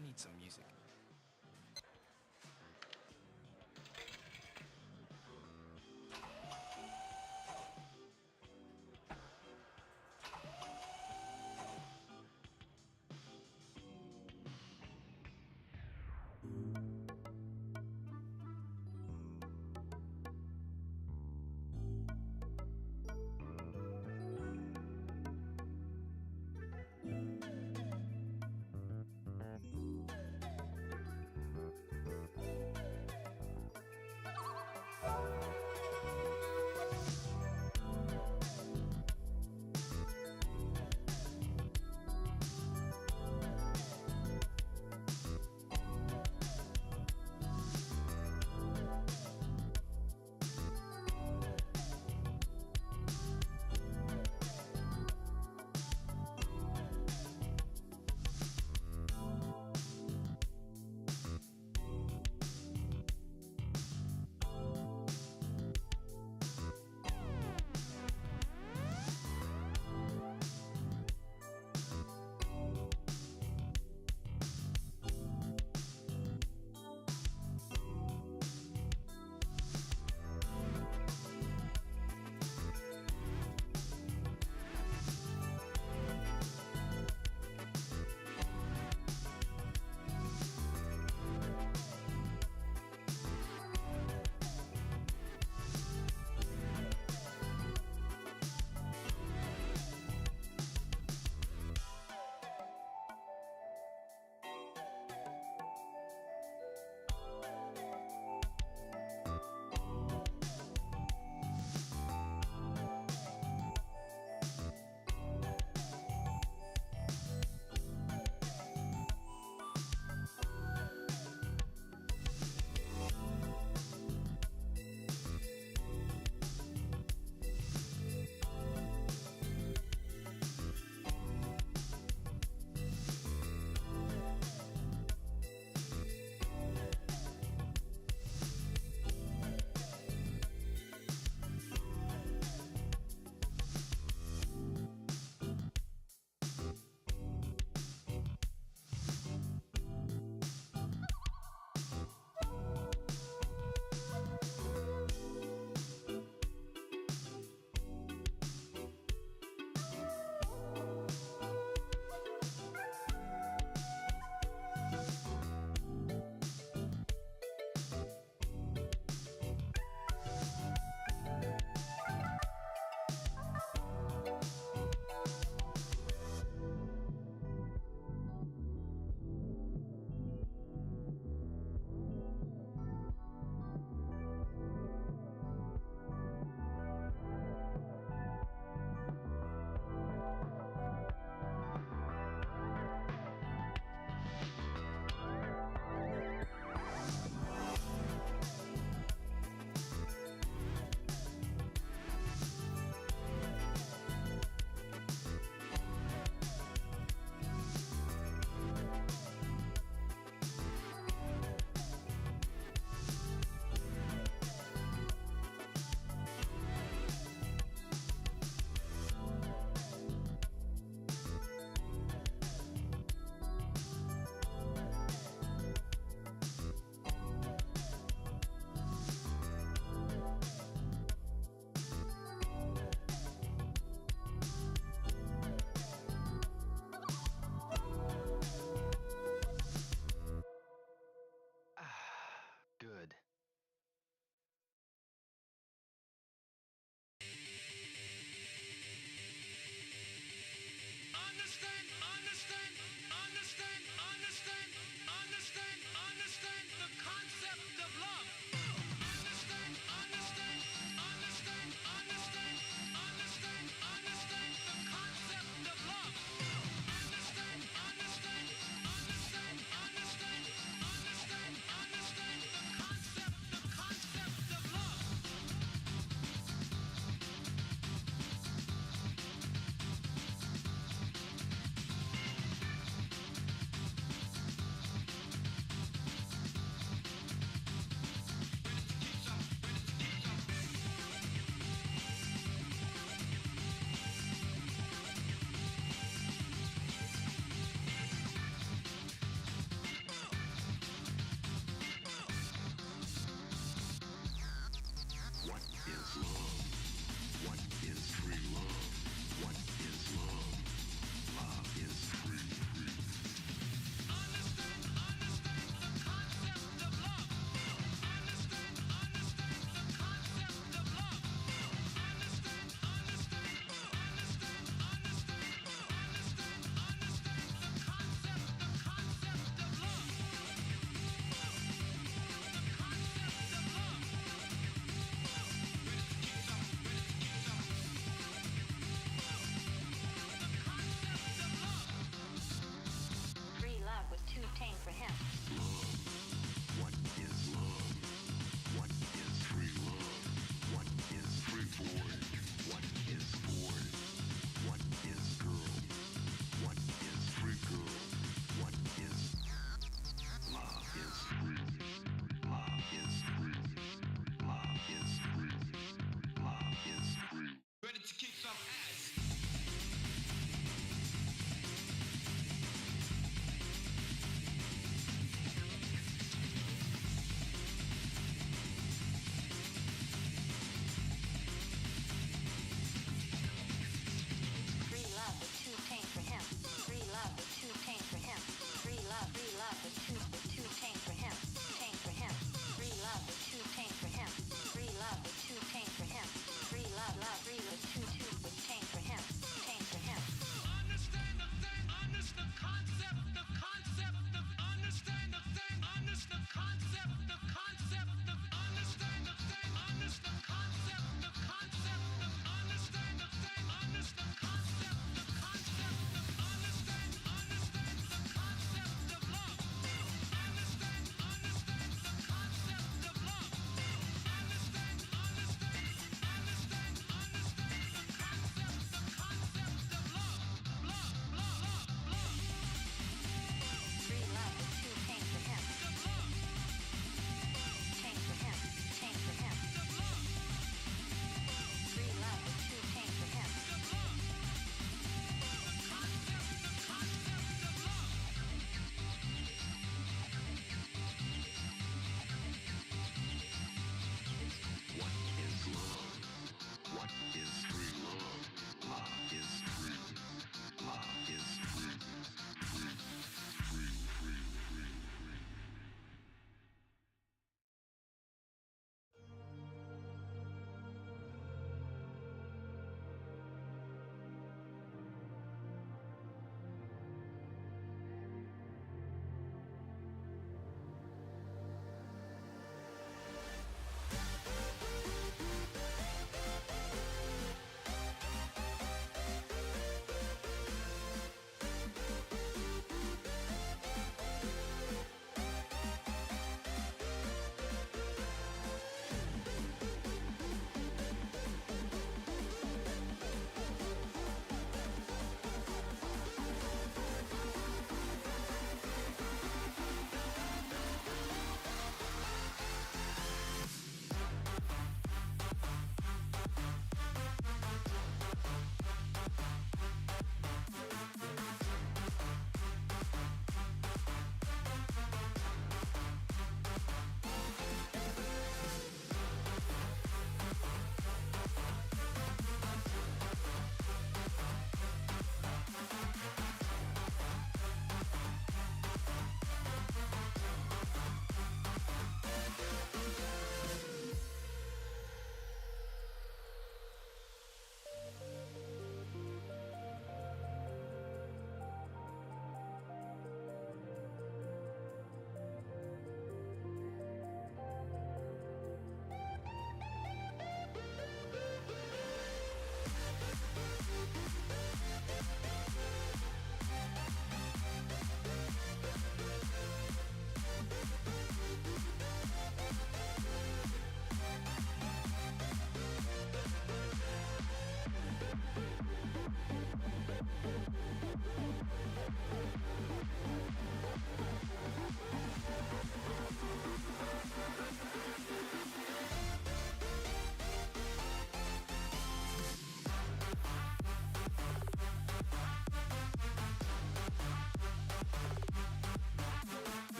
I need some music.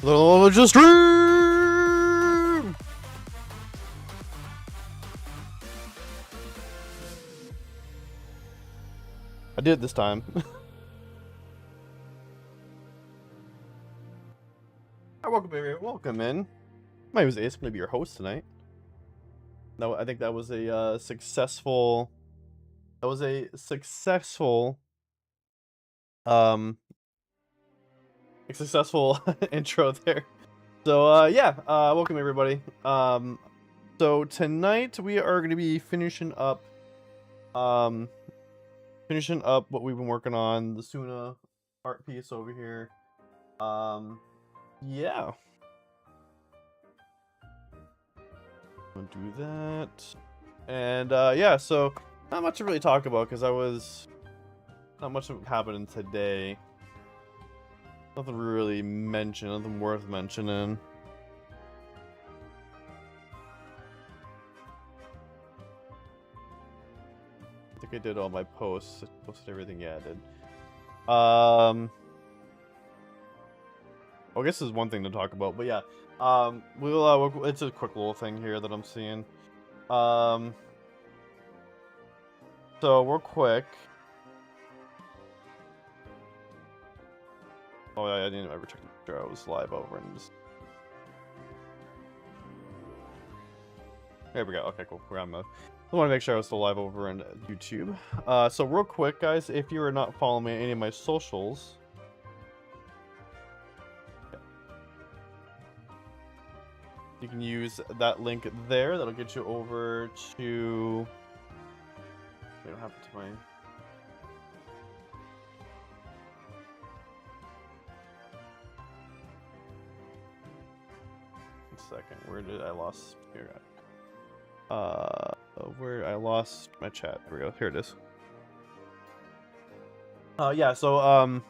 Just stream! I did it this time. Welcome in. My name is Ace. I'm gonna be your host tonight. No, I think that was a successful. That was a successful. Intro there. So yeah, welcome everybody. So tonight we are gonna be finishing up what we've been working on, the Sunna art piece over here. Yeah. I'll do that. And yeah, so not much to really talk about because not much happening today. Nothing really mentioned, nothing worth mentioning. I think I did all my posts. I posted everything. Yeah, I did. Well, I guess there's one thing to talk about, but yeah. It's a quick little thing here that I'm seeing. So real quick. Oh yeah, I didn't ever check the I was live over and just. There we go. Okay, cool. I want to make sure I was still live over on YouTube. So real quick, guys, if you are not following me on any of my socials. You can use that link there. That'll get you over to. What happened to my? One second. Where did I lost? Here. Where I lost my chat. Here we go. Here it is. Yeah. So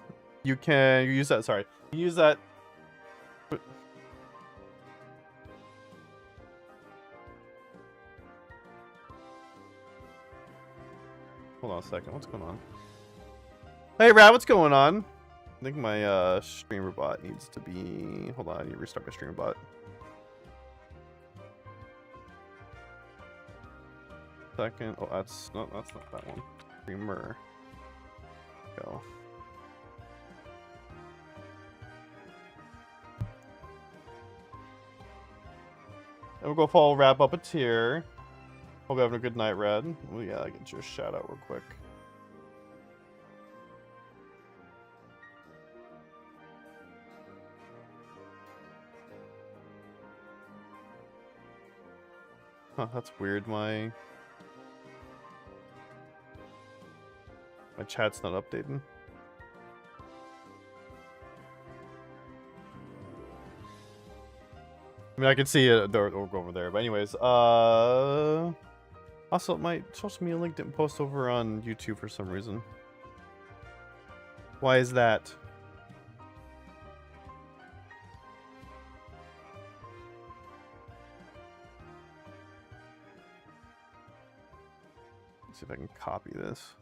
you can use that. Sorry, you use that. Hold on a second. What's going on? Hey, Brad. What's going on? I think my streamer bot needs to be. Hold on. I need to restart my streamer bot. Second. Oh, that's not that one. Streamer. Go. And we'll go follow wrap up a tier. Hope you're having a good night, Red. Oh yeah, I get you a shout out real quick. Huh, that's weird. My chat's not updating. I mean, I can see it. It'll go over there. But anyways, also, my social media link didn't post over on YouTube for some reason. Why is that? Let's see if I can copy this.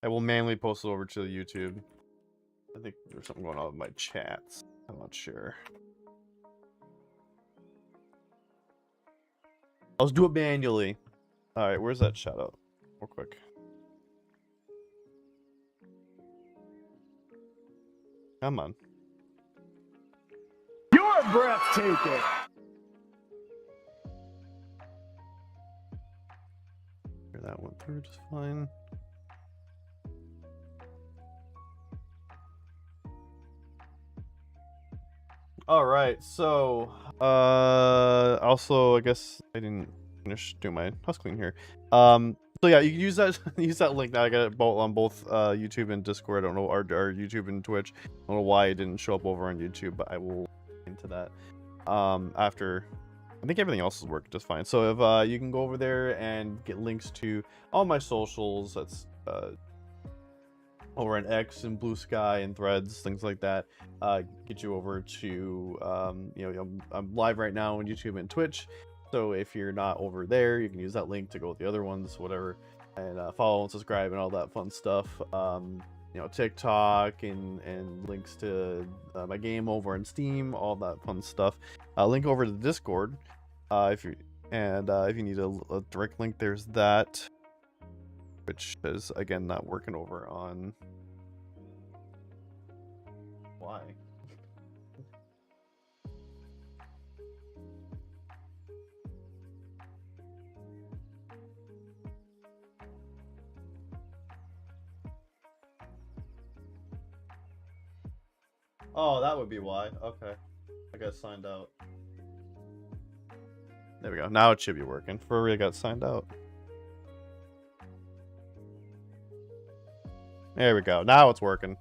I will manually post it over to the YouTube. I think there's something going on with my chats. I'm not sure. Let's do it manually. Alright, where's that shout out? Real quick. Come on. You're breathtaking! That went through just fine. Alright, so also I guess I didn't finish doing my house clean here. So yeah, you can use that link now. I got it both on both YouTube and Discord. I don't know our YouTube and Twitch. I don't know why it didn't show up over on YouTube, but I will get into that after. I think everything else is working just fine. So if you can go over there and get links to all my socials, that's over in X and Blue Sky and Threads, things like that, get you over to I'm live right now on YouTube and Twitch. So if you're not over there, you can use that link to go with the other ones, whatever, and follow and subscribe and all that fun stuff. TikTok and links to my game over on Steam, all that fun stuff. Link over to the Discord, if you need a direct link, there's that, which is again not working over on. Why? Oh, that would be why. Okay. I got signed out. There we go. Now it should be working. For real, got signed out. There we go. Now it's working.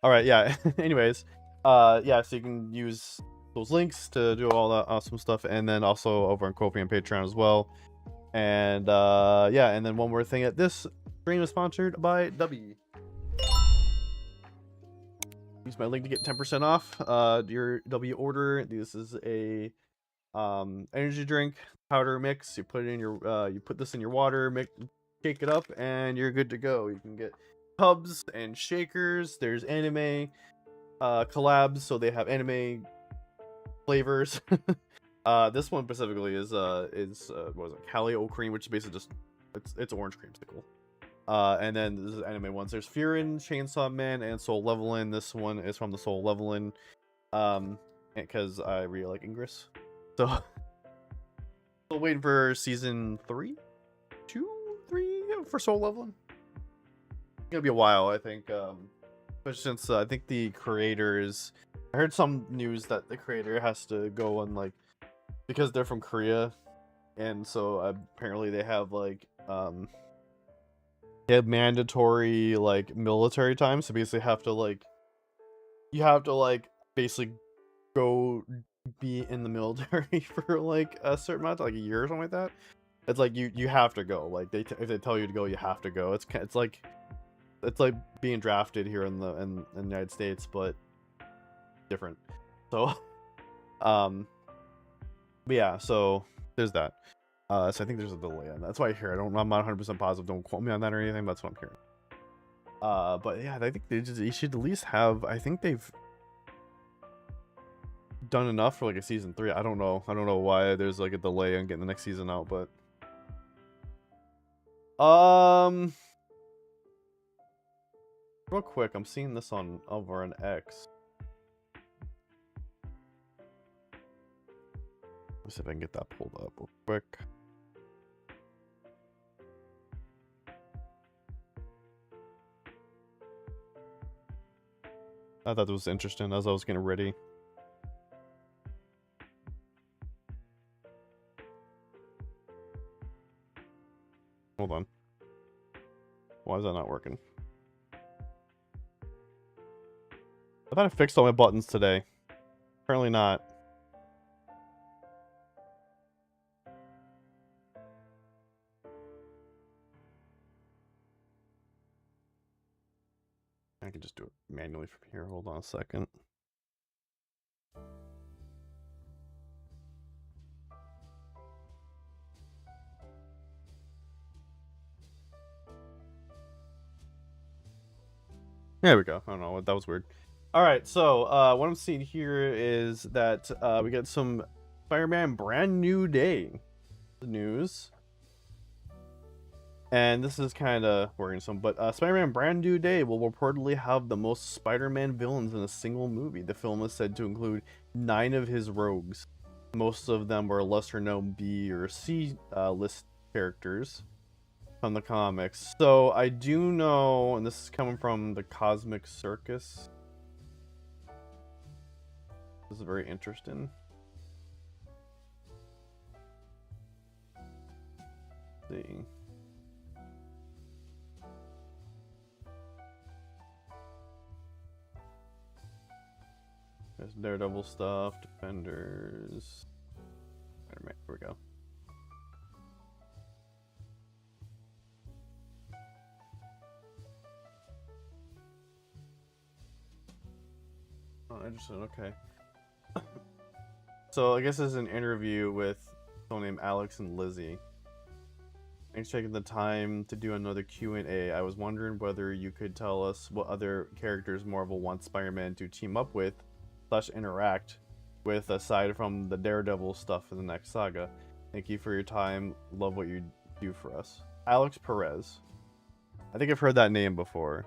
Alright, yeah. Anyways. Yeah, so you can use those links to do all that awesome stuff. And then also over on Ko-fi and Patreon as well. And yeah, and then one more thing. This stream is sponsored by W. Use my link to get 10% off your W order. This is a energy drink powder mix. You put it in your you put this in your water, shake it up, and you're good to go. You can get tubs and shakers. There's anime collabs, so they have anime flavors. This one specifically is what is it, Calio cream, which is basically just it's orange creamsicle. And then this is anime ones. There's Furin, Chainsaw Man, and Soul Levelin. This one is from the Soul Levelin, because I really like Ingress. So, still waiting for season 3, 2, 3 for Soul Levelin. It's gonna be a while, I think. But since I think the creators, I heard some news that the creator has to go on because they're from Korea, and so apparently they have they have mandatory military time, so basically you have to basically go be in the military for a certain amount, a year or something like that. It's you have to go. If they tell you to go, you have to go. It's like being drafted here in the United States, but different. So but yeah, so there's that. So I think there's a delay on that. That's why I hear. I'm not 100% positive. Don't quote me on that or anything. But that's what I'm hearing. But yeah, I think they should at least have. I think they've done enough for a season 3. I don't know. I don't know why there's a delay on getting the next season out. But real quick, I'm seeing this over on X. Let's see if I can get that pulled up real quick. I thought it was interesting as I was getting ready. Hold on. Why is that not working? I thought I fixed all my buttons today. Apparently not. I can just do it manually from here. Hold on a second. There we go. I don't know what that was weird. All right, so what I'm seeing here is that we got some Spider-Man Brand New Day news. And this is kind of worrisome, but Spider-Man Brand New Day will reportedly have the most Spider-Man villains in a single movie. The film is said to include 9 of his rogues. Most of them were lesser-known B or C list characters from the comics. So I do know, and this is coming from the Cosmic Circus. This is very interesting. Let's see. There's Daredevil stuff, Defenders. Here we go. Oh, interesting. Okay. So I guess there's an interview with someone named Alex and Lizzie. Thanks for taking the time to do another Q&A. I was wondering whether you could tell us what other characters Marvel wants Spider-Man to team up with / interact with aside from the Daredevil stuff in the next saga. Thank you for your time. Love what you do for us. Alex Perez. I think I've heard that name before.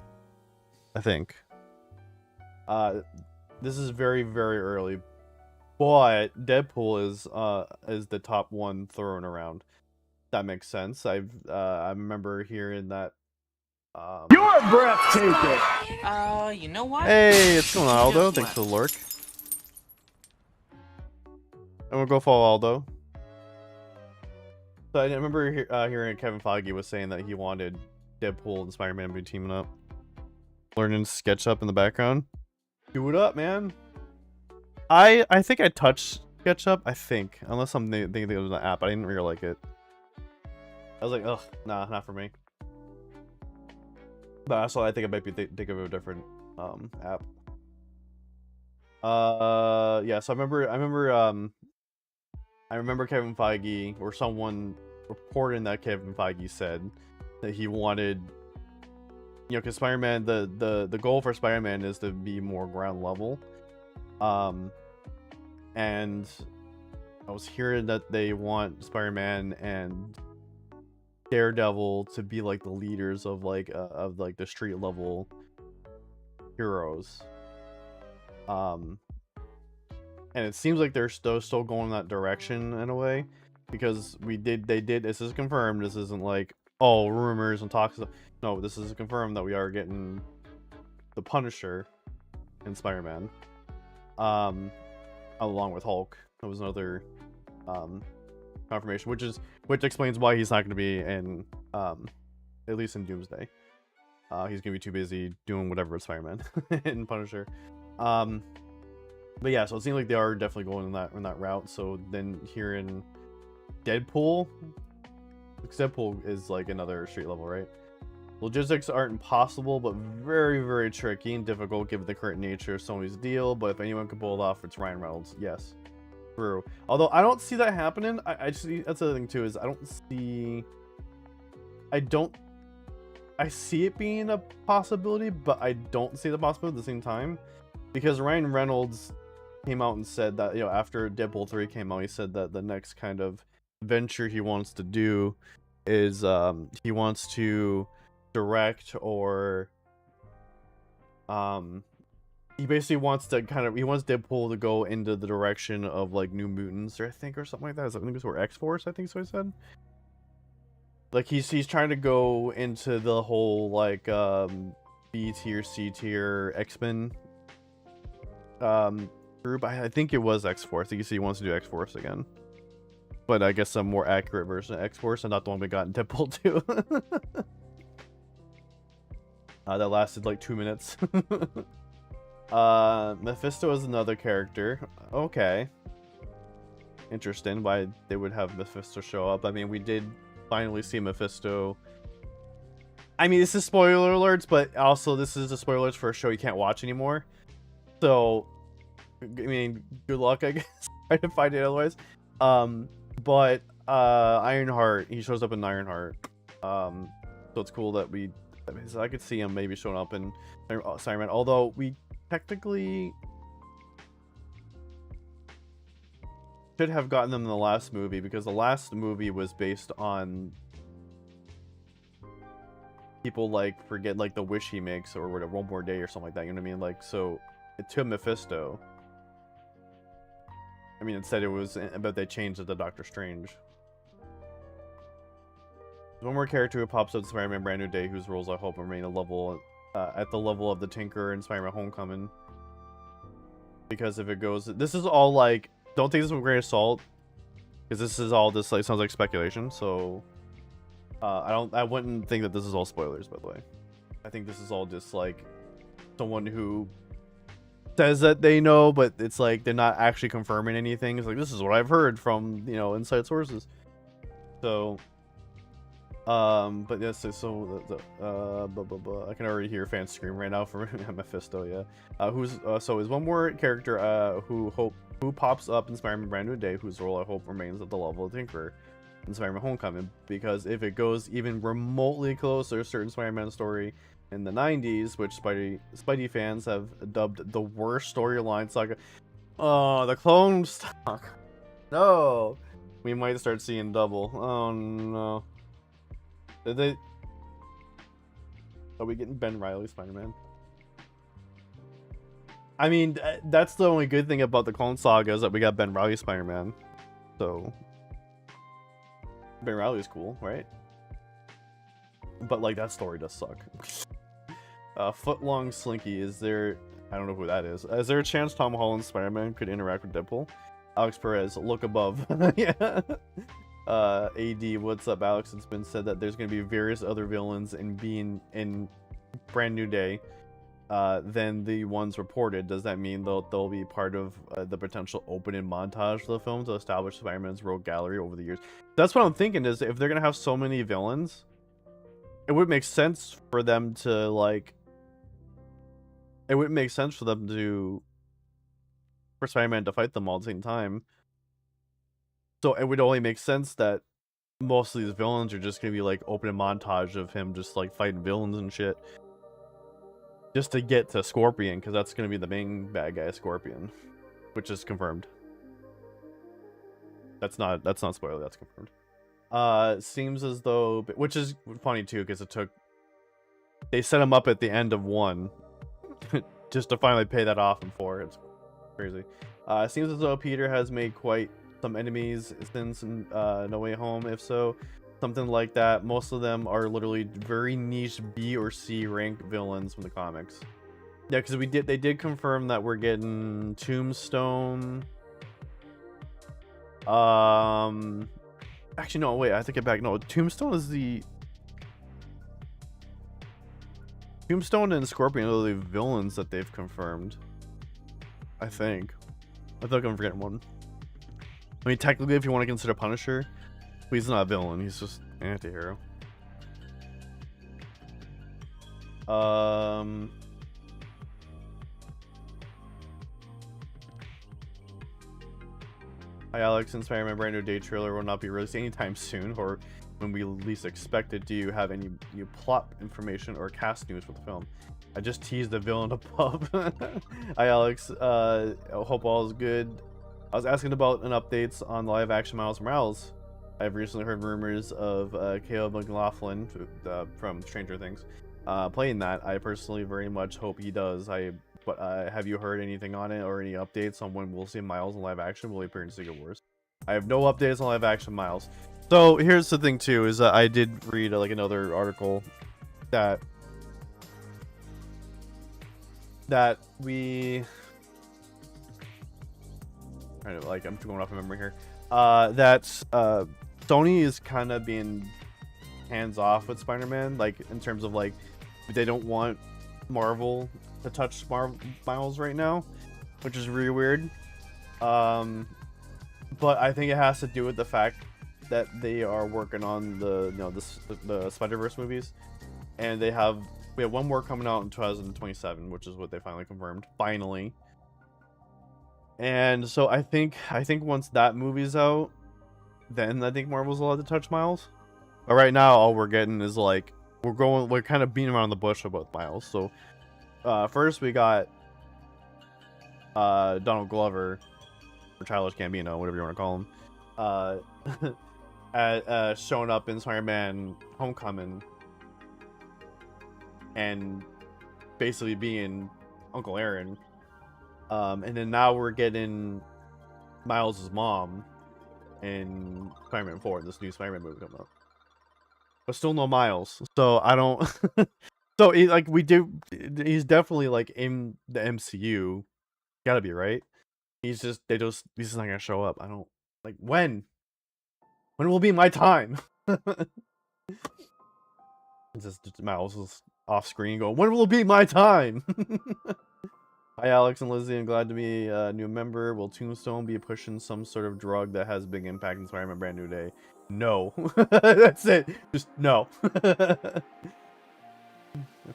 I think. This is very, very early, but Deadpool is the top one thrown around. That makes sense. I remember hearing that. You're breathtaking. You know what? Hey, it's going on, Aldo. Thanks for the lurk. I'm gonna go follow Aldo. So I remember hearing Kevin Feige was saying that he wanted Deadpool and Spider-Man to be teaming up. Learning SketchUp in the background. Do it up, man. I think I touched SketchUp. I think, unless I'm thinking it was an app. I didn't really like it. I was like, ugh, nah, not for me. But also, I think I might be think of a different app. Yeah. So I remember Kevin Feige or someone reporting that Kevin Feige said that he wanted, you know, because Spider-Man, the goal for Spider-Man is to be more ground level. And I was hearing that they want Spider-Man and Daredevil to be like the leaders of the street level heroes. And it seems like they're still going that direction in a way, because they did this is confirmed. This isn't like, oh, rumors and talks. No, this is confirmed that we are getting the Punisher in Spider-Man, along with Hulk. That was another confirmation, which explains why he's not going to be in at least in Doomsday. He's gonna be too busy doing whatever with Spider-Man and Punisher. But yeah, so it seems like they are definitely going in that route. So then here in Deadpool, because Deadpool is like another street level, right? Logistics aren't impossible, but very, very tricky and difficult given the current nature of Sony's deal. But if anyone can pull it off, it's Ryan Reynolds. Yes, true. Although I don't see that happening. I just see, that's the other thing too, is I see it being a possibility, but I don't see the possibility at the same time, because Ryan Reynolds came out and said that, you know, after Deadpool 3 came out, he said that the next kind of venture he wants to do is he wants to direct, or he basically wants to he wants Deadpool to go into the direction of like New Mutants, or I think, or something like that. I think it was, or X-Force, I think so he said. Like he's trying to go into the whole like B tier, C tier X-Men group. I think it was X-Force. I think he wants to do X-Force again, but I guess a more accurate version of X-Force, and not the one we got in Deadpool 2. That lasted like 2 minutes. Mephisto is another character. Okay, interesting why they would have Mephisto show up. I mean, we did finally see Mephisto. I mean, this is spoiler alerts, but also this is a spoiler alerts for a show you can't watch anymore. So, I mean, good luck, I guess, trying to find it otherwise. But Ironheart, he shows up in Ironheart. So it's cool that so I could see him maybe showing up in Spider-Man, although we technically should have gotten them in the last movie, because the last movie was based on people like forget like the wish he makes, or whatever, One More Day or something like that, you know what I mean? Like, so to Mephisto, I mean, it said it was, but they changed it to Doctor Strange. One more character who pops up in Spider-Man Brand New Day, whose roles I hope remain at the level of the Tinker in Spider-Man Homecoming. Because if it goes, this is all like, don't take this with a grain of salt, because this is all just like sounds like speculation. So I wouldn't think that this is all spoilers, by the way. I think this is all just like someone who says that they know, but it's like they're not actually confirming anything. It's like, this is what I've heard from, you know, inside sources. So but yes, so I can already hear fans scream right now for Mephisto. Yeah. So is one more character who pops up in Spider-Man Brand New Day, whose role I hope remains at the level of Tinkerer. in Spider-Man Homecoming, because if it goes even remotely close to a certain Spider-Man story in the 90s, which Spidey fans have dubbed the worst storyline saga. Oh, the clone stock. No. We might start seeing double. Oh no. Did they... Are we getting Ben Reilly Spider-Man? I mean, that's the only good thing about the Clone Saga is that we got Ben Reilly Spider-Man. So... Ben Reilly's cool, right? But, like, that story does suck. Footlong Slinky, is there... I don't know who that is. Is there a chance Tom Holland's Spider-Man could interact with Deadpool? Alex Perez, look above. Yeah. AD, what's up, Alex? It's been said that there's going to be various other villains in Brand New Day than the ones reported. Does that mean they'll be part of the potential opening montage of the film to establish Spider-Man's rogue gallery over the years? That's what I'm thinking, is if they're going to have so many villains, it would make sense for them to, like... It wouldn't make sense for them to... for Spider-Man to fight them all at the same time. So it would only make sense that most of these villains are just going to be, like, opening montage of him just, like, fighting villains and shit. Just to get to Scorpion, because that's going to be the main bad guy, Scorpion. Which is confirmed. That's not spoiler, that's confirmed. Seems as though... Which is funny, too, because it took... They set him up at the end of 1. Just to finally pay that off in 4. It's crazy. Seems as though Peter has made quite some enemies since No Way Home. If so, something like that. Most of them are literally very niche B or C rank villains from the comics. Yeah, because they did confirm that we're getting Tombstone. Actually, no, wait, I have to get back. No, Tombstone is the... Tombstone and Scorpion are the villains that they've confirmed. I think. I feel like I'm forgetting one. I mean, technically, if you want to consider Punisher, but he's not a villain. He's just an anti-hero. Hi, Alex. And Spider-Man Brand New Day trailer will not be released anytime soon, or when we least expect it. Do you have any new plot information or cast news for the film? I just teased the villain above. Hi, Alex. Hope all is good. I was asking about an updates on live action Miles Morales. I've recently heard rumors of Caleb McLaughlin from Stranger Things playing that. I personally very much hope he does. But have you heard anything on it or any updates on when we'll see Miles in live action? Will he appear in Secret Wars? I have no updates on live action Miles. So here's the thing too, is that I did read like another article that we like, I'm going off of memory here, that Sony is kind of being hands off with Spider-Man, like in terms of like they don't want Marvel to touch Miles right now, which is really weird. But I think it has to do with the fact that they are working on the Spider-Verse movies, and we have one more coming out in 2027, which is what they finally confirmed, finally. And so I think once that movie's out, then I think Marvel's allowed to touch Miles. But right now, all we're getting is like we're kind of beating around the bush about Miles. So first we got Donald Glover, or Childish Gambino, whatever you want to call him, showing up in Spider-Man Homecoming and basically being Uncle Aaron. And then now we're getting Miles' mom in Spider-Man 4, this new Spider-Man movie coming up. But still no Miles. So I don't... So he's definitely like in the MCU. Gotta be, right? He's just not gonna show up. I don't... Like, when will be my time? Just Miles is off screen going, when will it be my time? Hi, Alex and Lizzie. I'm glad to be a new member. Will Tombstone be pushing some sort of drug that has a big impact in Spider-Man Brand New Day? No. That's it. Just no.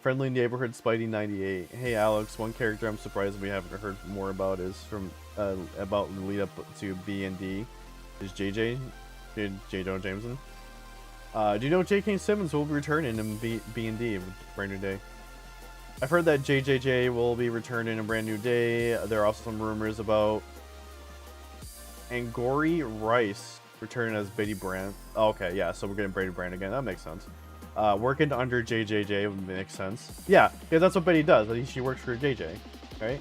Friendly Neighborhood Spidey 98. Hey, Alex. One character I'm surprised we haven't heard more about is from about the lead up to B and D. Is JJ. J. Jonah Jameson. Do you know J.K. Simmons will be returning in B&D with Brand New Day? I've heard that JJJ will be returning in Brand New Day. There are also some rumors about Angourie Rice returning as Betty Brant. Oh, okay, yeah, so we're getting Brady Brant again. That makes sense. Working under JJJ would make sense. Yeah, that's what Betty does. She works for JJ, right?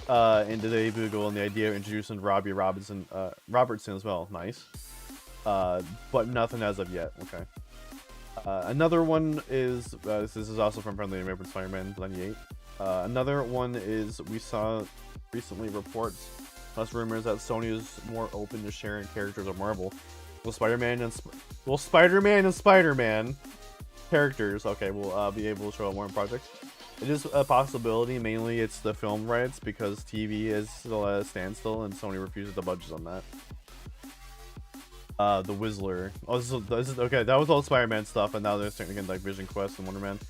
And Today Boogle and the idea of introducing Robbie Robertson as well. Nice. But nothing as of yet. Okay. Another one is this is also from Friendly Neighborhood Spider-Man 98. Another one is we saw recently reports plus rumors that Sony is more open to sharing characters of Marvel. Will Spider-Man and Spider-Man characters will be able to show up more in projects. It is a possibility. Mainly it's the film rights because TV is still at a standstill and Sony refuses the budget on that. The Whistler. Oh, this is okay. That was all Spider-Man stuff, and now they're starting to get like Vision Quest and Wonder Man.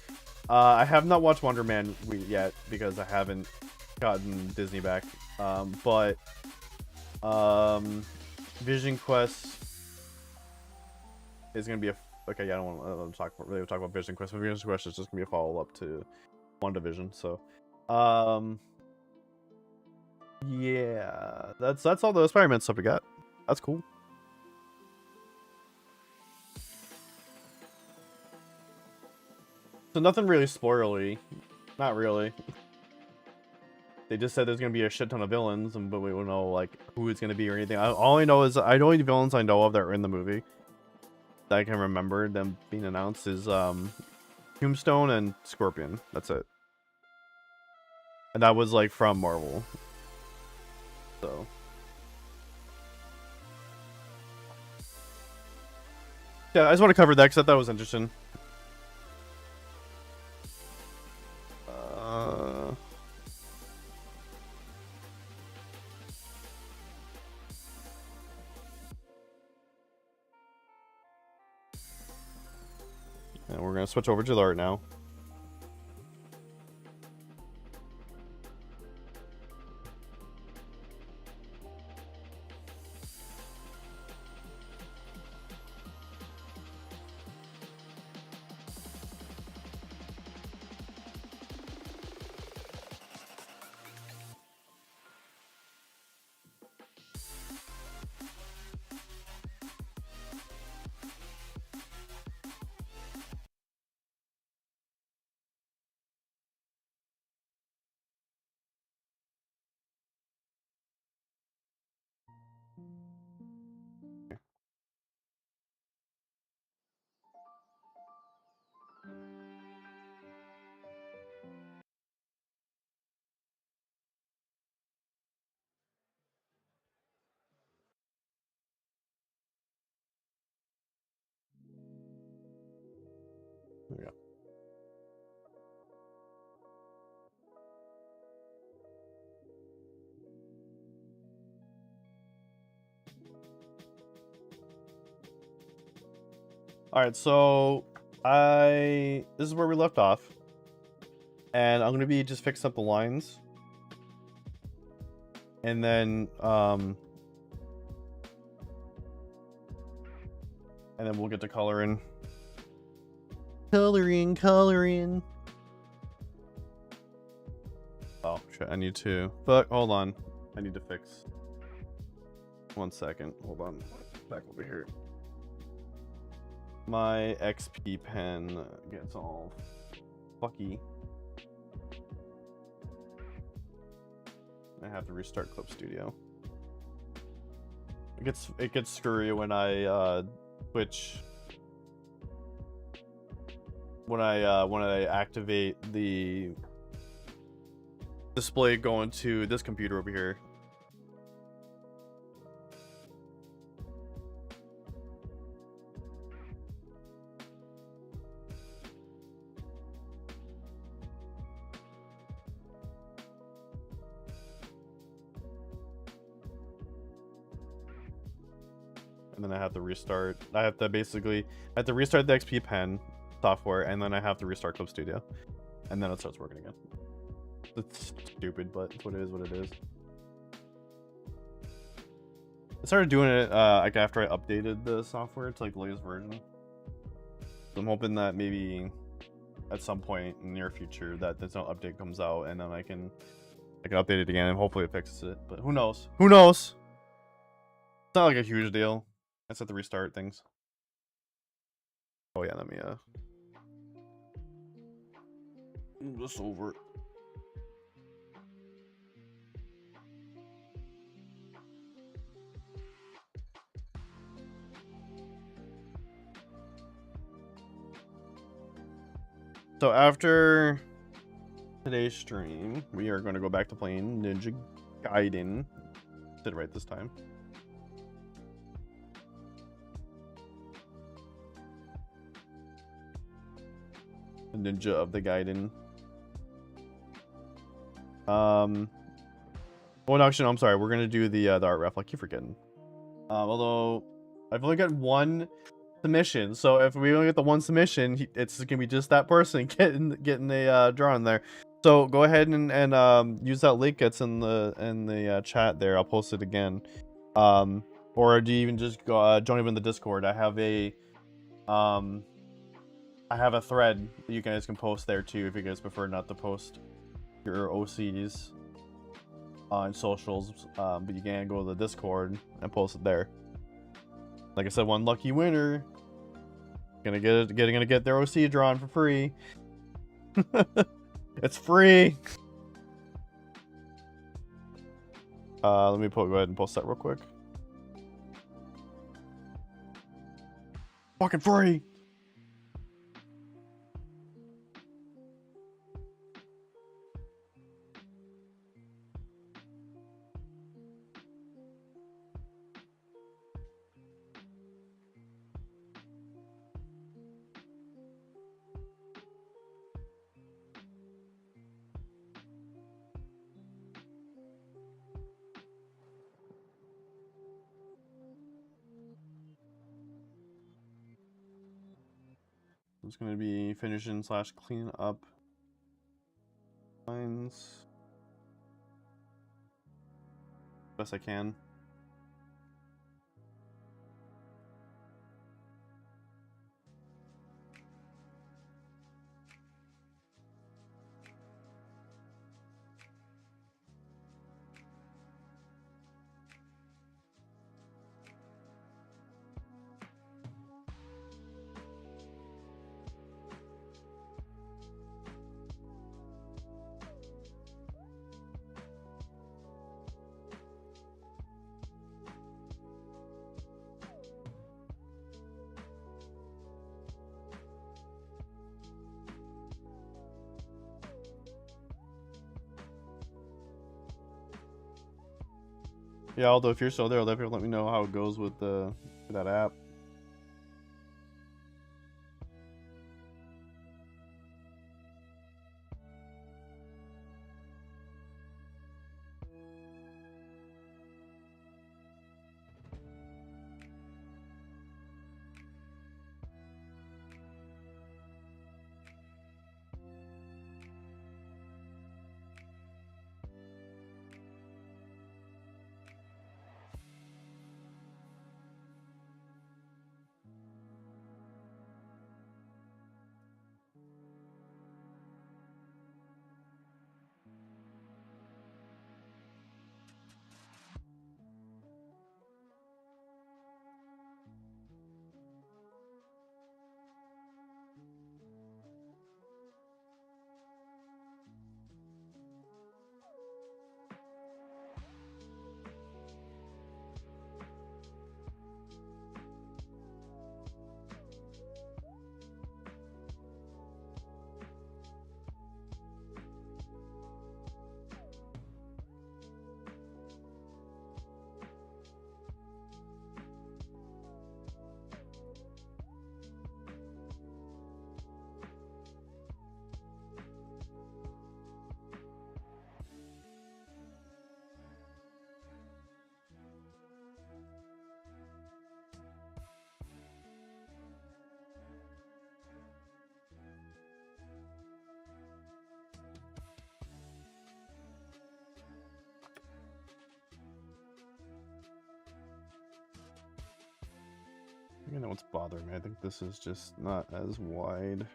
I have not watched Wonder Man yet because I haven't gotten Disney back. But Vision Quest is gonna be a okay. Yeah, I don't want to talk about Vision Quest. But Vision Quest is just gonna be a follow-up to WandaVision. So, yeah, that's all the Spider-Man stuff we got. That's cool. So nothing really spoilery. Not really. They just said there's gonna be a shit ton of villains, but we don't know like who it's gonna be or anything. All I know is the only villains I know of that are in the movie that I can remember them being announced is Tombstone and Scorpion. That's it. And that was like from Marvel. So yeah, I just want to cover that because I thought it was interesting. And we're gonna switch over to the art now. There we go. Alright, so this is where we left off. And I'm gonna be just fixing up the lines. And then we'll get to coloring. Coloring. Oh shit, I need to. But hold on. I need to fix. 1 second. Hold on. Back over here. My XP pen gets all fucky. I have to restart Clip Studio. It gets screwy when I switch when I activate the display going to this computer over here. And then I have to restart. I have to restart the XP pen software, and then I have to restart Clip Studio, and then it starts working again. It's stupid, but it's what it is. I started doing it like after I updated the software to like the latest version. So I'm hoping that maybe at some point in the near future that this update comes out and then I can update it again and hopefully it fixes it. But who knows? Who knows? It's not like a huge deal. I just have to restart things. Oh yeah, let me move this over. So after today's stream, we are going to go back to playing Ninja Gaiden. Did it right this time. The Ninja of the Gaiden. Oh no, actually, no, I'm sorry. We're gonna do the art ref. I keep forgetting. Although I've only got one submission, so if we only get the one submission, it's gonna be just that person getting a drawing there. So go ahead and use that link that's in the chat there. I'll post it again. Or do you even just go join in the Discord? I have a thread that you guys can post there too if you guys prefer not to post your OCs on socials, but you can go to the Discord and post it there. Like I said, one lucky winner gonna get their OC drawn for free. It's free. Let me go ahead and post that real quick. Fucking free. It's gonna be finishing / clean up lines best I can. Yeah, although if you're still there, let me know how it goes with that app. You know what's bothering me? I think this is just not as wide.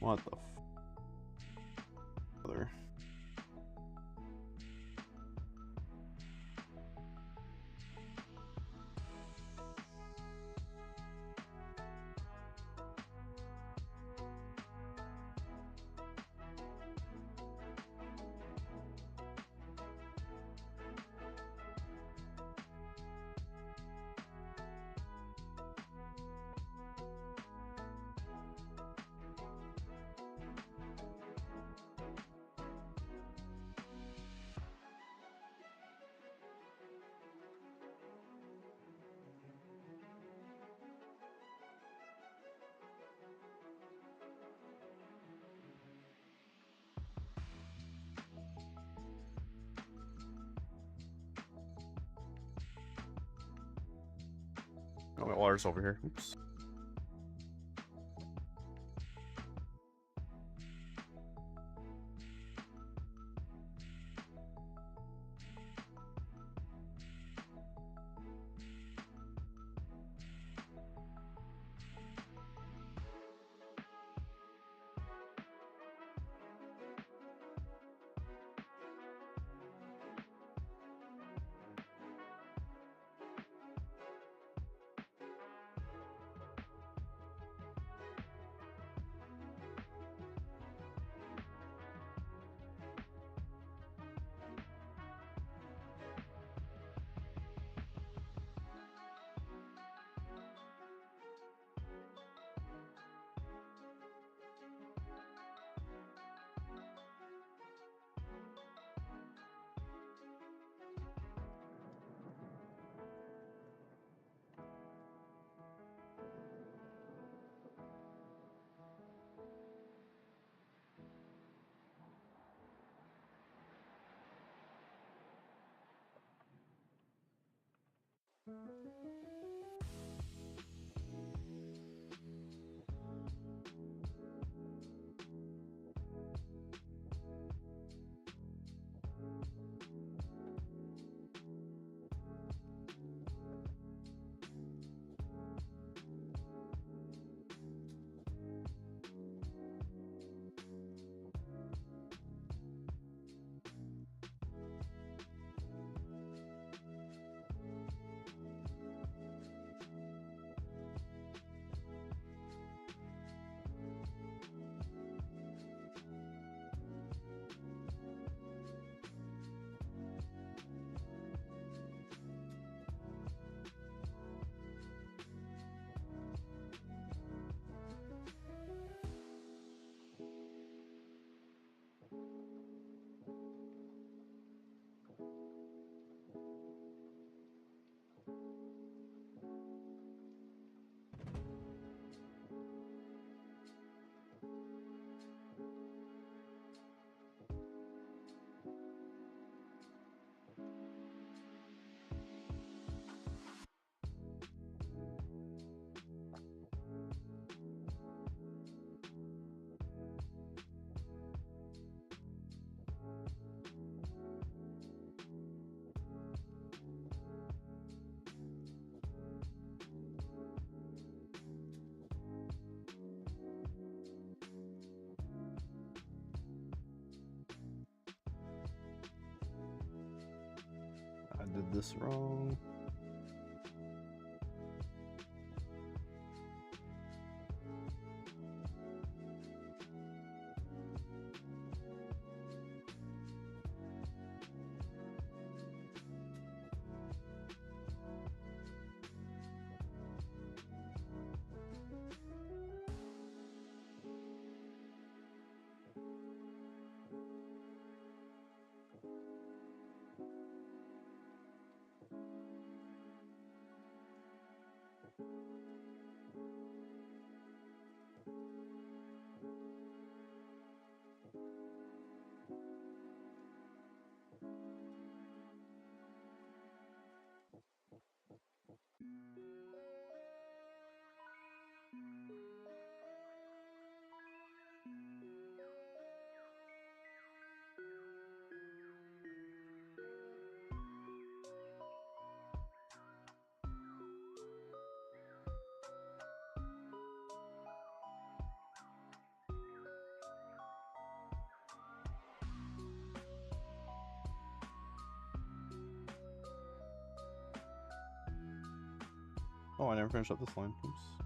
What the other? Oh, my water's over here. Oops. I did this wrong. Oh, I never finished up this line. Oops.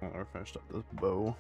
I never finished up this bow.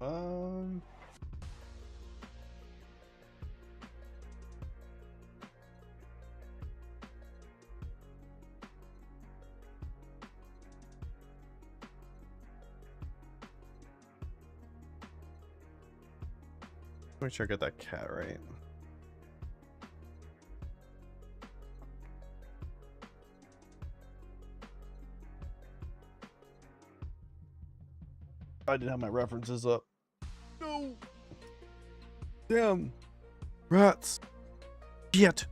Um. Make sure I get that cat right. I didn't have my references up. No. Damn. Rats. Shit.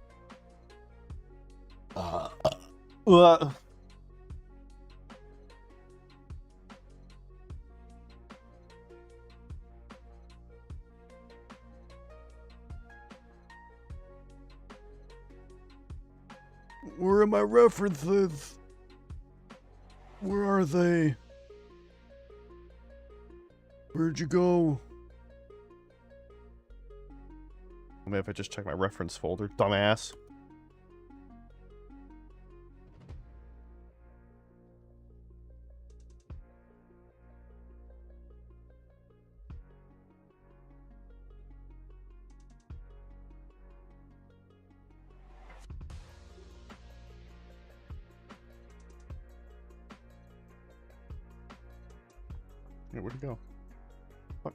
Uh. Where are my references? Where are they? Where'd you go? Maybe if I just check my reference folder, dumbass. Yeah, where'd he go? What?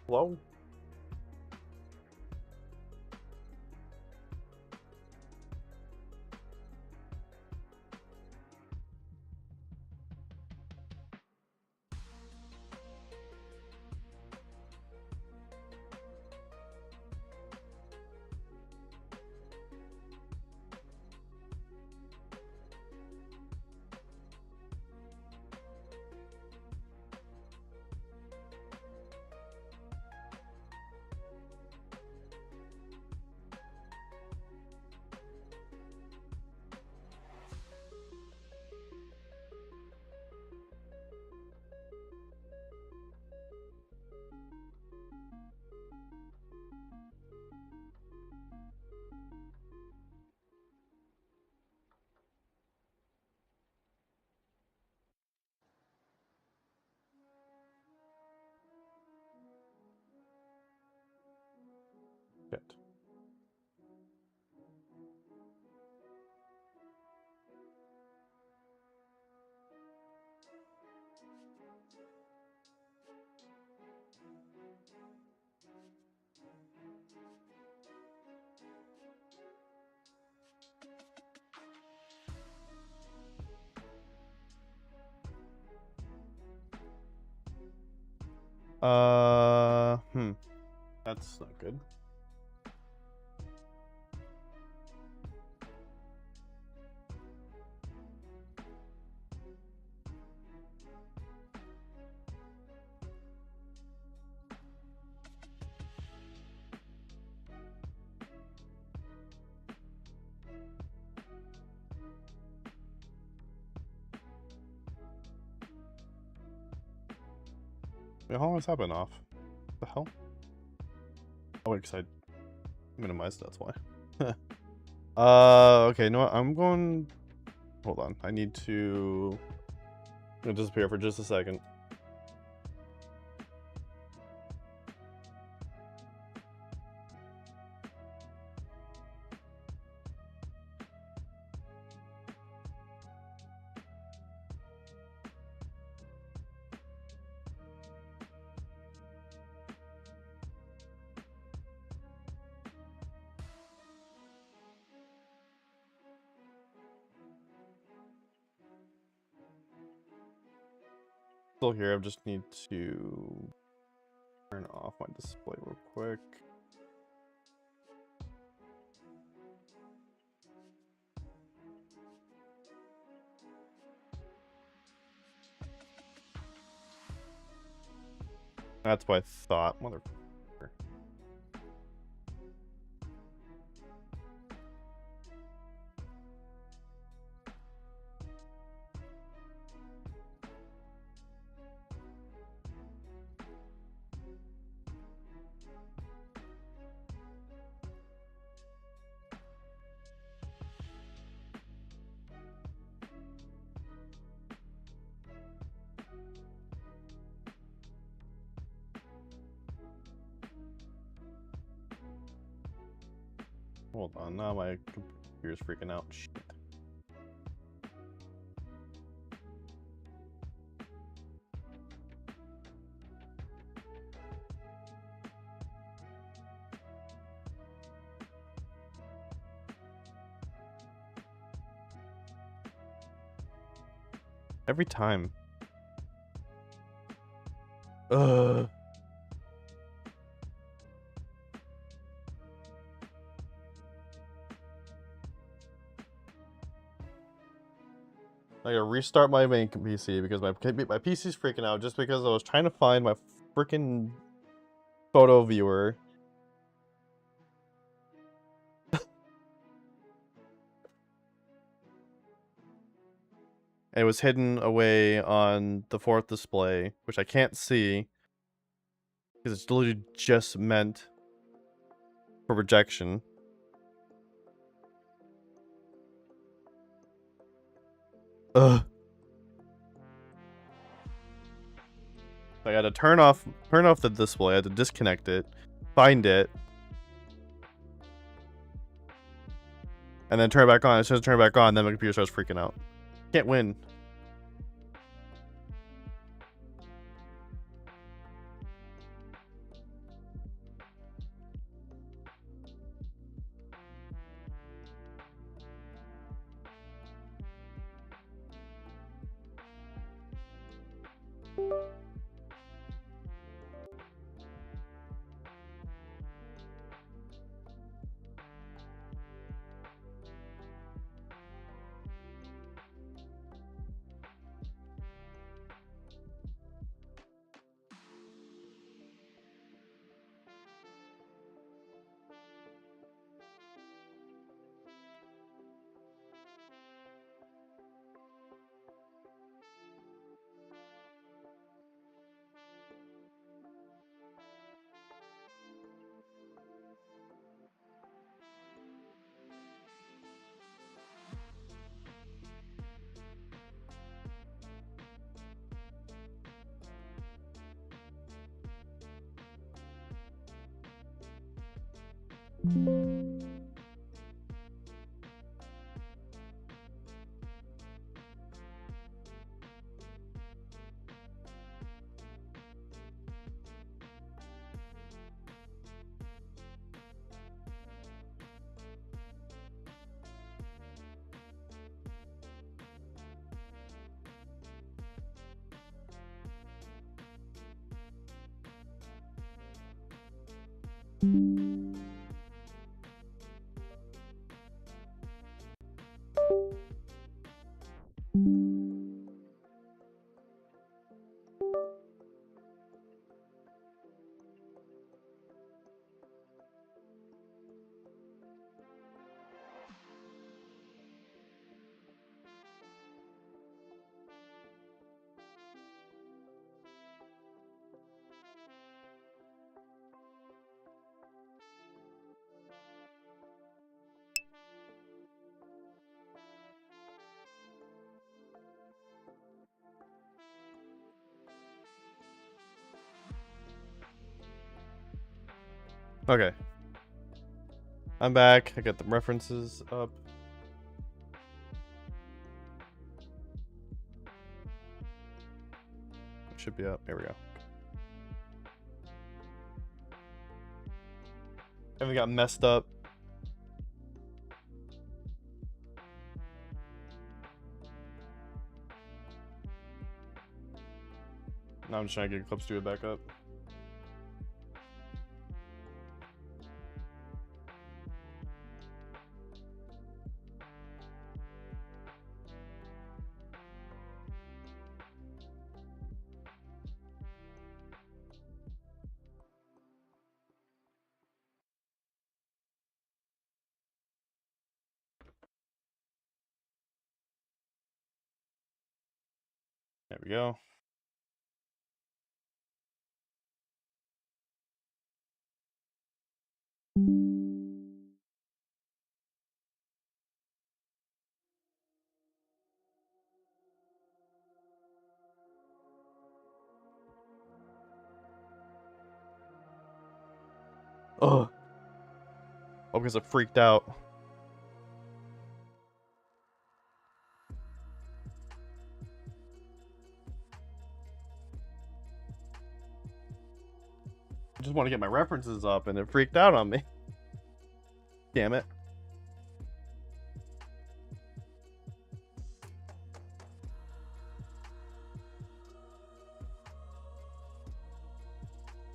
Hello? Shit. That's not good. Yeah, how long has that been off? The hell? Oh, wait, 'cause I minimized, that's why. Okay, you know what? I'm going... Hold on. I need to... I'm gonna disappear for just a second. Still here, I just need to turn off my display real quick. That's what I thought, motherfucker. Hold on, now my computer's freaking out. Shit. Every time. Ugh. I gotta restart my main PC because my PC's freaking out just because I was trying to find my freaking photo viewer. It was hidden away on the fourth display, which I can't see because it's literally just meant for projection. Ugh. I had to turn off the display. I had to disconnect it, find it, and then turn it back on. As soon as I turn it back on, then my computer starts freaking out. Can't win. Okay. I'm back. I got the references up. It should be up. Here we go. Everything got messed up. Now I'm just trying to get Club Studio back up. There we go. Oh. Oh, because it freaked out. I just want to get my references up and it freaked out on me. Damn it.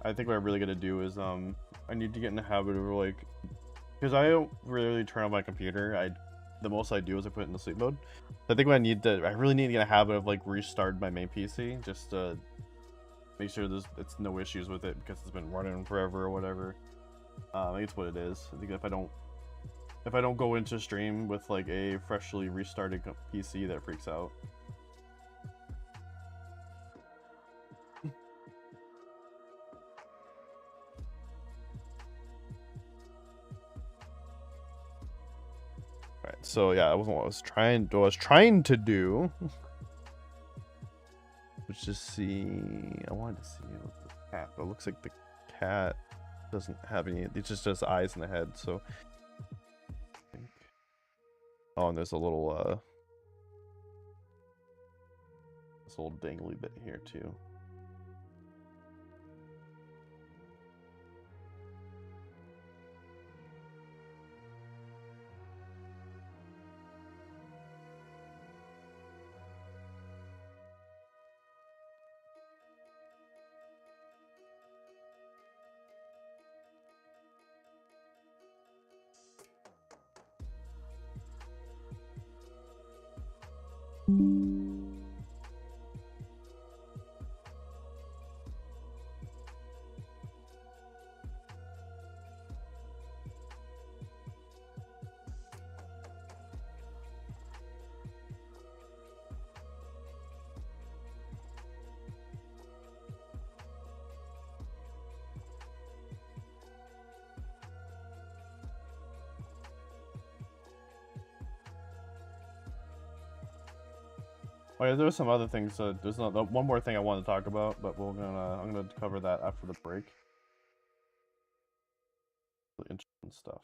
I think what I'm really gonna do is I need to get in the habit of like, because I don't really turn on my computer. The most I do is I put it in the sleep mode. I think what I really need to get a habit of like restart my main PC just to make sure it's no issues with it because it's been running forever or whatever. I think it's what it is. I think if I don't go into stream with like a freshly restarted PC, that freaks out. Alright, so yeah, that wasn't what I was trying to do. Let's just see. I wanted to see the cat, but it looks like the cat doesn't have any. It just has eyes in the head. So, oh, and there's a little this little dangly bit here too. Oh yeah, there's some other things. There's one more thing I want to talk about, but I'm gonna cover that after the break. Really interesting stuff.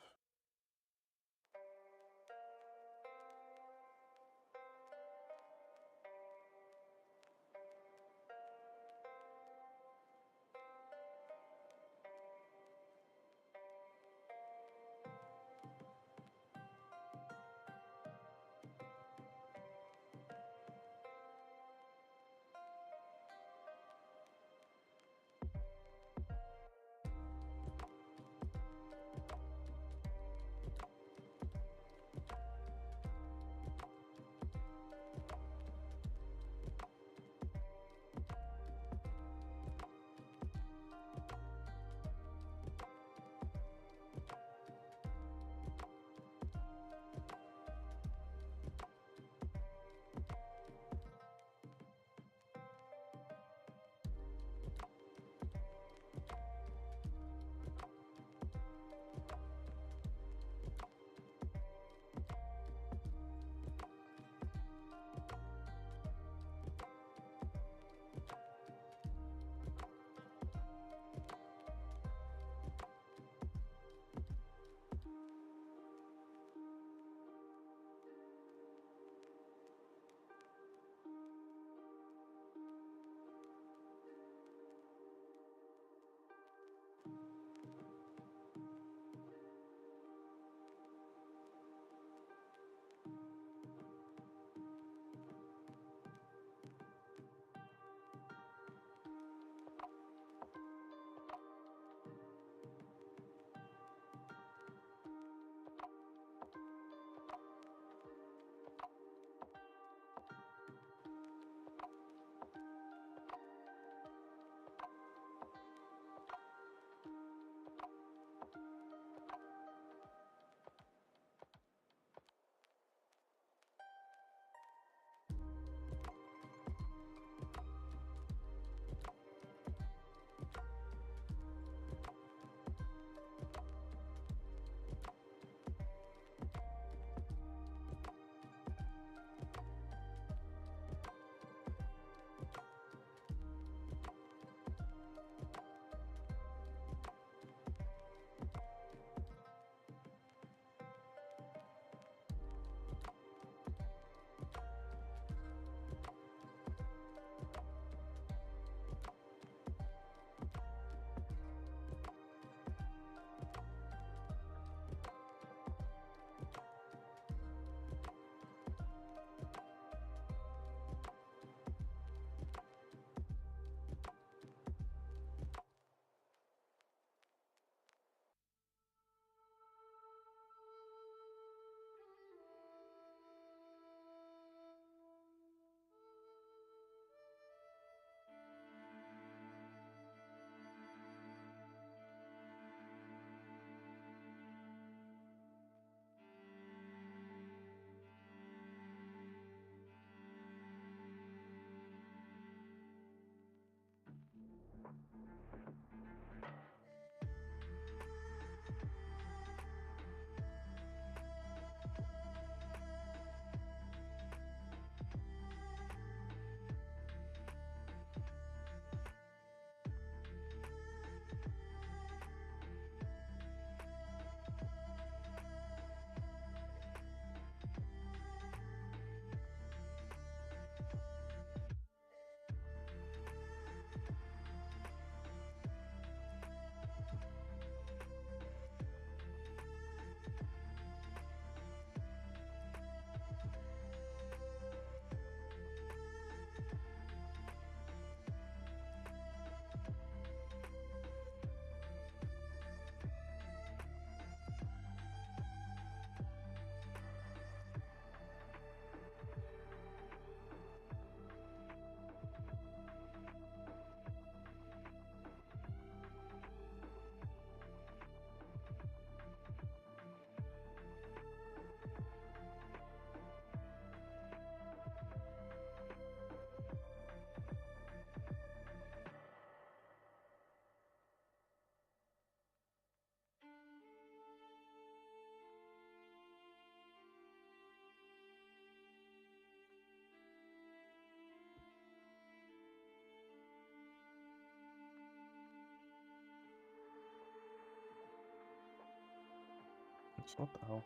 What the hell?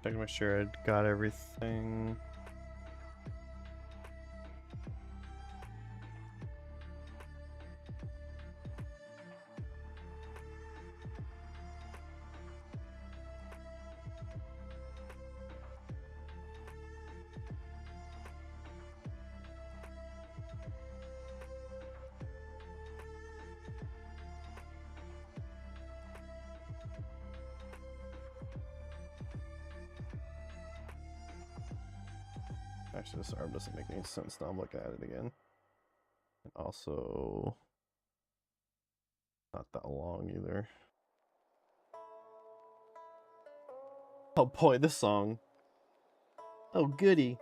Check to make sure I got everything. Actually, this arm doesn't make any sense now. I'm looking at it again. And also, not that long either. Oh boy, this song. Oh goody.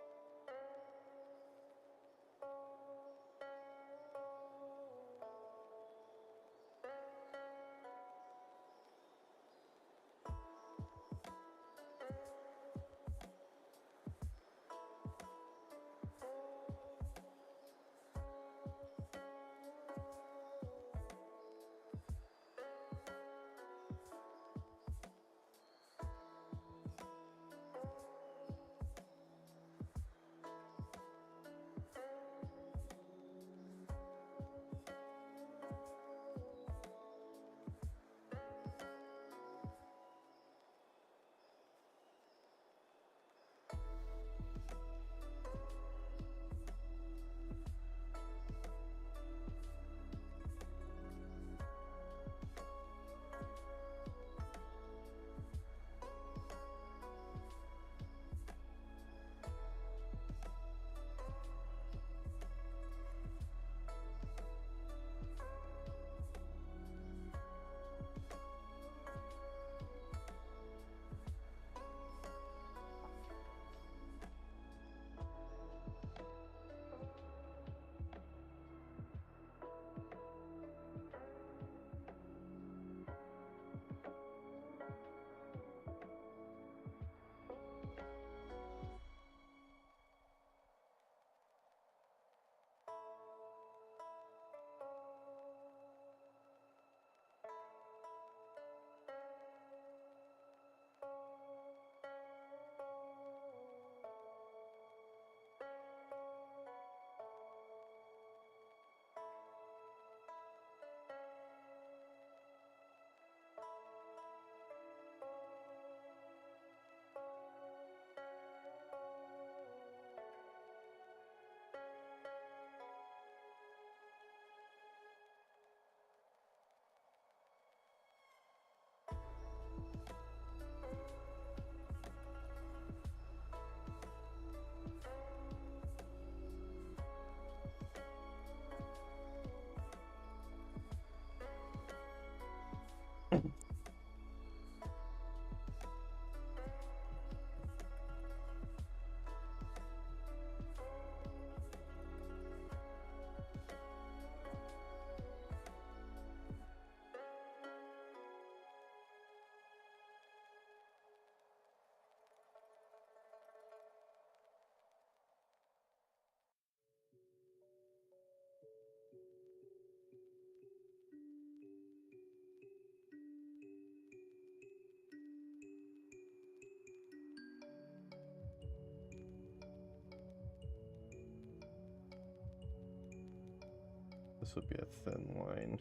This would be a thin line.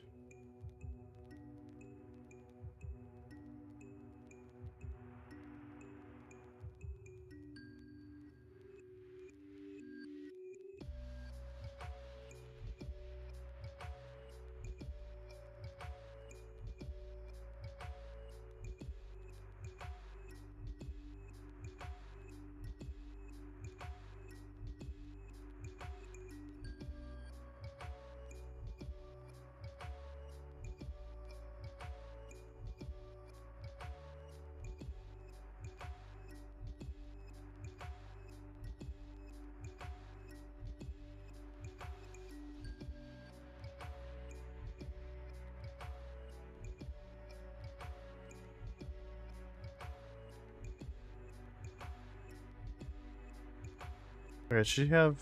Okay, she have.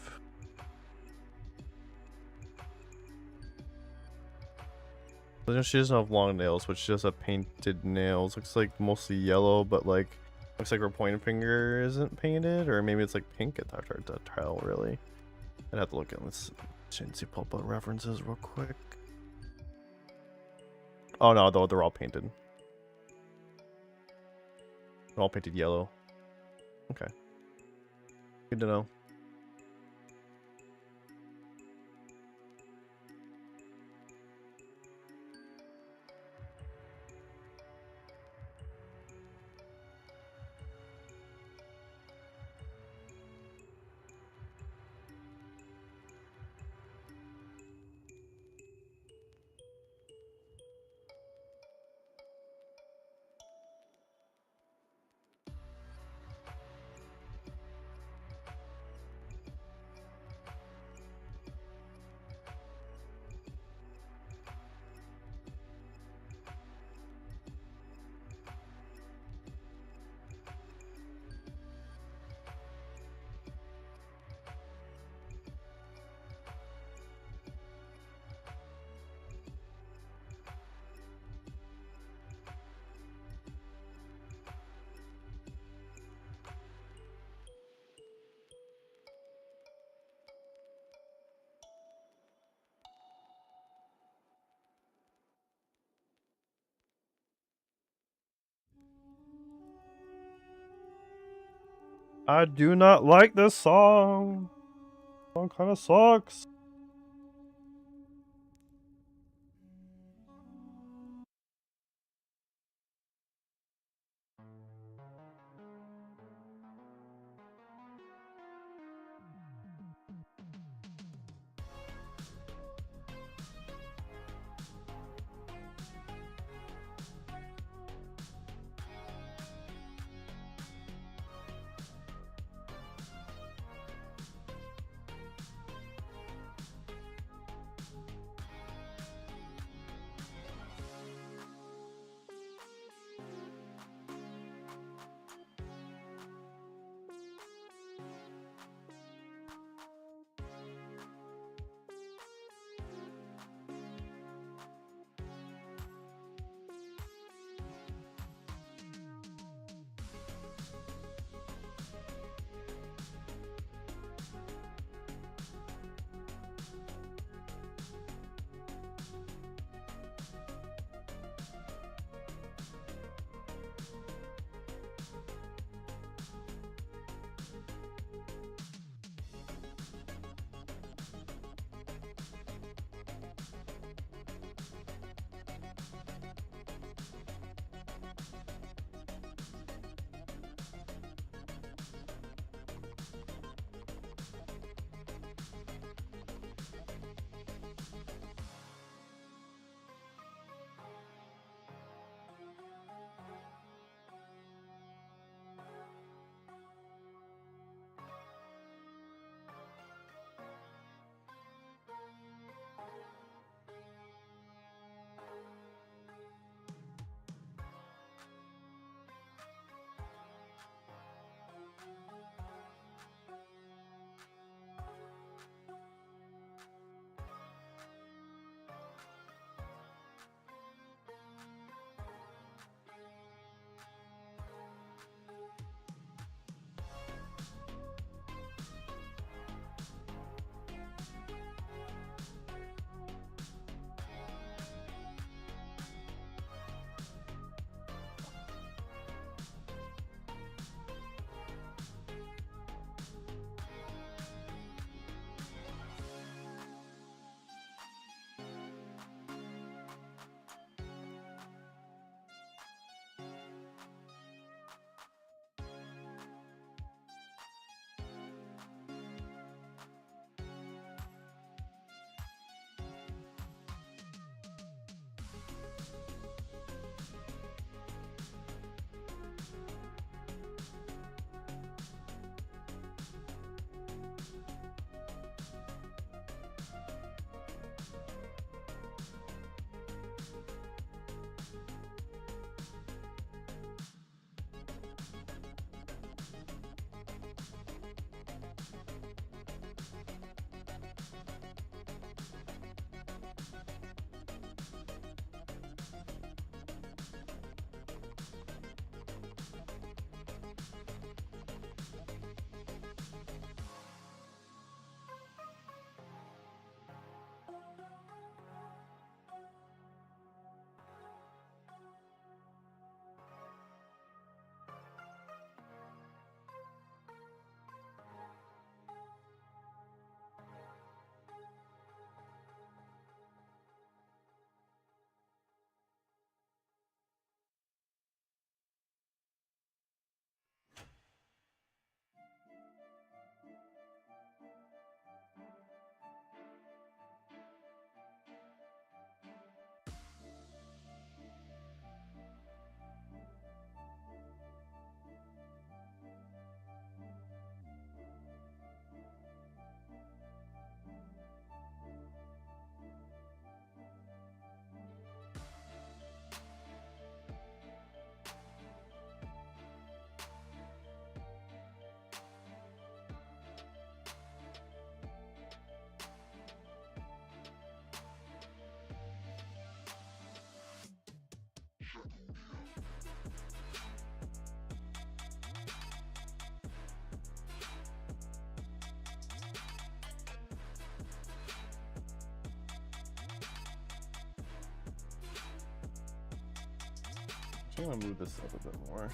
She doesn't have long nails, but she does have painted nails. Looks like mostly yellow, but like looks like her pointer finger isn't painted, or maybe it's like pink. It's hard to tell, really. I'd have to look at this. See, pull up references real quick. Oh no, though they're all painted. They're all painted yellow. Okay. Good to know. I do not like this song. The song kind of sucks. I'm gonna move this up a bit more.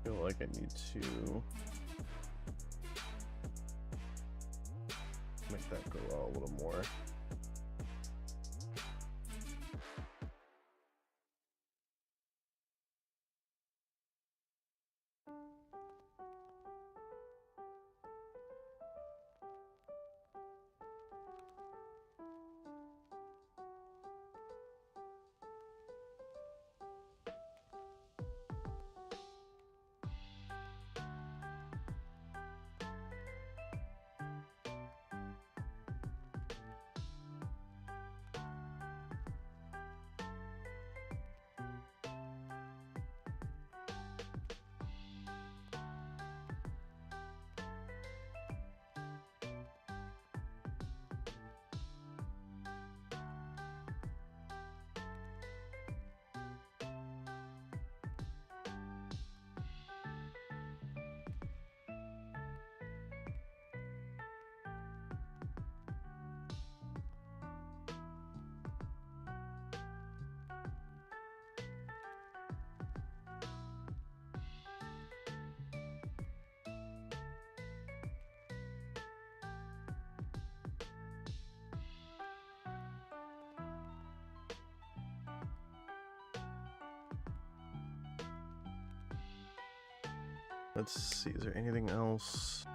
I feel like I need to make that go out a little more. Let's see, is there anything else?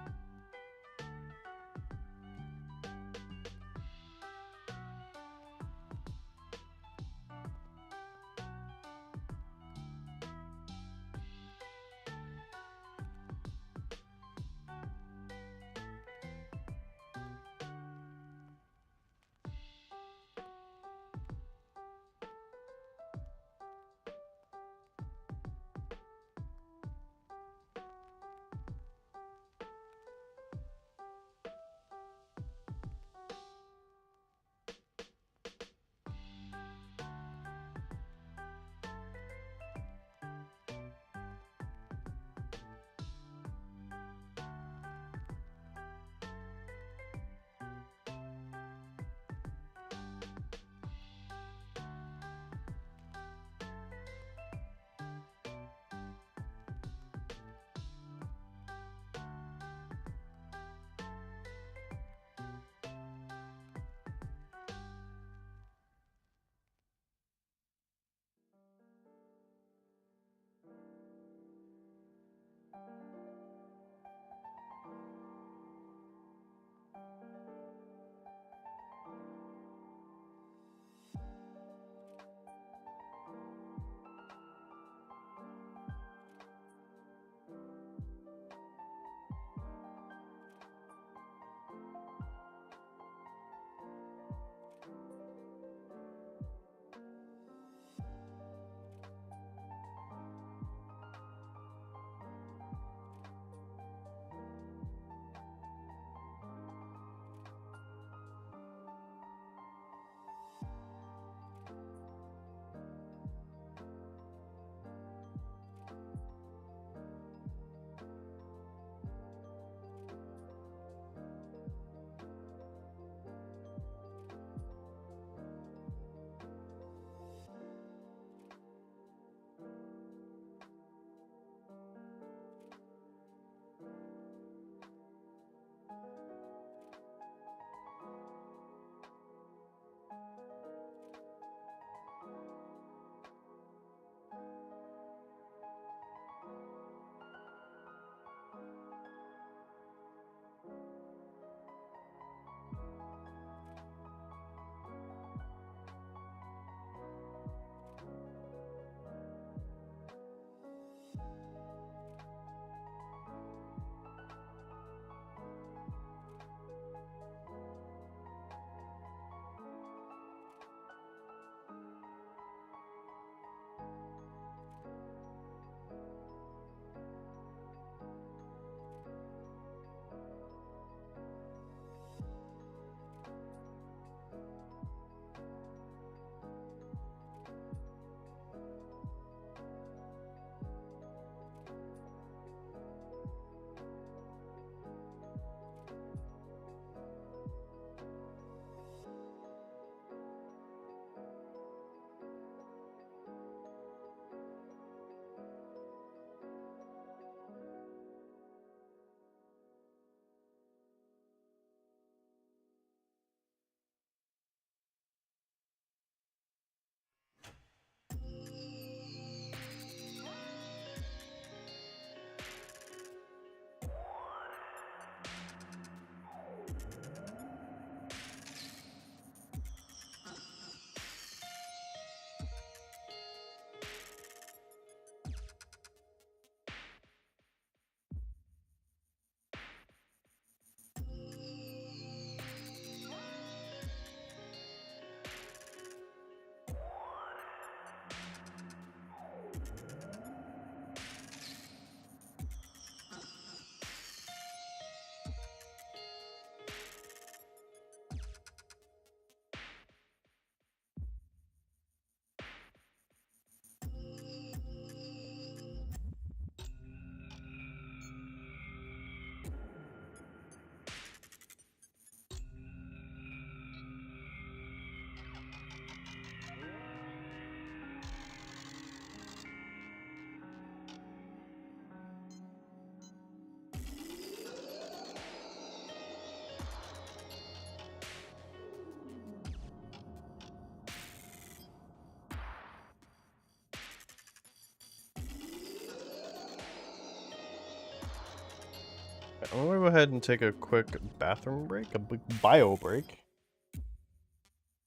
I'm gonna go ahead and take a quick bathroom break, a big Bio break.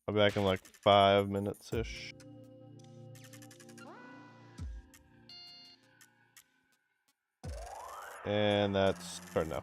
I'll be back in like 5 minutes ish. And that's starting now.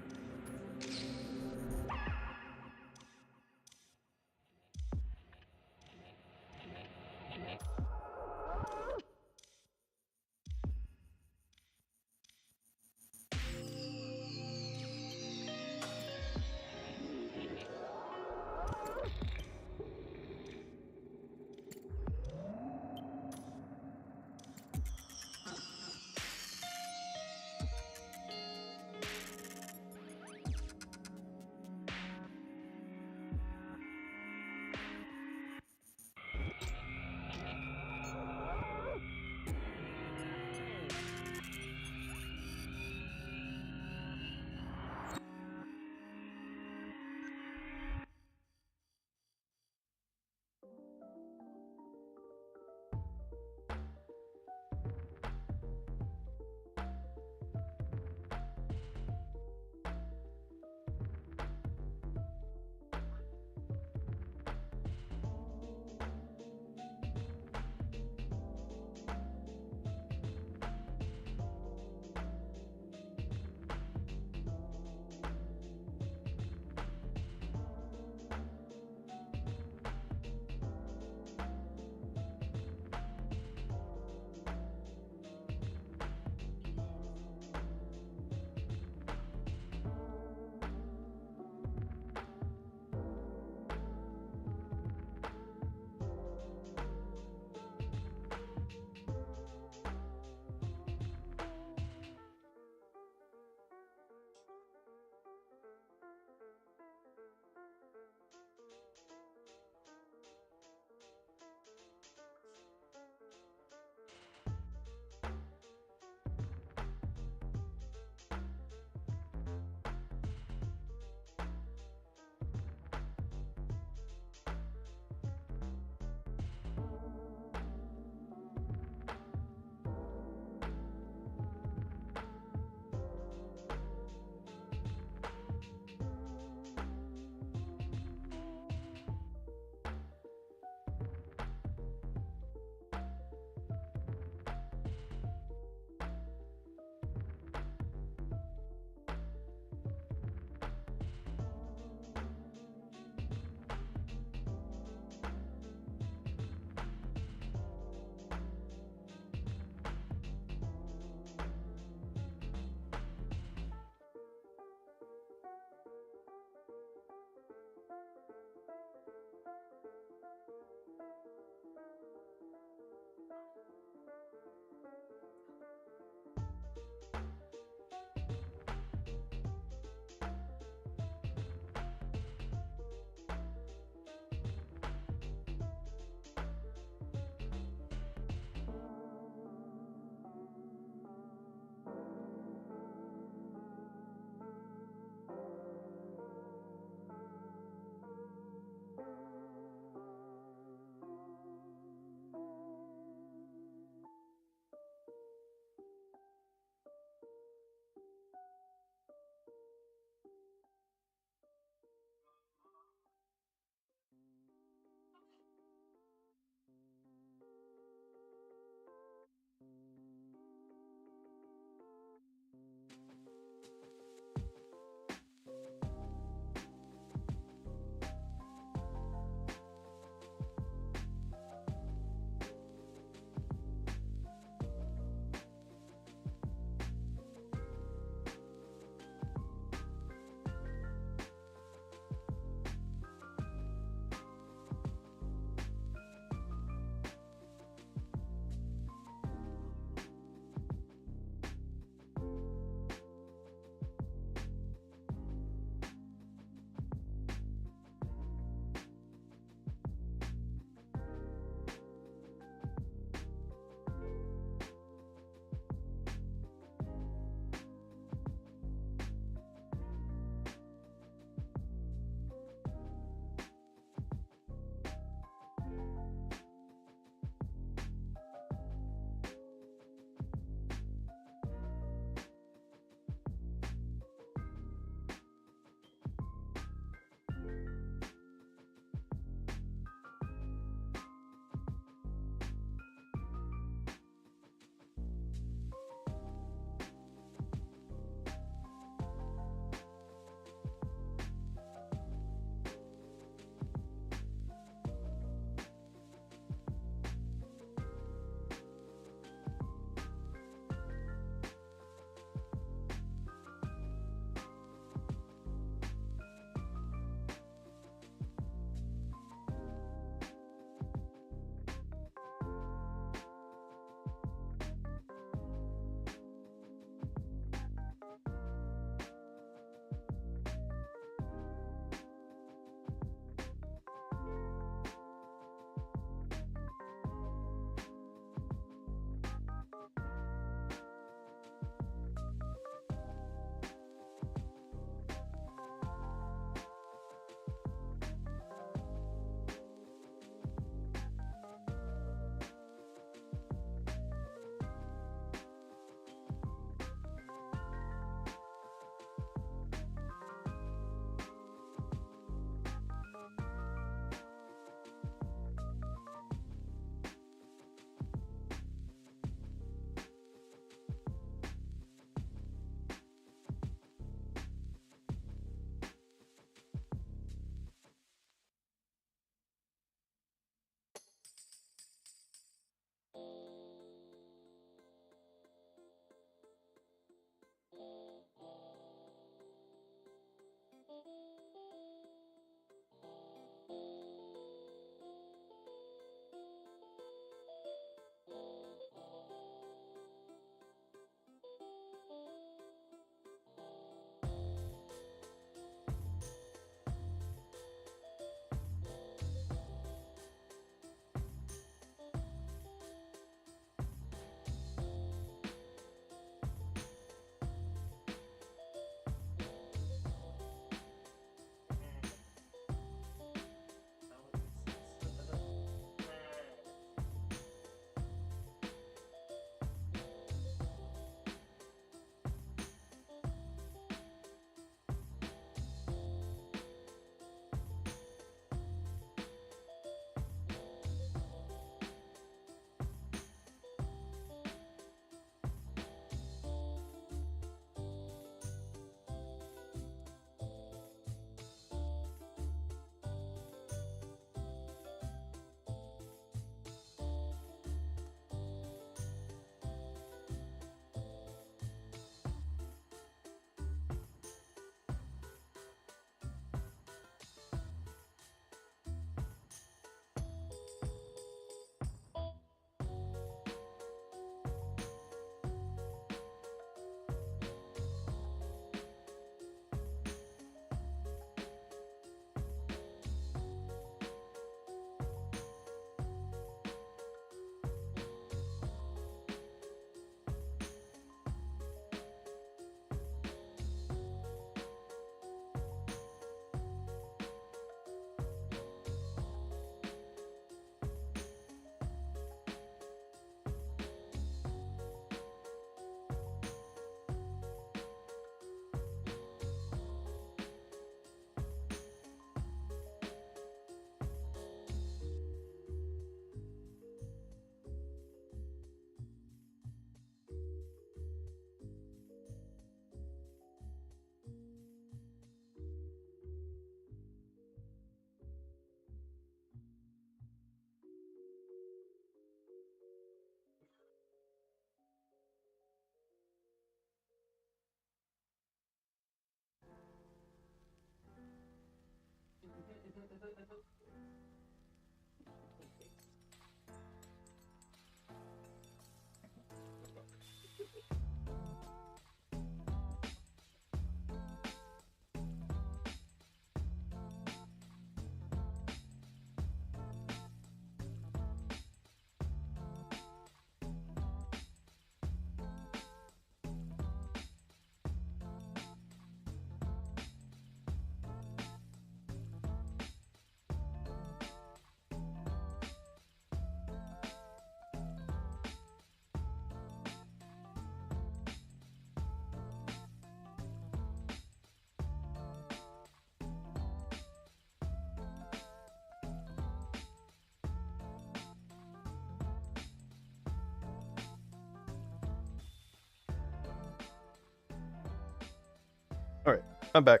All right, I'm back.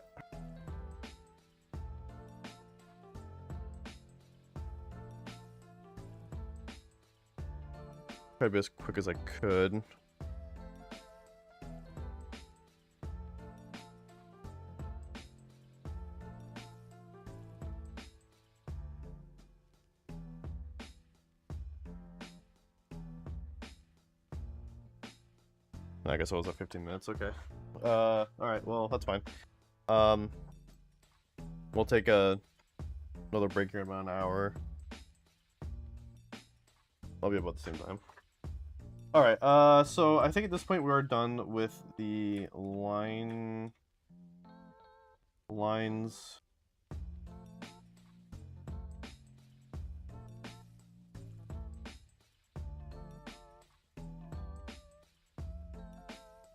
Try to be as quick as I could. I guess it was at 15 minutes. Okay. All right. Well, that's fine. We'll take another break here in about an hour. I'll be about the same time. All right. So I think at this point we are done with the lines.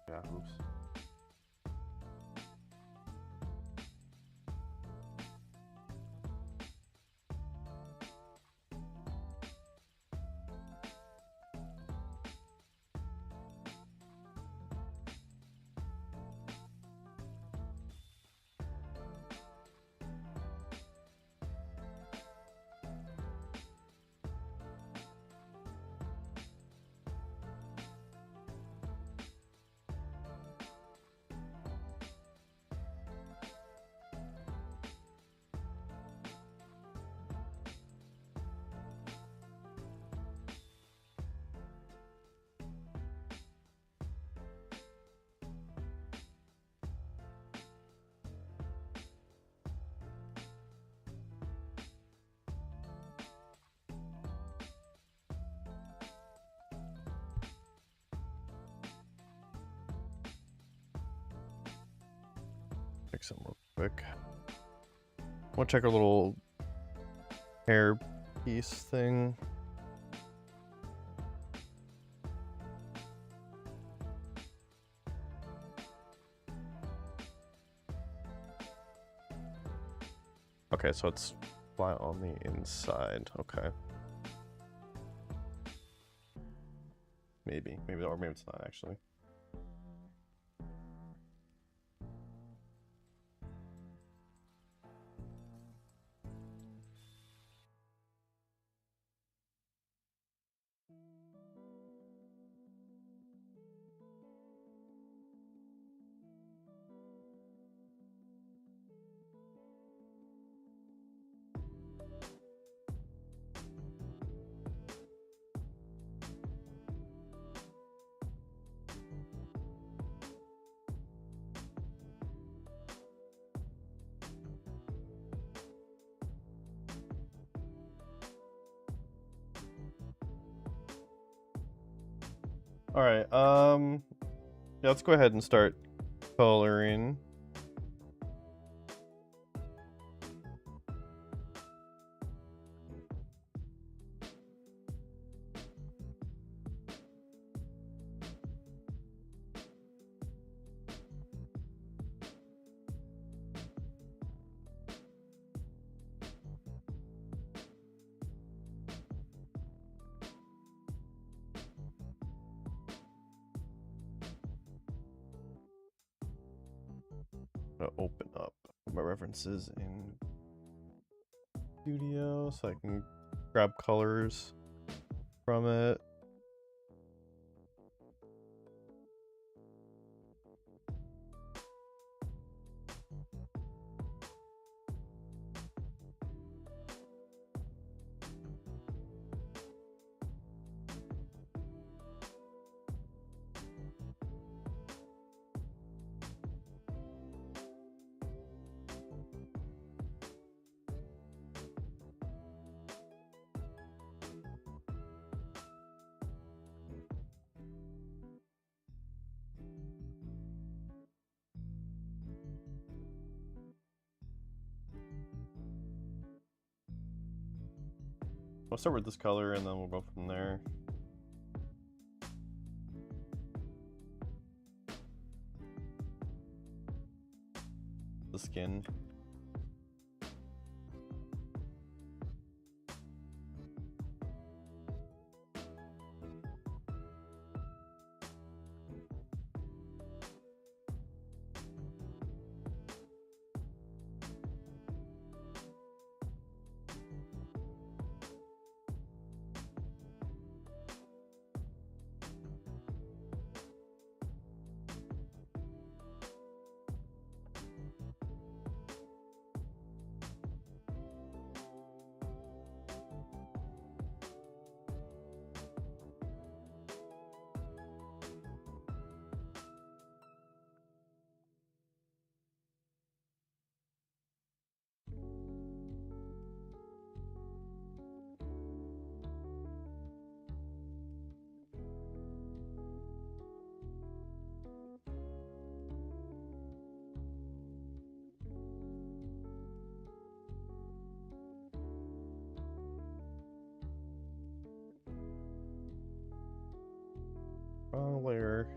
Yeah. Oops. Fix it real quick. I want to check our little hair piece thing. Okay, so it's flat on the inside. Okay. Maybe, or maybe it's not actually. All right. Yeah, let's go ahead and start coloring. Open up my references in Studio so I can grab colors from it. I'll start with this color and then we'll go from there. The skin. Layer.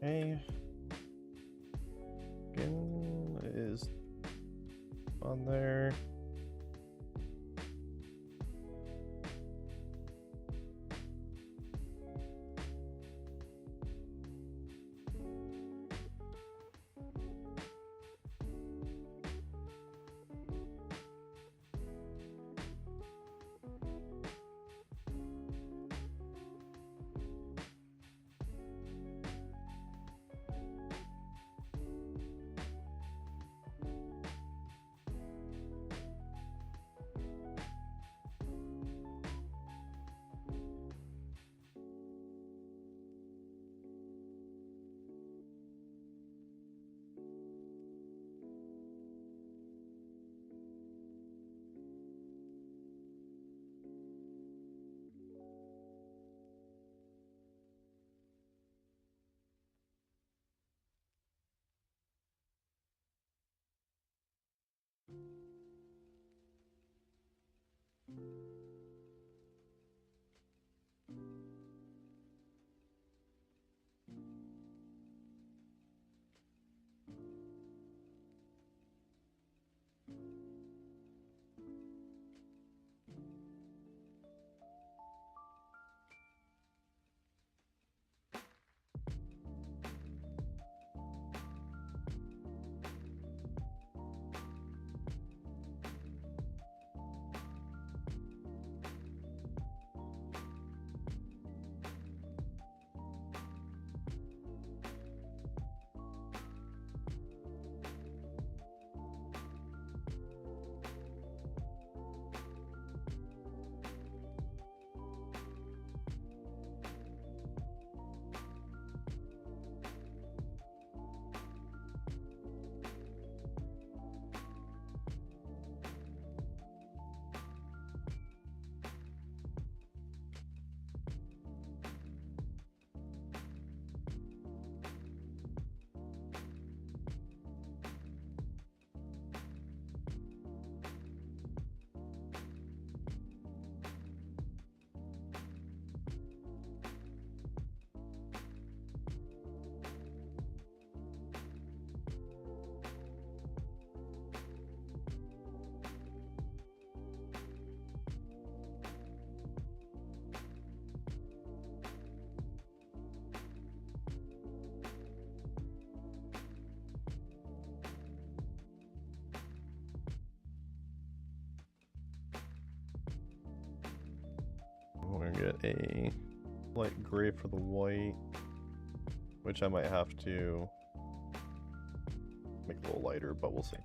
Okay. Skin is on there. get a light gray for the white, which I might have to make a little lighter, but we'll see.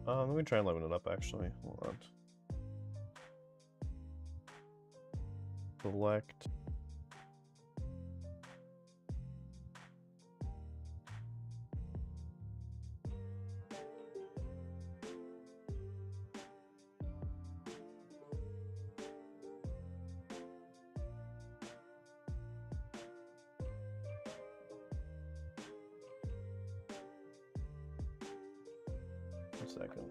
Let me try and liven it up actually. Hold on. Select. A second.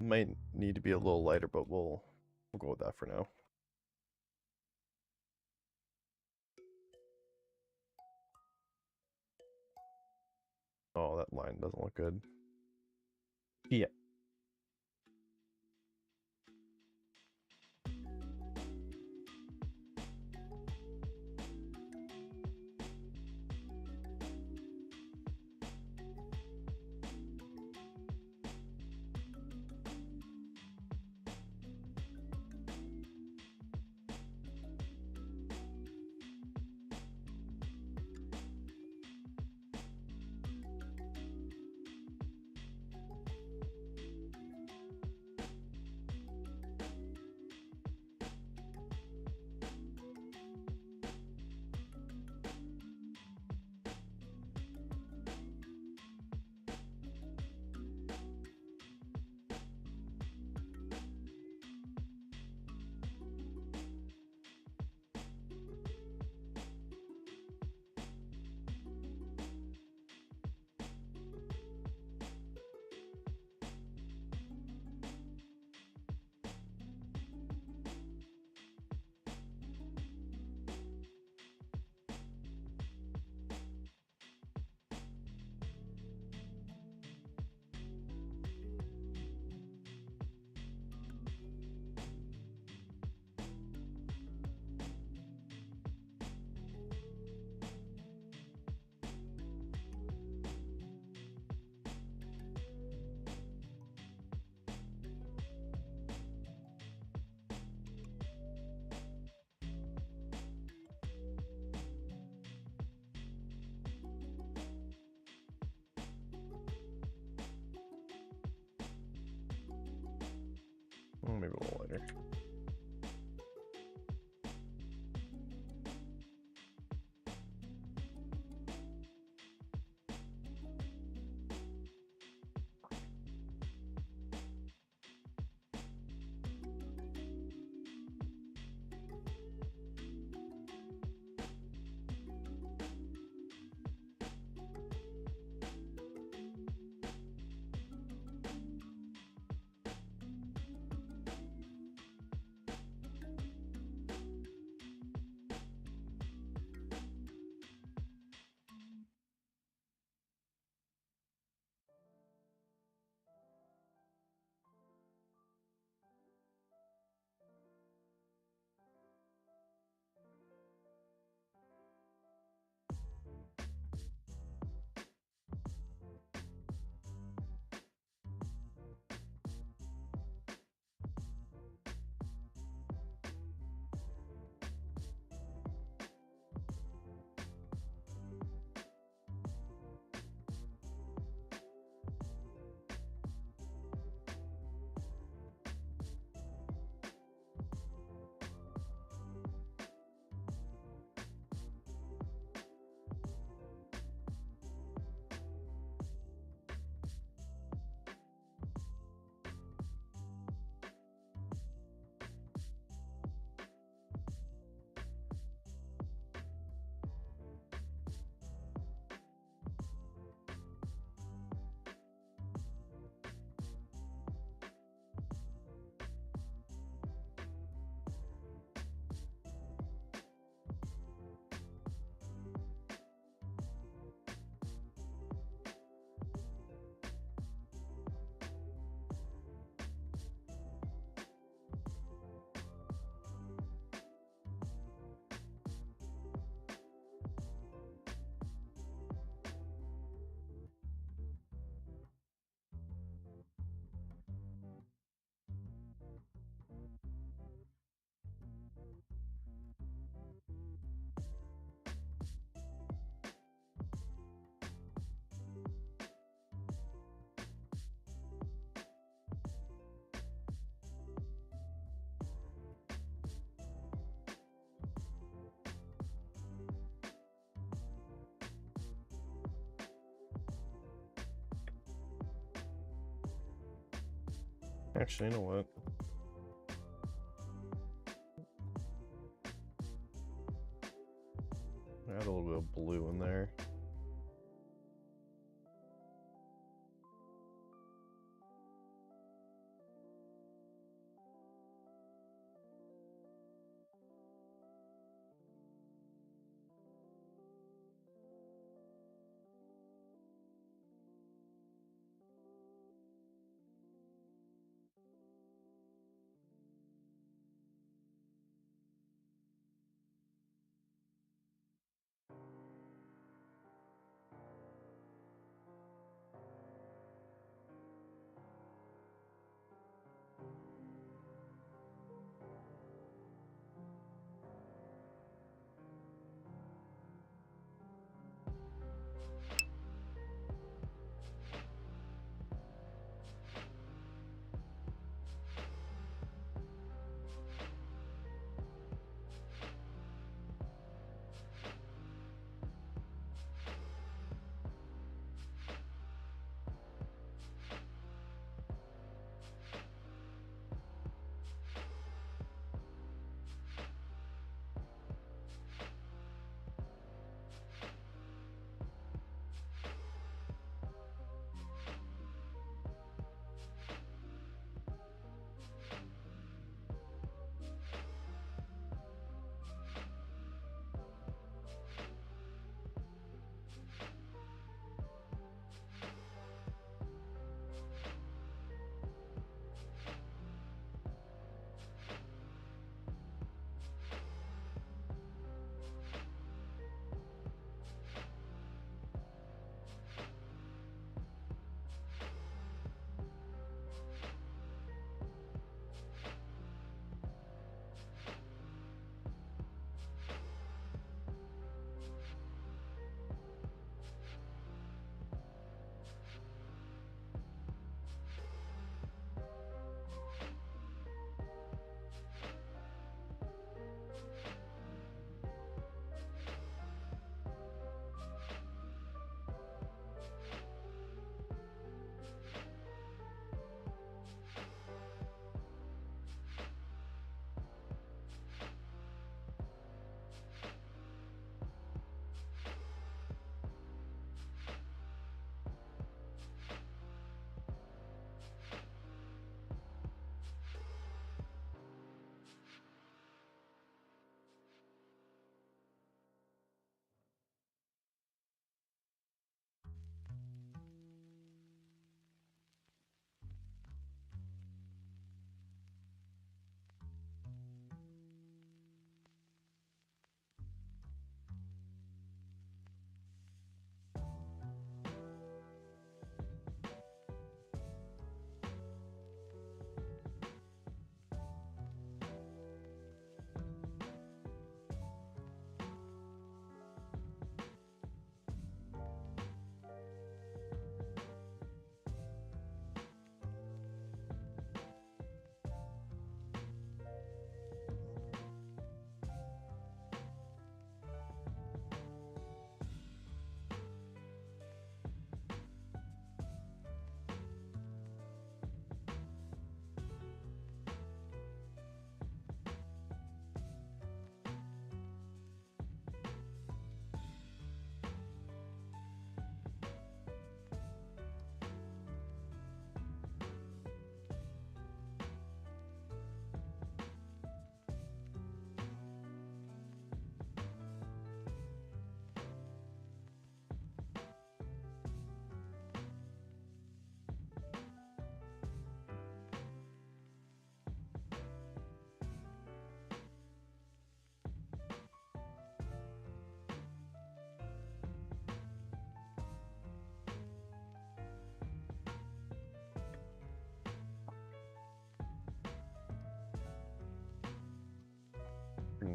Might need to be a little lighter, but we'll go with that for now. Oh, that line doesn't look good. Yeah. Maybe a little lighter. Actually, you know what? Add a little bit of blue in there.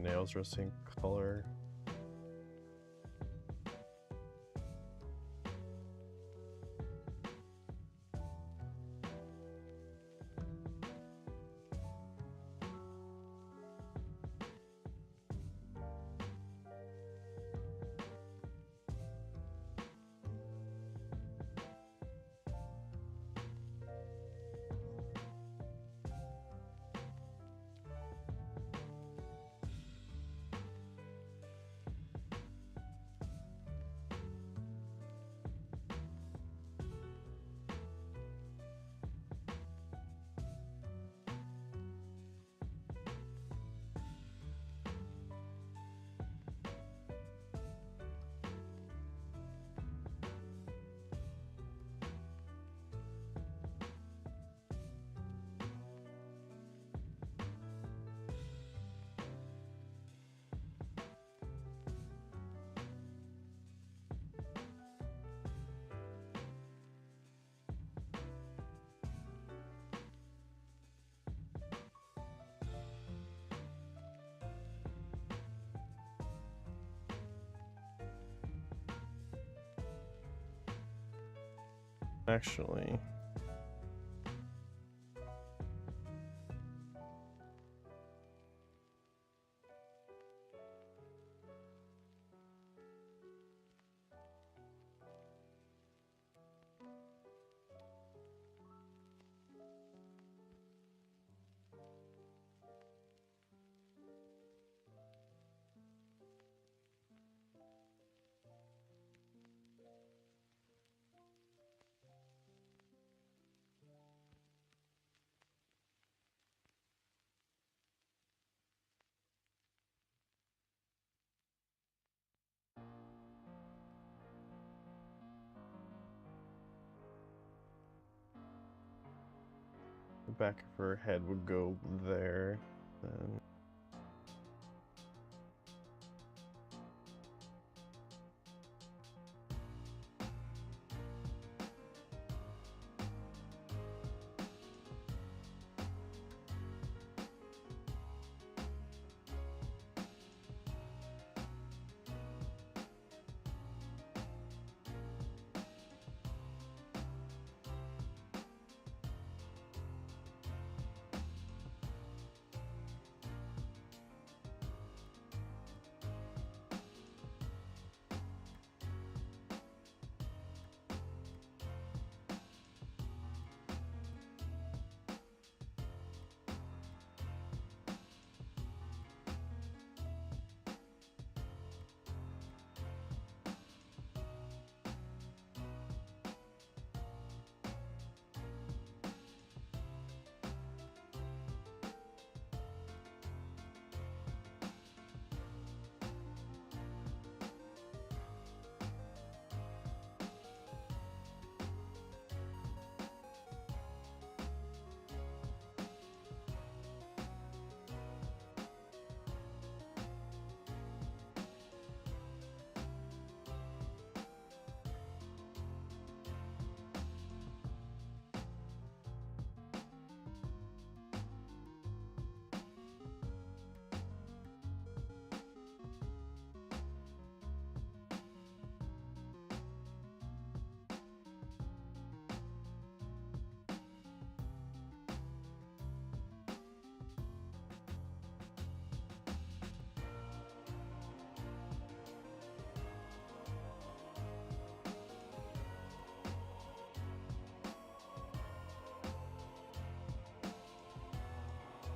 nails are the same color. Actually, the back of her head would go there. Then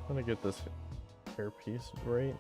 I'm gonna get this hair piece right.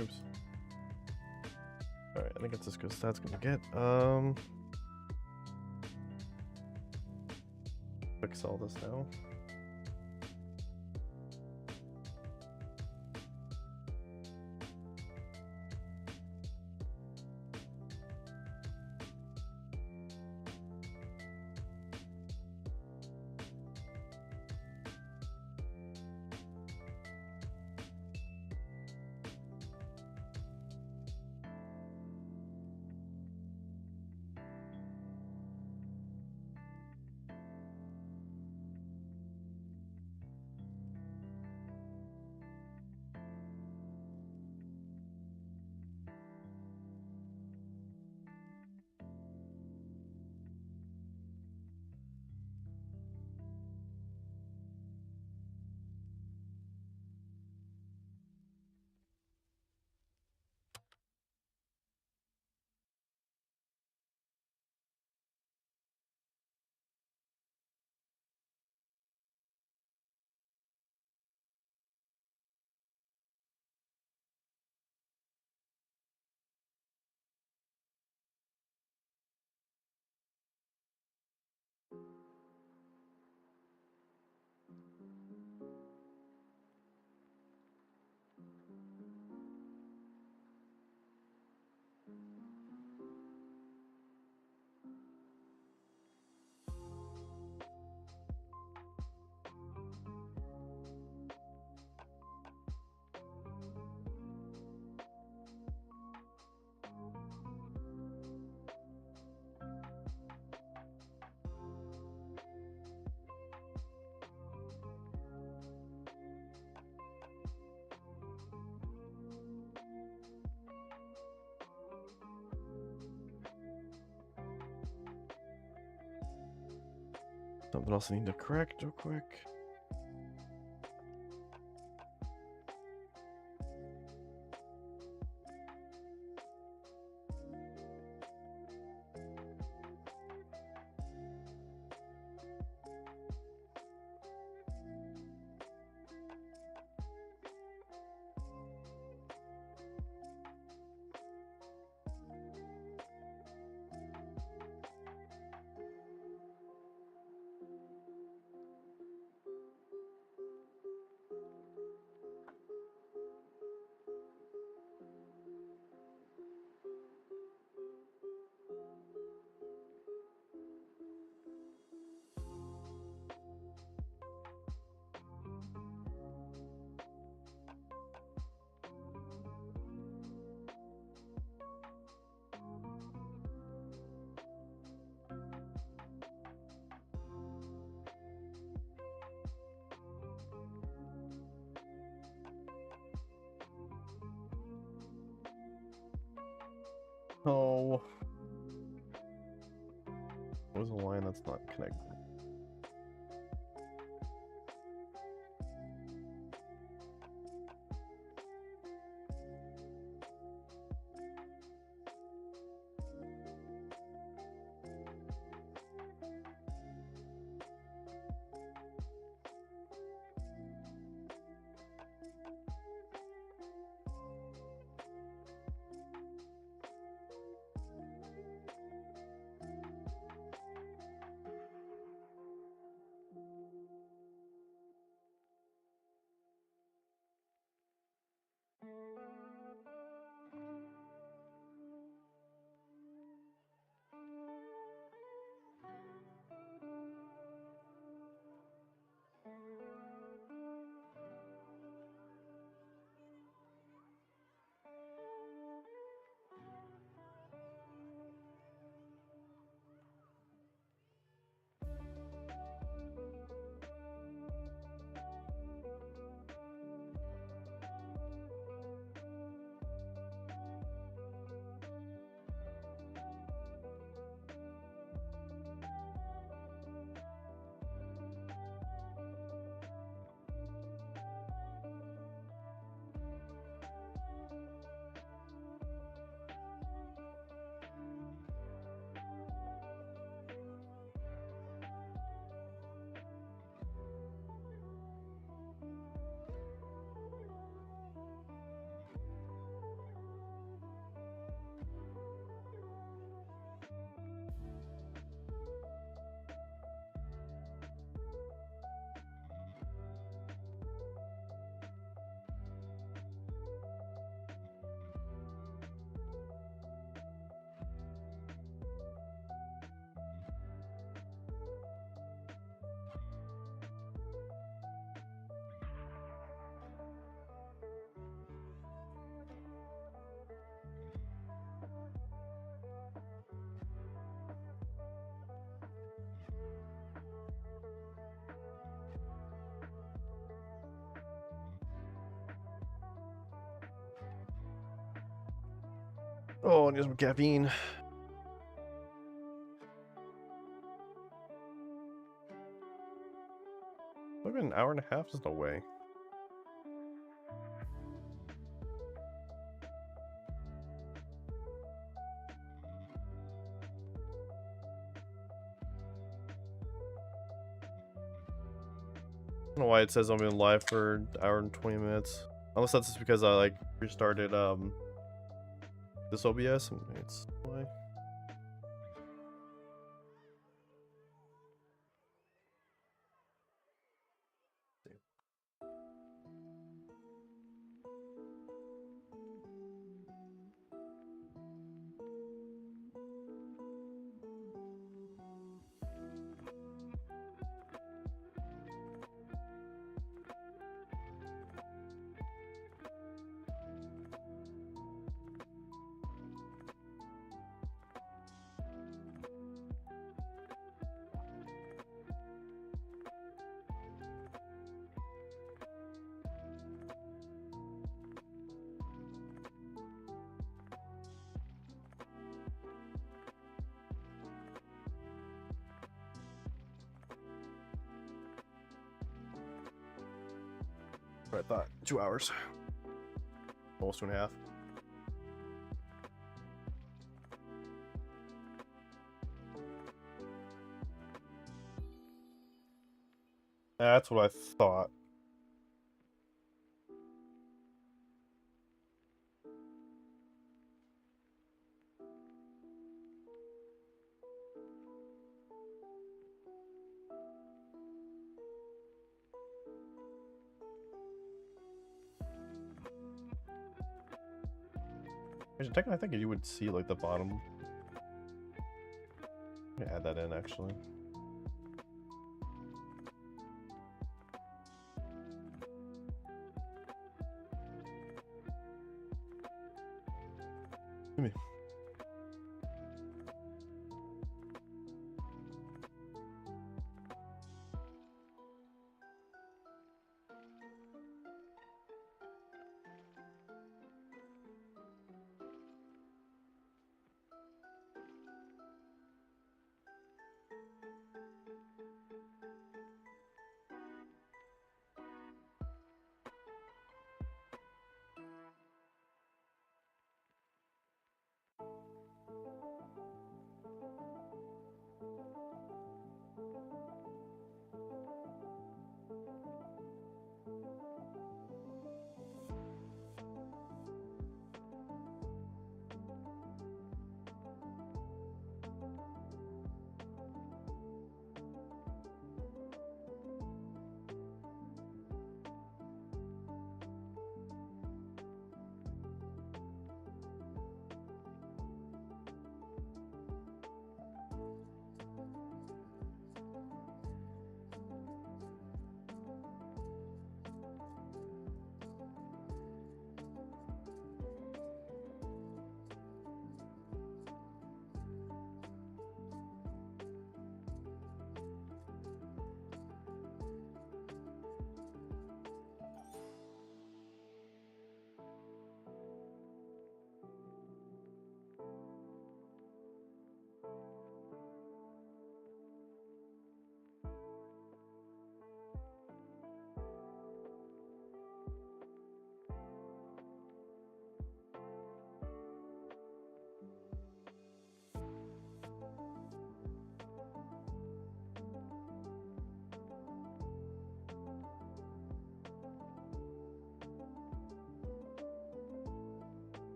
Oops. Alright, I think it's as good as that's gonna get. Fix all this now. Something else I need to correct real quick. Oh, there's a line that's not connected. I need some caffeine. Look at an hour and a half. There's no way. I don't know why it says I'm in live for an hour and 20 minutes. Unless that's just because I like restarted this OBS. It's why. I thought 2 hours. Almost 2.5. That's what I thought. Actually, technically, I think you would see like the bottom. I'm gonna add that in actually. Give me.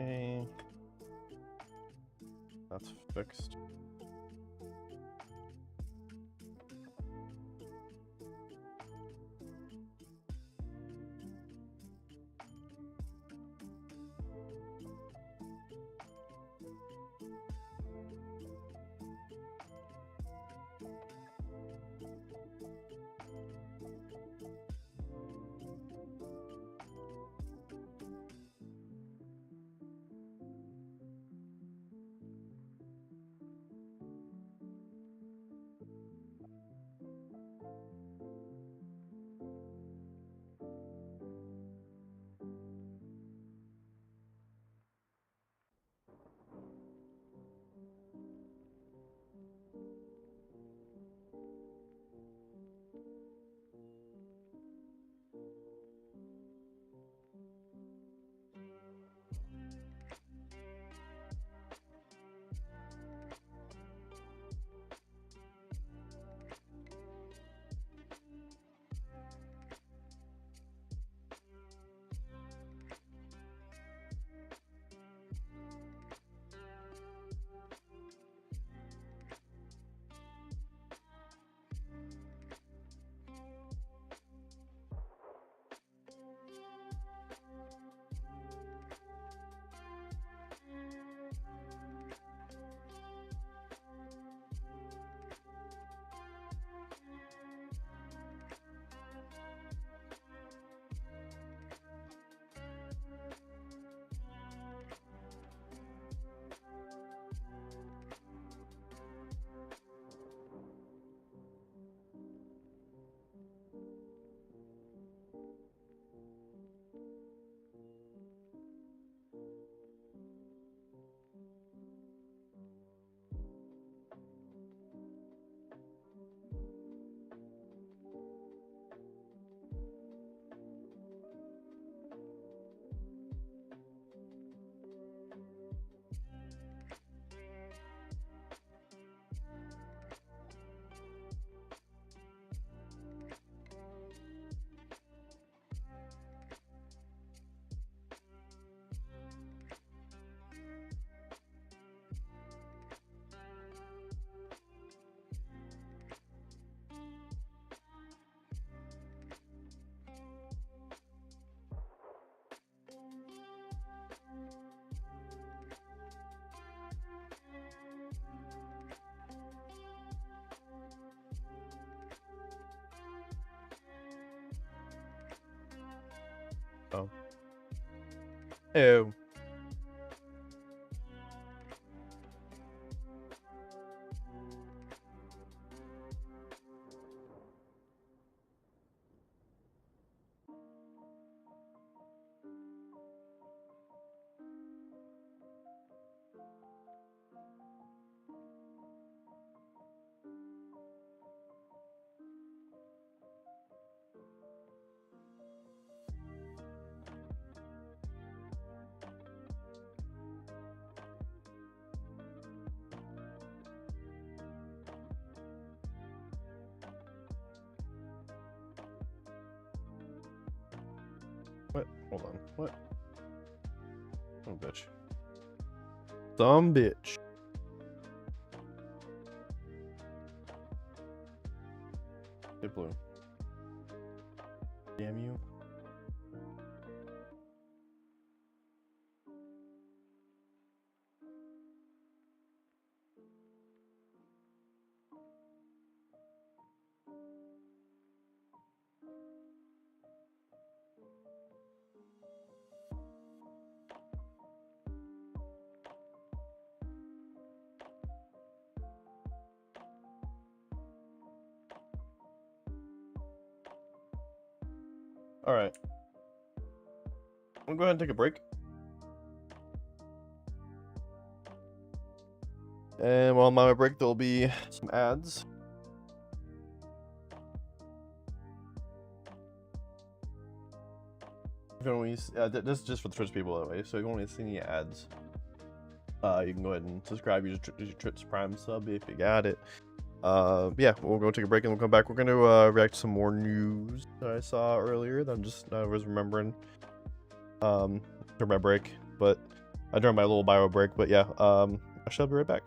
Okay. That's fixed. Oh. Ew. What? Hold on. What? Oh, bitch. Dumb bitch. Hit blue. Damn you. All right. I'm gonna go ahead and take a break. And while I'm on my break, there'll be some ads. If you only, this is just for the Twitch people, that way. So if you want to see any ads, you can go ahead and subscribe. Use your Twitch Prime sub if you got it. Yeah, we'll go take a break and we'll come back. We're gonna react to some more news that I saw earlier that I was remembering. For my break, but I joined my little bio break, but yeah, I shall be right back.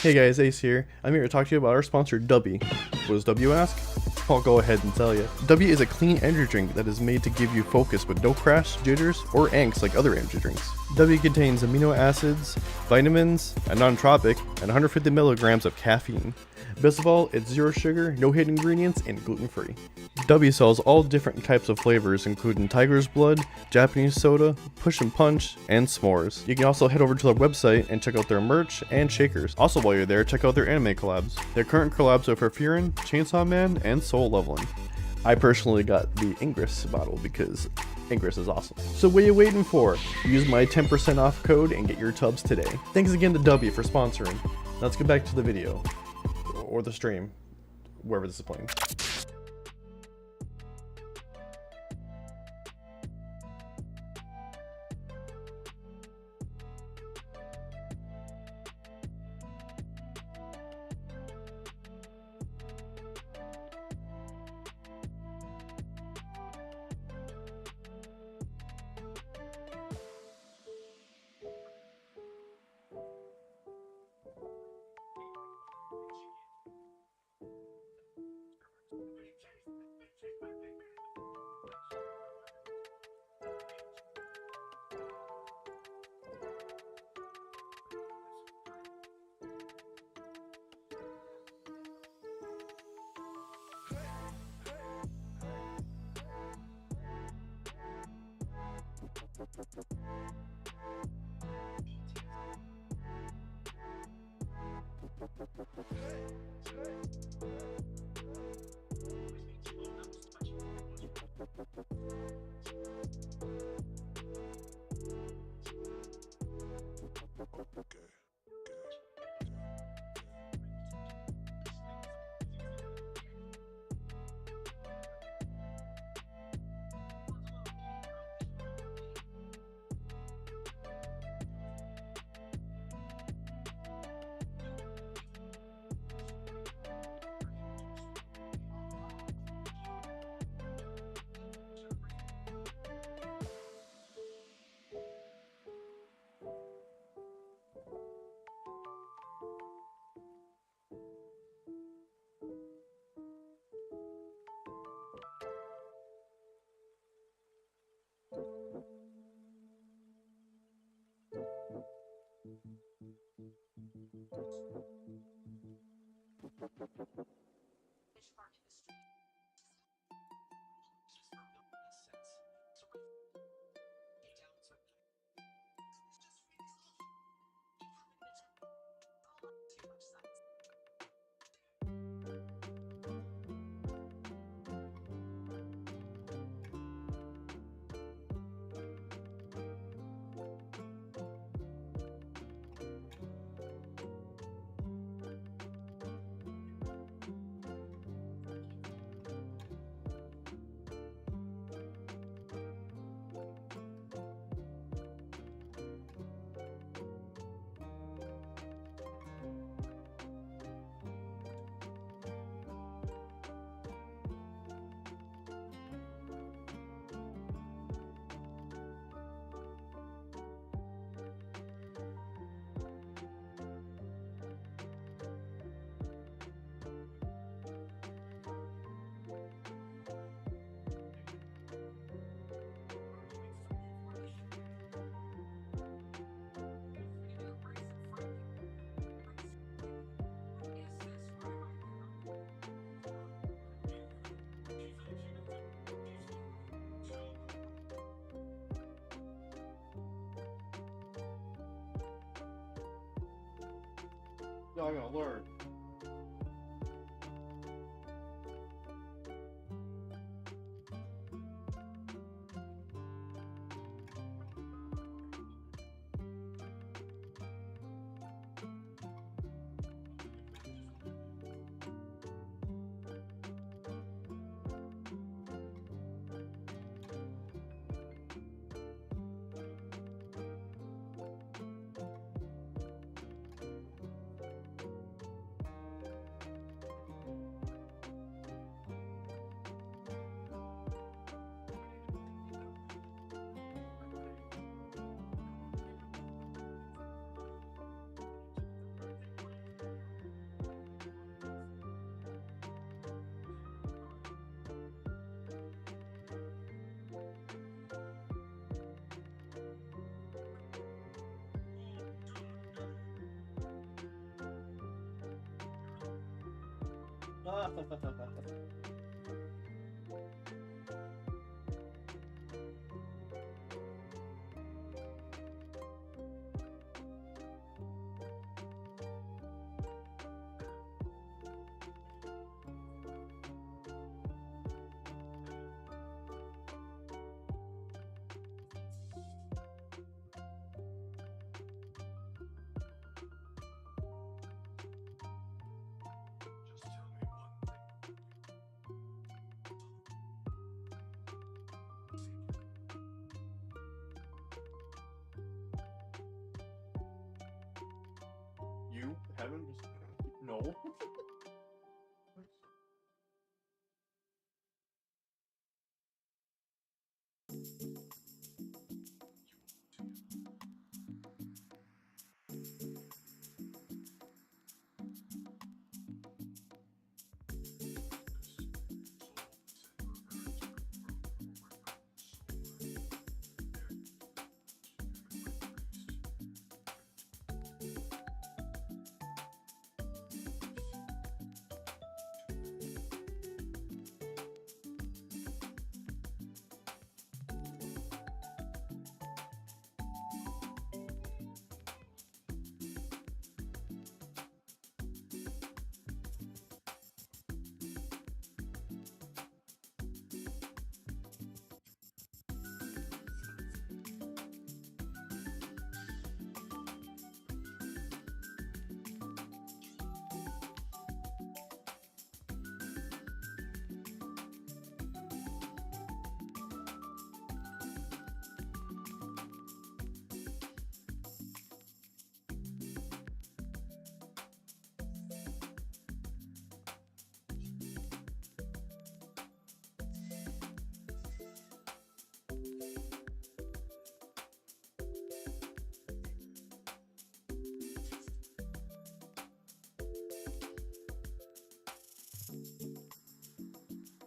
Hey guys, Ace here. I'm here to talk to you about our sponsor, W. What does W ask? I'll go ahead and tell you. W is a clean energy drink that is made to give you focus with no crash, jitters, or angst like other energy drinks. W contains amino acids, vitamins, a non-tropic, and 150 milligrams of caffeine. Best of all, it's zero sugar, no hidden ingredients, and gluten-free. W sells all different types of flavors, including Tiger's Blood, Japanese soda, Push and Punch, and s'mores. You can also head over to their website and check out their merch and shakers. Also, while you're there, check out their anime collabs. Their current collabs are for Furin, Chainsaw Man, and Soul Leveling. I personally got the Ingress bottle because Ingress is awesome. So what are you waiting for? Use my 10% off code and get your tubs today. Thanks again to W for sponsoring. Now let's get back to the video. Or the stream, wherever this is playing. Y'all gonna learn. You haven't just no.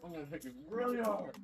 I'm gonna hit you really hard.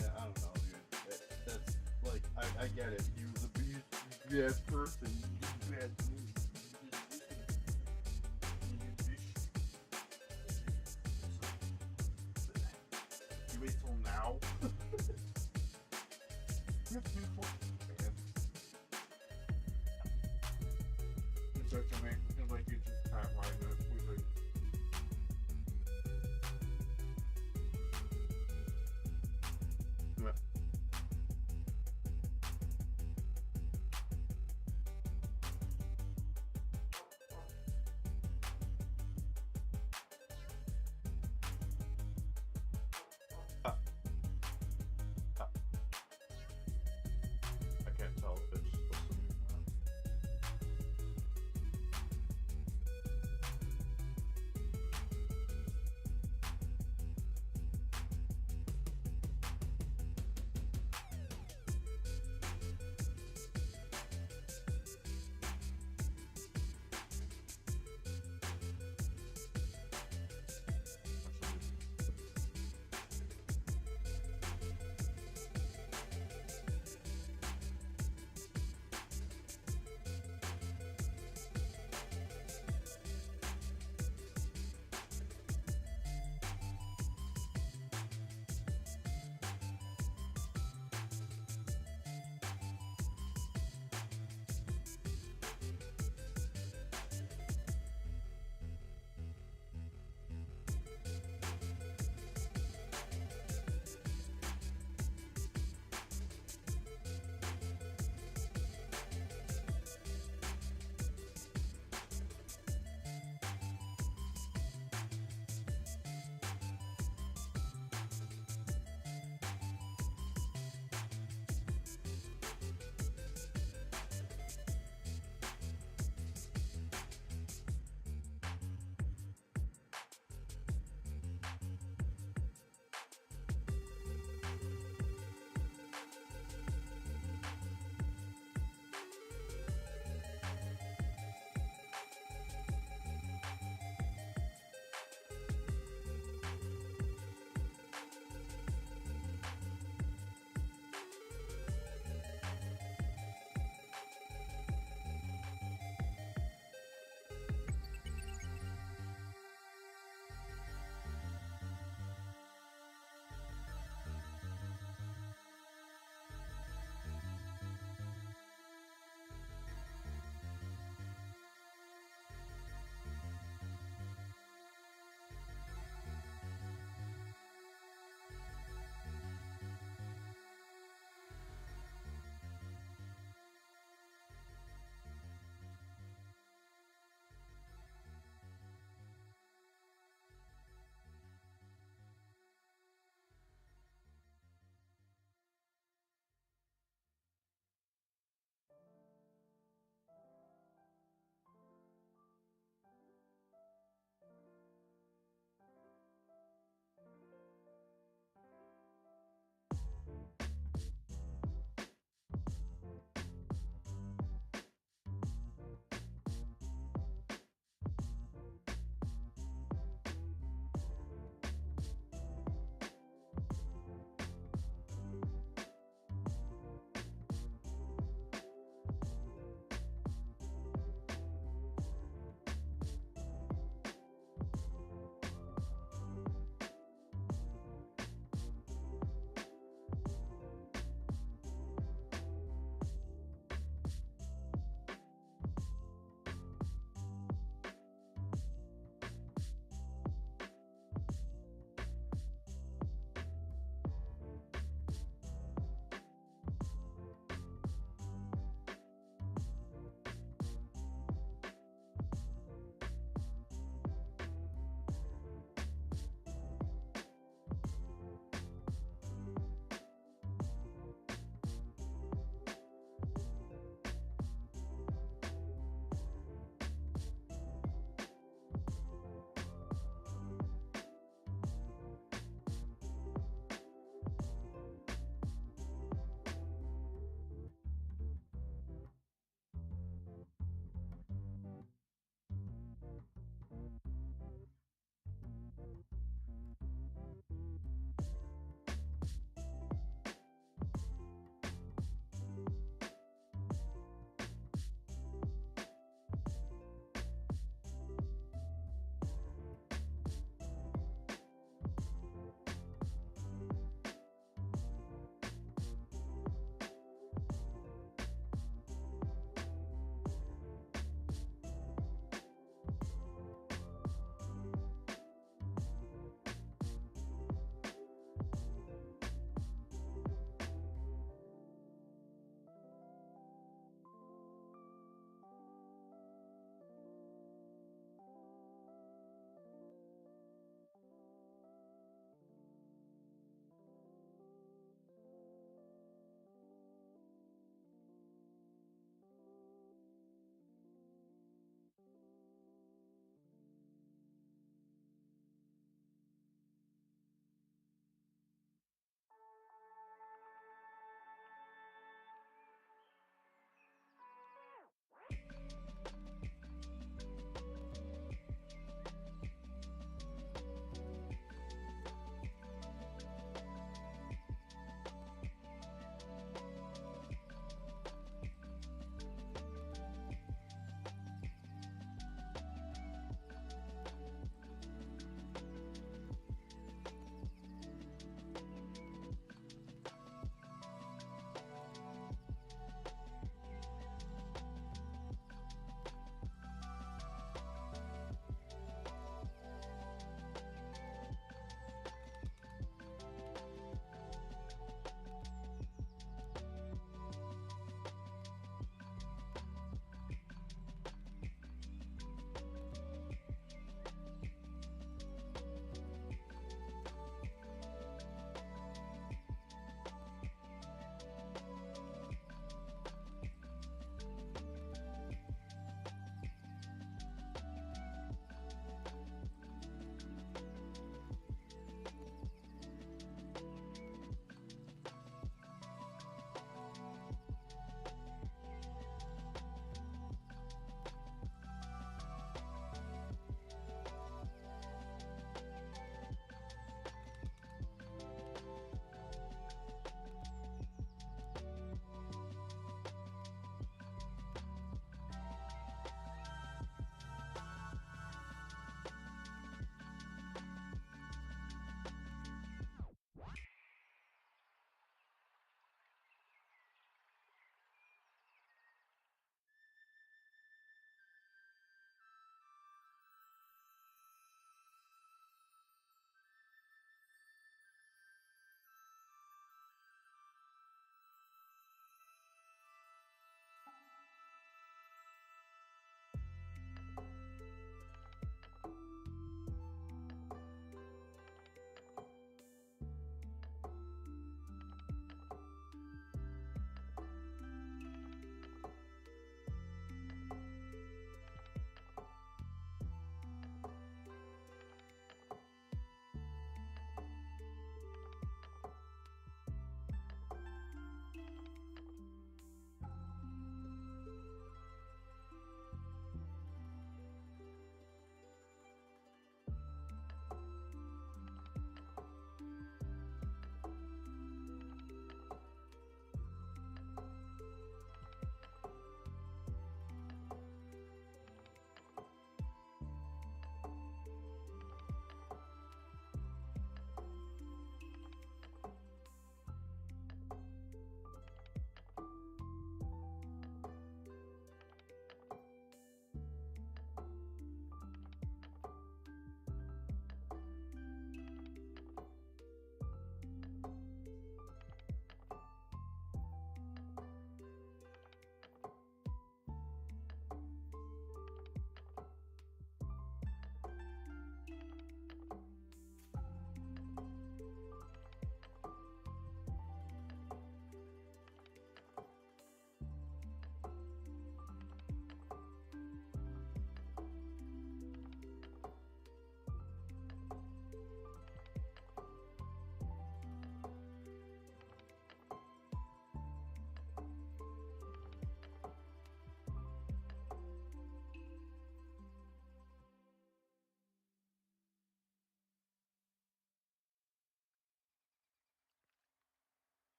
Yeah, I don't know, dude. That's like, I get it. He was a bad person. He did bad things. You wait till now. It's such a man. It's like you just can't mind it. I can't tell if it's supposed to be.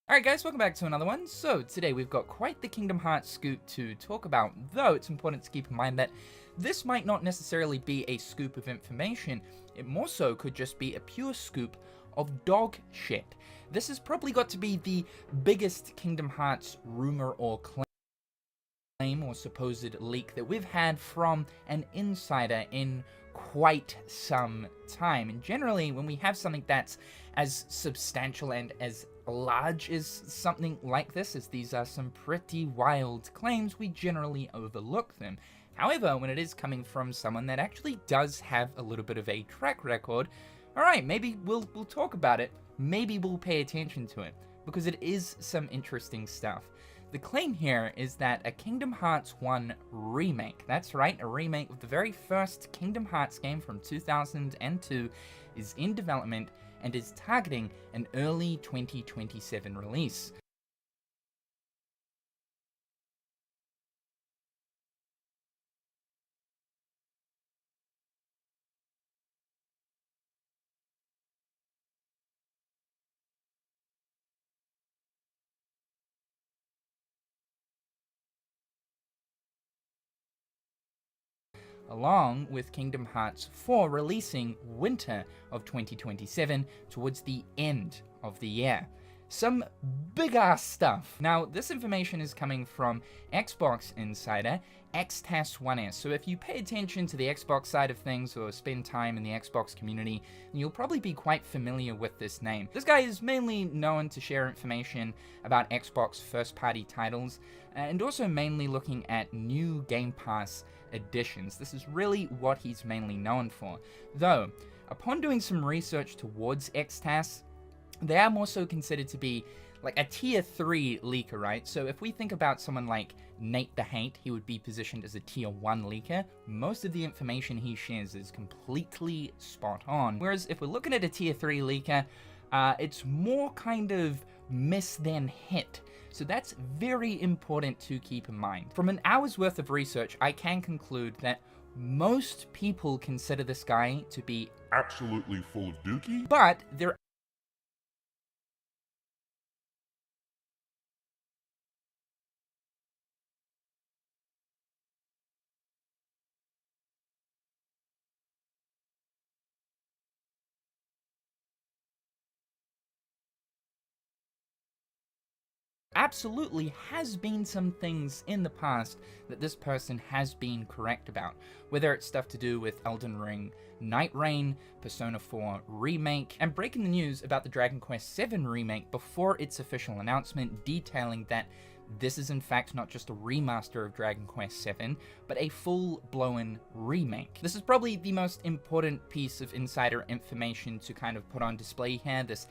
Alright guys, welcome back to another one. So today we've got quite the Kingdom Hearts scoop to talk about, though it's important to keep in mind that this might not necessarily be a scoop of information, it more so could just be a pure scoop of dog shit. This has probably got to be the biggest Kingdom Hearts rumor or claim or supposed leak that we've had from an insider in quite some time. And generally, when we have something that's as substantial and as large as something like this, as these are some pretty wild claims, we generally overlook them. However, when it is coming from someone that actually does have a little bit of a track record, alright, maybe we'll talk about it, maybe we'll pay attention to it, because it is some interesting stuff. The claim here is that a Kingdom Hearts 1 remake, that's right, a remake of the very first Kingdom Hearts game from 2002, is in development and is targeting an early 2027 release. Along with Kingdom Hearts 4 releasing winter of 2027 towards the end of the year. Some big-ass stuff. Now, this information is coming from Xbox Insider, XTAS1S, so if you pay attention to the Xbox side of things or spend time in the Xbox community, you'll probably be quite familiar with this name. This guy is mainly known to share information about Xbox first-party titles, and also mainly looking at new Game Pass editions. This is really what he's mainly known for. Though, upon doing some research towards XTAS, they are more so considered to be like a tier 3 leaker, right? So if we think about someone like Nate the Hate, he would be positioned as a tier 1 leaker. Most of the information he shares is completely spot on. Whereas if we're looking at a tier 3 leaker, it's more kind of miss than hit. So that's very important to keep in mind. From an hour's worth of research, I can conclude that most people consider this guy to be absolutely full of dookie, but there absolutely has been some things in the past that this person has been correct about, whether it's stuff to do with Elden Ring, Night Rain, Persona 4 Remake, and breaking the news about the Dragon Quest VII Remake before its official announcement, detailing that this is in fact not just a remaster of Dragon Quest VII, but a full-blown remake. This is probably the most important piece of insider information to kind of put on display here. This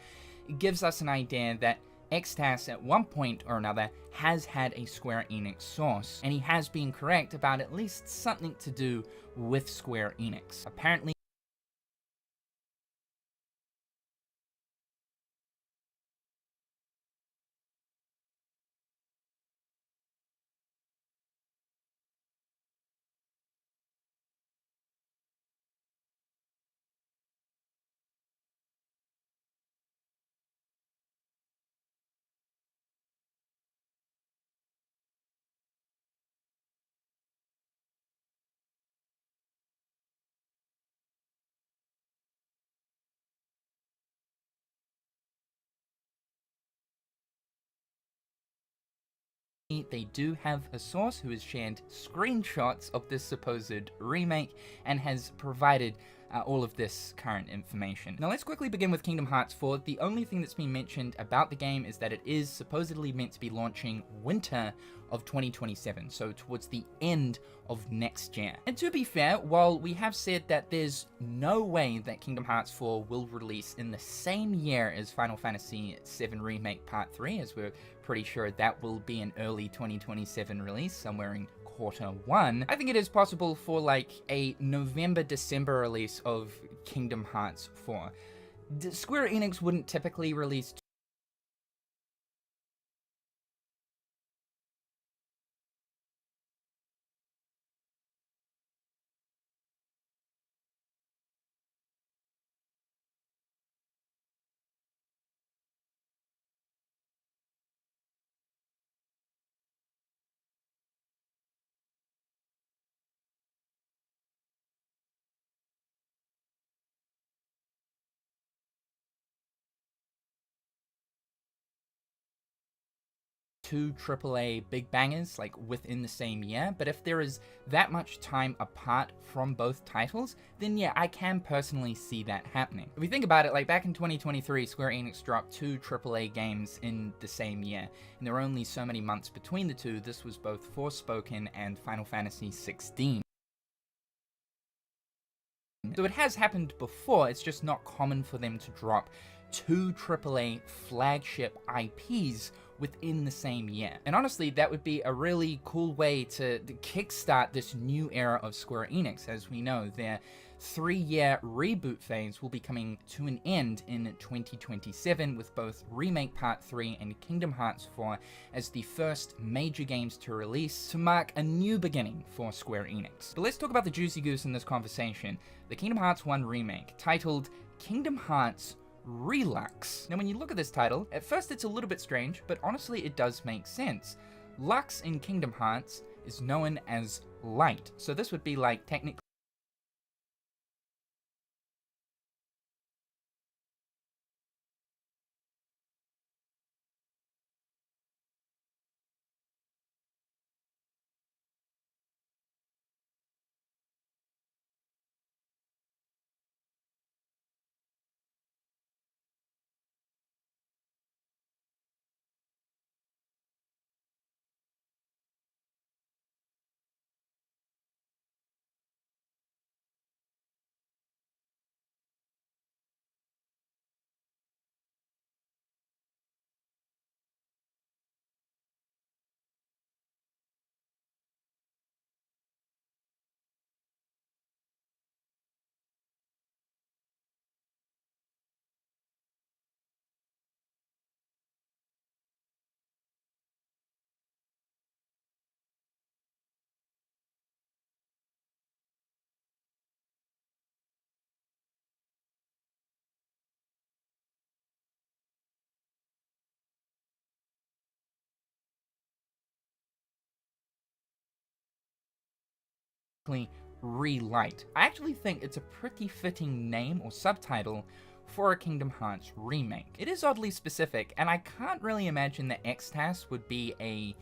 gives us an idea that XTAS at one point or another has had a Square Enix source, and he has been correct about at least something to do with Square Enix. Apparently, they do have a source who has shared screenshots of this supposed remake and has provided all of this current information. Now let's quickly begin with Kingdom Hearts 4. The only thing that's been mentioned about the game is that it is supposedly meant to be launching winter of 2027, so towards the end of next year. And to be fair, while we have said that there's no way that Kingdom Hearts 4 will release in the same year as Final Fantasy VII Remake Part 3, as we're pretty sure that will be an early 2027 release, somewhere in Q1, I think it is possible for like a November-December release of Kingdom Hearts 4. Square Enix wouldn't typically release 2 AAA big bangers like within the same year, but if there is that much time apart from both titles, then yeah, I can personally see that happening. If we think about it, like back in 2023, Square Enix dropped 2 AAA games in the same year, and there were only so many months between the two. This was both Forspoken and Final Fantasy 16. So it has happened before, it's just not common for them to drop 2 AAA flagship IPs within the same year. And honestly, that would be a really cool way to kickstart this new era of Square Enix. As we know, their 3-year reboot phase will be coming to an end in 2027, with both Remake Part 3 and Kingdom Hearts 4 as the first major games to release to mark a new beginning for Square Enix. But let's talk about the juicy goose in this conversation, the Kingdom Hearts 1 remake, titled Kingdom Hearts Relux. Now when you look at this title, at first it's a little bit strange, but honestly it does make sense. Lux in Kingdom Hearts is known as light, so this would be like technically Relight. I actually think it's a pretty fitting name or subtitle for a Kingdom Hearts remake. It is oddly specific, and I can't really imagine that Xtas would be a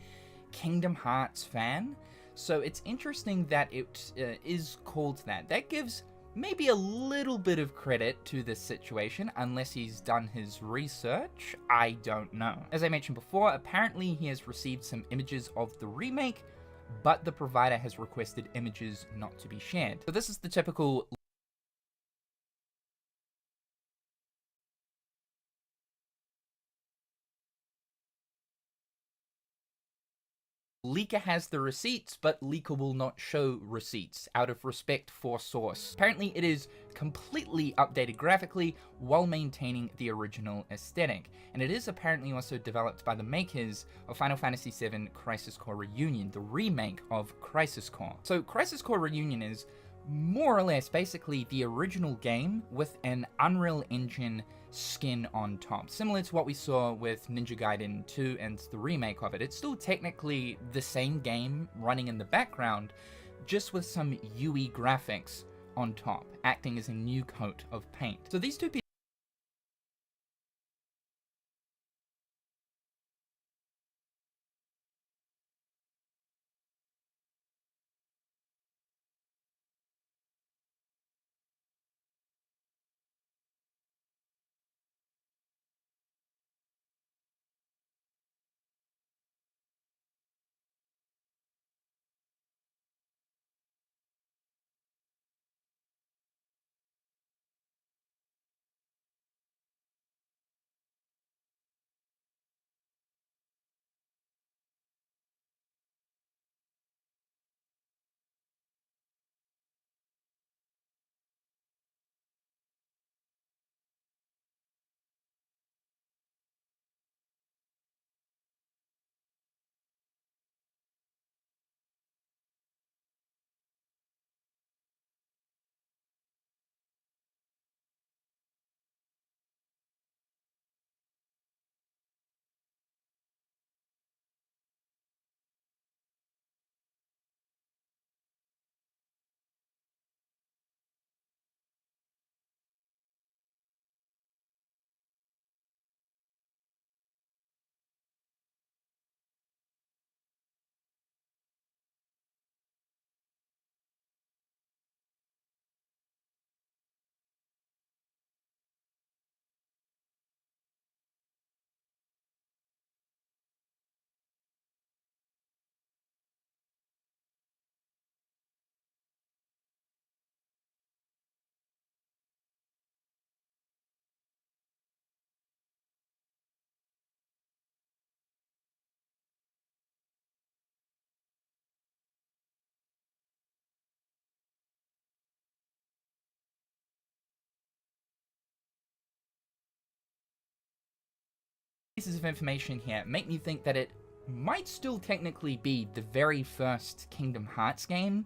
Kingdom Hearts fan, so it's interesting that it is called that. That gives maybe a little bit of credit to this situation, unless he's done his research. I don't know. As I mentioned before, apparently he has received some images of the remake, but the provider has requested images not to be shared. So this is the typical leaker has the receipts, but leaker will not show receipts out of respect for source. Apparently it is completely updated graphically while maintaining the original aesthetic, and it is apparently also developed by the makers of Final Fantasy VII Crisis Core Reunion, the remake of Crisis Core. So Crisis Core Reunion is more or less basically the original game with an Unreal Engine skin on top, similar to what we saw with Ninja Gaiden 2 and the remake of it. It's still technically the same game running in the background, just with some UE graphics on top, acting as a new coat of paint. So these two pieces of information here make me think that it might still technically be the very first Kingdom Hearts game,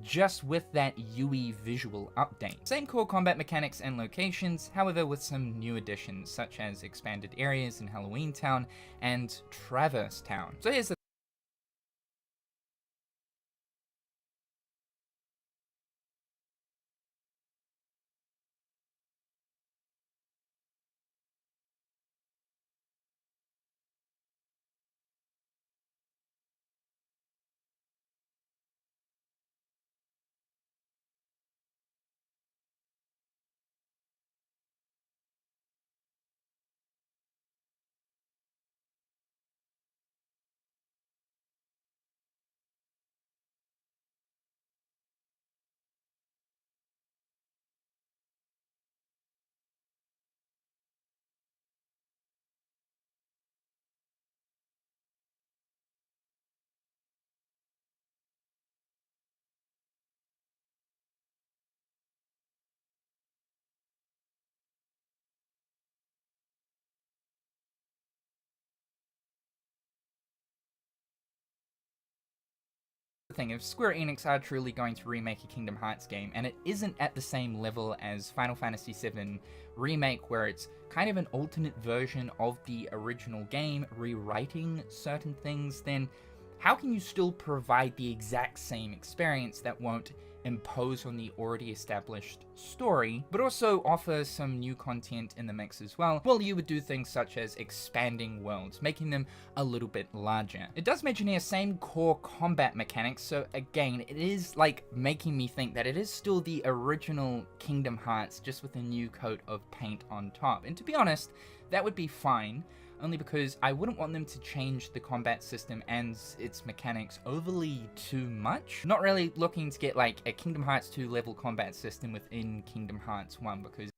just with that UE visual update. Same core combat mechanics and locations, however with some new additions such as expanded areas in Halloween Town and Traverse Town. So here's the thing, if Square Enix are truly going to remake a Kingdom Hearts game, and it isn't at the same level as Final Fantasy VII Remake, where it's kind of an alternate version of the original game, rewriting certain things, then how can you still provide the exact same experience that won't impose on the already established story, but also offer some new content in the mix as well? Well, you would do things such as expanding worlds, making them a little bit larger. It does mention here same core combat mechanics, so again, it is like making me think that it is still the original Kingdom Hearts, just with a new coat of paint on top. And to be honest, that would be fine, only because I wouldn't want them to change the combat system and its mechanics overly too much. Not really looking to get like a Kingdom Hearts 2 level combat system within Kingdom Hearts 1, because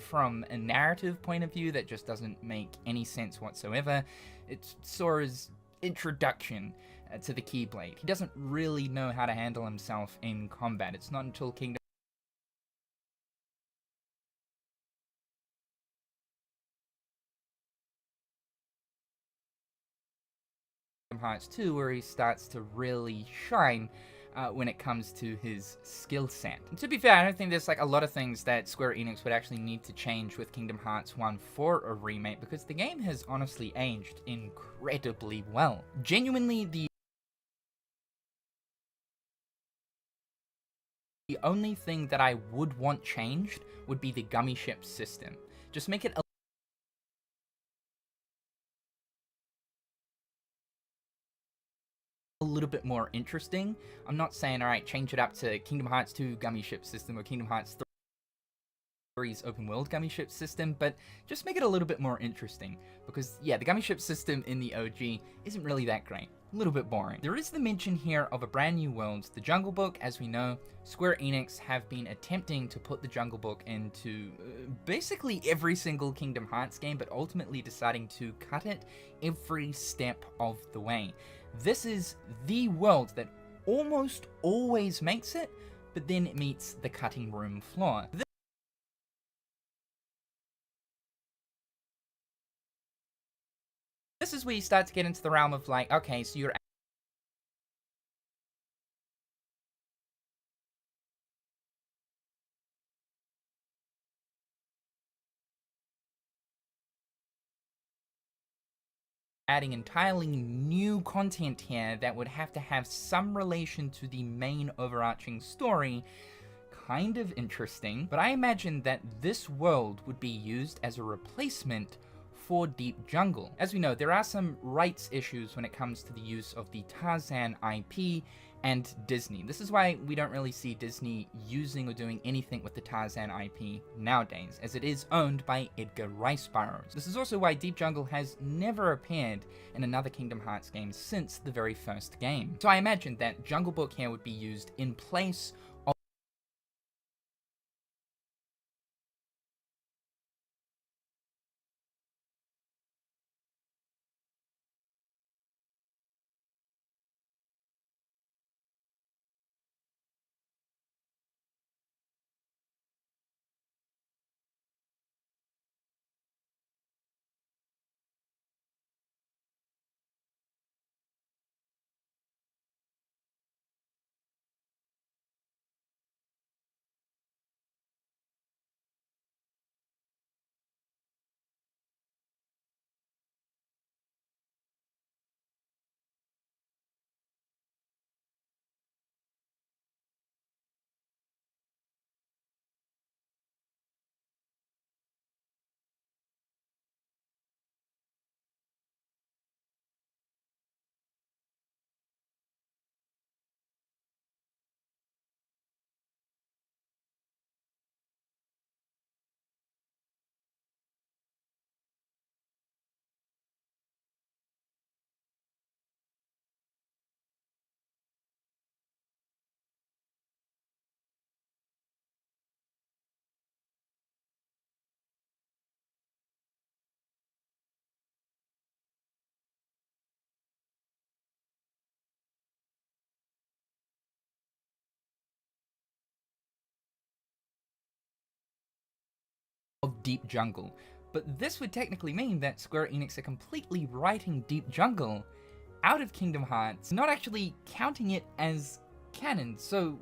from a narrative point of view, that just doesn't make any sense whatsoever. It's Sora's introduction to the Keyblade. He doesn't really know how to handle himself in combat. It's not until Kingdom Hearts 2 where he starts to really shine when it comes to his skill set. And to be fair, I don't think there's like a lot of things that Square Enix would actually need to change with Kingdom Hearts 1 for a remake, because the game has honestly aged incredibly well. Genuinely, the only thing that I would want changed would be the gummy ship system. Just make it a little bit more interesting. I'm not saying, alright, change it up to Kingdom Hearts 2 gummy ship system or Kingdom Hearts 3's open world gummy ship system, but just make it a little bit more interesting, because yeah, the gummy ship system in the OG isn't really that great. A little bit boring. There is the mention here of a brand new world, the Jungle Book. As we know, Square Enix have been attempting to put the Jungle Book into basically every single Kingdom Hearts game, but ultimately deciding to cut it every step of the way. This is the world that almost always makes it, but then it meets the cutting room floor. This is where you start to get into the realm of like, okay, so you're adding entirely new content here that would have to have some relation to the main overarching story. Kind of interesting, but I imagine that this world would be used as a replacement for Deep Jungle. As we know, there are some rights issues when it comes to the use of the Tarzan IP and Disney. This is why we don't really see Disney using or doing anything with the Tarzan IP nowadays, as it is owned by Edgar Rice Burroughs. This is also why Deep Jungle has never appeared in another Kingdom Hearts game since the very first game. So I imagine that Jungle Book here would be used in place of Deep Jungle. But this would technically mean that Square Enix are completely writing Deep Jungle out of Kingdom Hearts, not actually counting it as canon. So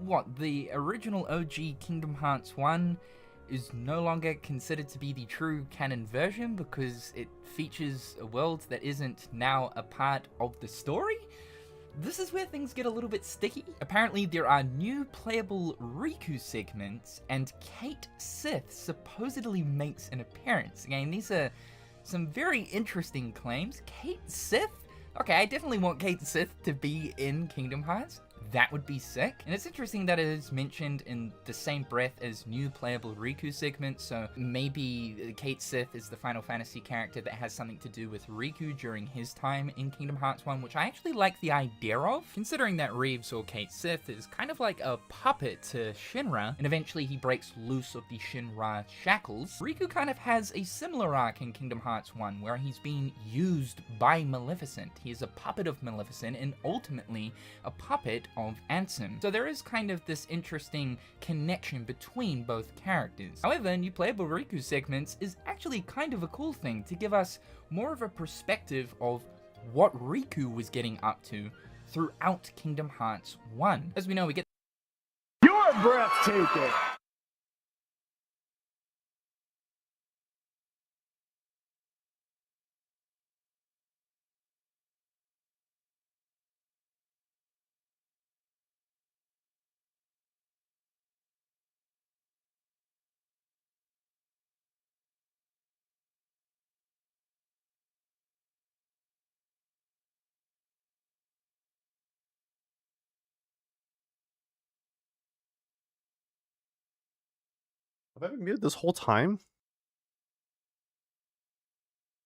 what, the original OG Kingdom Hearts 1 is no longer considered to be the true canon version because it features a world that isn't now a part of the story? This is where things get a little bit sticky. Apparently there are new playable Riku segments, and Kate Sith supposedly makes an appearance. Again, these are some very interesting claims. Kate Sith? Okay, I definitely want Kate Sith to be in Kingdom Hearts. That would be sick. And it's interesting that it is mentioned in the same breath as new playable Riku segments, so maybe Kate Sith is the Final Fantasy character that has something to do with Riku during his time in Kingdom Hearts 1, which I actually like the idea of, considering that Reeves, or Kate Sith, is kind of like a puppet to Shinra, and eventually he breaks loose of the Shinra shackles. Riku kind of has a similar arc in Kingdom Hearts 1, where he's being used by Maleficent. He is a puppet of Maleficent, and ultimately a puppet of Ansem. So there is kind of this interesting connection between both characters. However, new playable Riku segments is actually kind of a cool thing to give us more of a perspective of what Riku was getting up to throughout Kingdom Hearts 1. As we know, we get You're breathtaking. Have I been muted this whole time?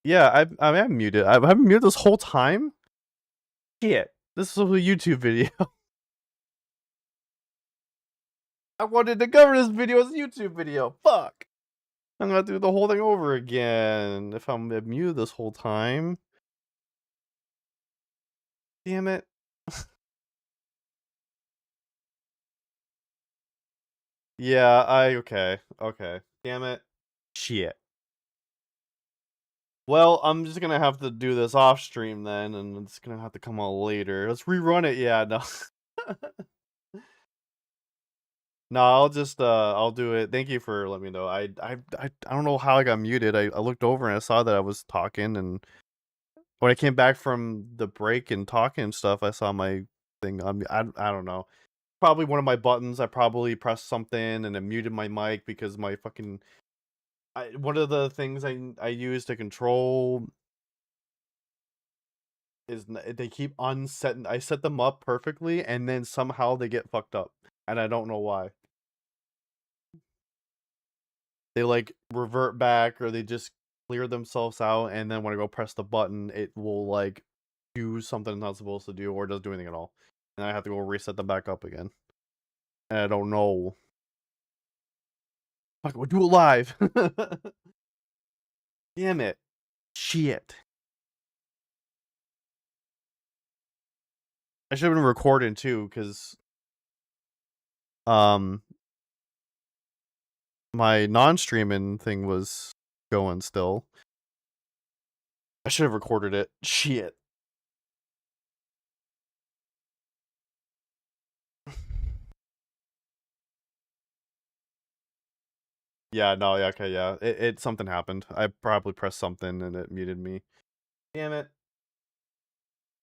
Yeah, I'm muted. I've been muted this whole time? Shit. This is a YouTube video. I wanted to cover this video as a YouTube video. Fuck. I'm gonna do the whole thing over again if I'm muted this whole time. Damn it. Yeah, okay. Damn it. Shit. Well, I'm just gonna have to do this off stream then, and it's gonna have to come out later. Let's rerun it. Yeah, no. No, I'll do it. Thank you for letting me know. I don't know how I got muted. I looked over and I saw that I was talking, and when I came back from the break and talking and stuff, I saw my thing. I don't know. Probably one of my buttons. I probably pressed something and it muted my mic because my fucking. One of the things I use to control is they keep unsetting. I set them up perfectly, and then somehow they get fucked up, and I don't know why. They like revert back, or they just clear themselves out, and then when I go press the button, it will like do something it's not supposed to do, or doesn't do anything at all, and I have to go reset them back up again. And I don't know. Fuck, we'll do it live. Damn it. Shit. I should have been recording too, because my non-streaming thing was going still. I should have recorded it. Shit. Yeah, no, yeah, okay, yeah. It something happened. I probably pressed something and it muted me. Damn it.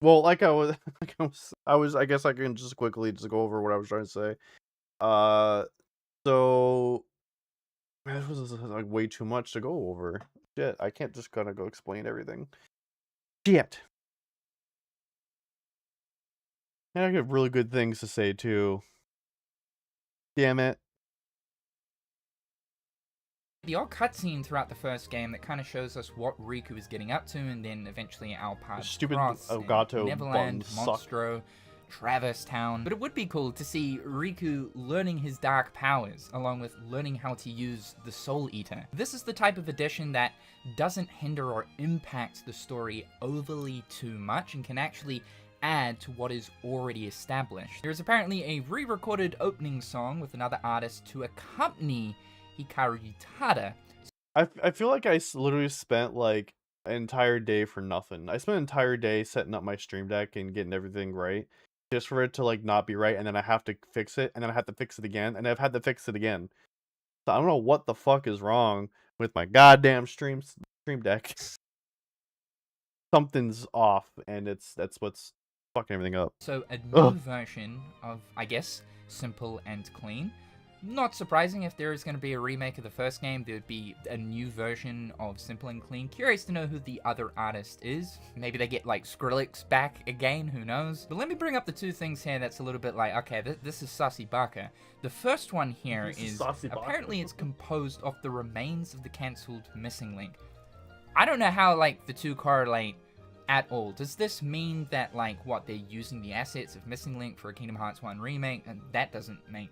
Well, like I guess I can just quickly just go over what I was trying to say. So man, this was like way too much to go over. Shit, I can't just kind of go explain everything. Shit. And I got really good things to say too. Damn it. The odd cutscene throughout the first game that kind of shows us what Riku is getting up to, and then eventually our paths Stupid cross in Elgato Neverland, buttons suck. Monstro, Traverse Town. But it would be cool to see Riku learning his dark powers, along with learning how to use the Soul Eater. This is the type of addition that doesn't hinder or impact the story overly too much, and can actually add to what is already established. There is apparently a re-recorded opening song with another artist to accompany Hikaru Utada. I feel like I literally spent like an entire day for nothing. I spent an entire day setting up my stream deck and getting everything right, just for it to like not be right, and then I have to fix it, and then I have to fix it again, and I've had to fix it again. So I don't know what the fuck is wrong with my goddamn stream deck. Something's off, and that's what's fucking everything up. So a new version of, I guess, Simple and Clean. Not surprising if there is going to be a remake of the first game, there would be a new version of Simple and Clean. Curious to know who the other artist is. Maybe they get like Skrillex back again, who knows? But let me bring up the two things here that's a little bit like, okay, this is Sassy Baka. The first one here is apparently it's composed of the remains of the cancelled Missing Link. I don't know how like the two correlate at all. Does this mean that like what they're using the assets of Missing Link for a Kingdom Hearts 1 remake? And that doesn't make